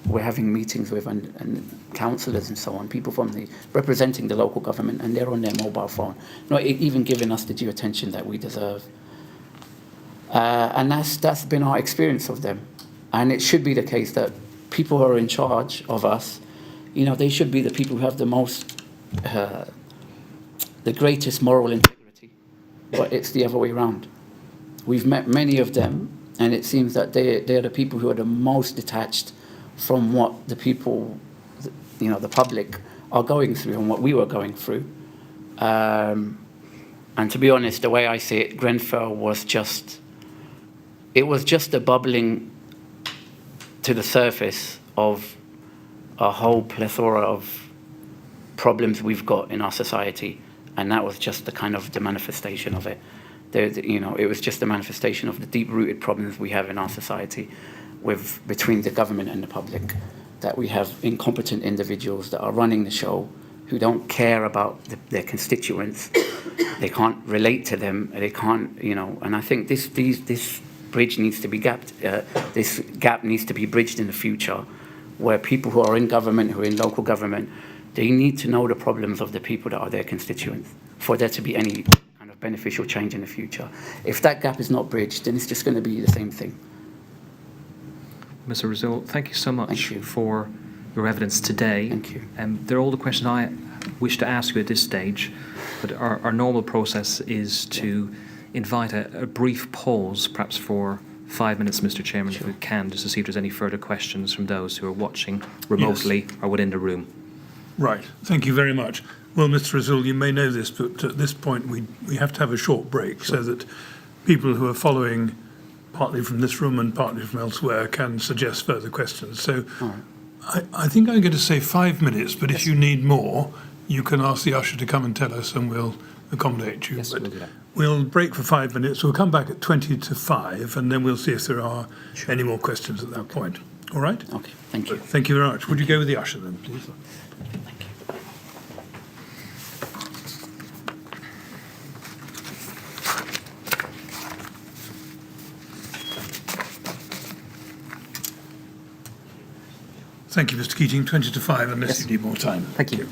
S5: we're having meetings with and councillors and so on, people representing the local government, and they're on their mobile phone, not even giving us the due attention that we deserve. And that's been our experience of them. And it should be the case that people who are in charge of us, they should be the people who have the greatest moral integrity, but it's the other way around. We've met many of them, and it seems that they're the people who are the most detached from what the people, the public, are going through and what we were going through. And to be honest, the way I see it, Grenfell was just a bubbling to the surface of a whole plethora of problems we've got in our society, and that was just the manifestation of it. It was just a manifestation of the deep-rooted problems we have in our society between the government and the public, that we have incompetent individuals that are running the show who don't care about their constituents. They can't relate to them. They can't, and I think this bridge needs to be gapped. This gap needs to be bridged in the future, where people who are in government, who are in local government, they need to know the problems of the people that are their constituents for there to be any kind of beneficial change in the future. If that gap is not bridged, then it's just going to be the same thing.
S2: Mr. Rasoul, thank you so much for your evidence today.
S5: Thank you.
S2: They're all the questions I wish to ask you at this stage, but our normal process is to invite a brief pause, perhaps for 5 minutes, Mr. Chairman, if we can, just to see if there's any further questions from those who are watching remotely or within the room.
S1: Right. Thank you very much. Well, Mr. Rasoul, you may know this, but at this point we have to have a short break so that people who are following partly from this room and partly from elsewhere can suggest further questions. So I think I'm going to say 5 minutes, but if you need more, you can ask the usher to come and tell us and we'll accommodate you.
S2: Yes,
S1: but
S2: we'll do that.
S1: We'll break for 5 minutes. We'll come back at 20 to 5 and then we'll see if there are any more questions at that point. All right?
S5: Okay, thank you.
S1: Thank you very much. Would you go with the usher then, please?
S5: Thank you.
S1: Thank you, Mr. Keating. 20 to 5 unless you need more time.
S2: Thank you.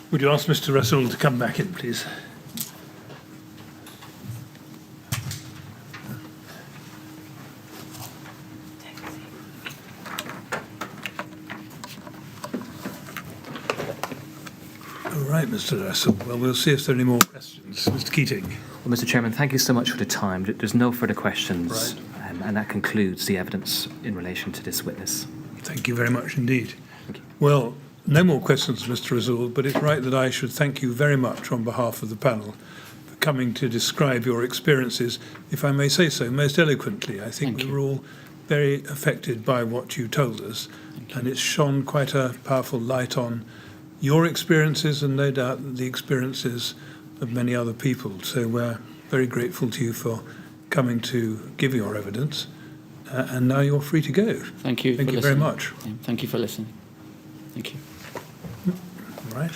S1: Would you ask Mr. Rasoul to come back in, please? All right, Mr. Rasoul. Well, we'll see if there are any more questions. Mr. Keating.
S2: Well, Mr. Chairman, thank you so much for the time. There's no further questions, and that concludes the evidence in relation to this witness.
S1: Thank you very much indeed.
S2: Thank you.
S1: Well, no more questions, Mr. Rasoul, but it's right that I should thank you very much on behalf of the panel for coming to describe your experiences, if I may say so, most eloquently. I think we were all very affected by what you told us, and it's shone quite a powerful light on your experiences and no doubt the experiences of many other people. So we're very grateful to you for coming to give your evidence, and now you're free to go.
S5: Thank you.
S1: Thank you very much.
S5: Yeah, thank you for listening. Thank you.
S1: All right.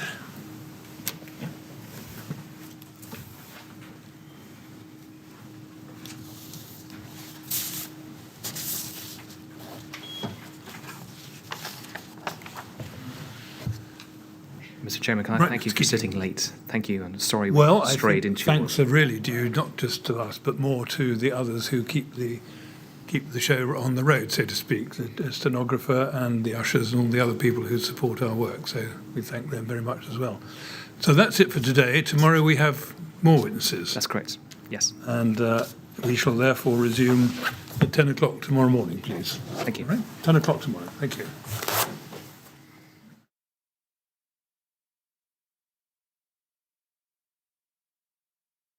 S2: Mr. Chairman, can I
S1: Right,
S2: thank you
S1: Mr.
S2: for sitting late? Thank you, and sorry
S1: Well,
S2: we
S1: I
S2: strayed
S1: think
S2: into
S1: thanks are really due not just to us, but more to the others who keep the show on the road, so to speak, the stenographer and the ushers and all the other people who support our work. So we thank them very much as well. So that's it for today. Tomorrow we have more witnesses.
S2: That's correct. Yes.
S1: And we shall therefore resume at 10 o'clock tomorrow morning, please.
S2: Thank you.
S1: All right? 10 o'clock tomorrow. Thank you.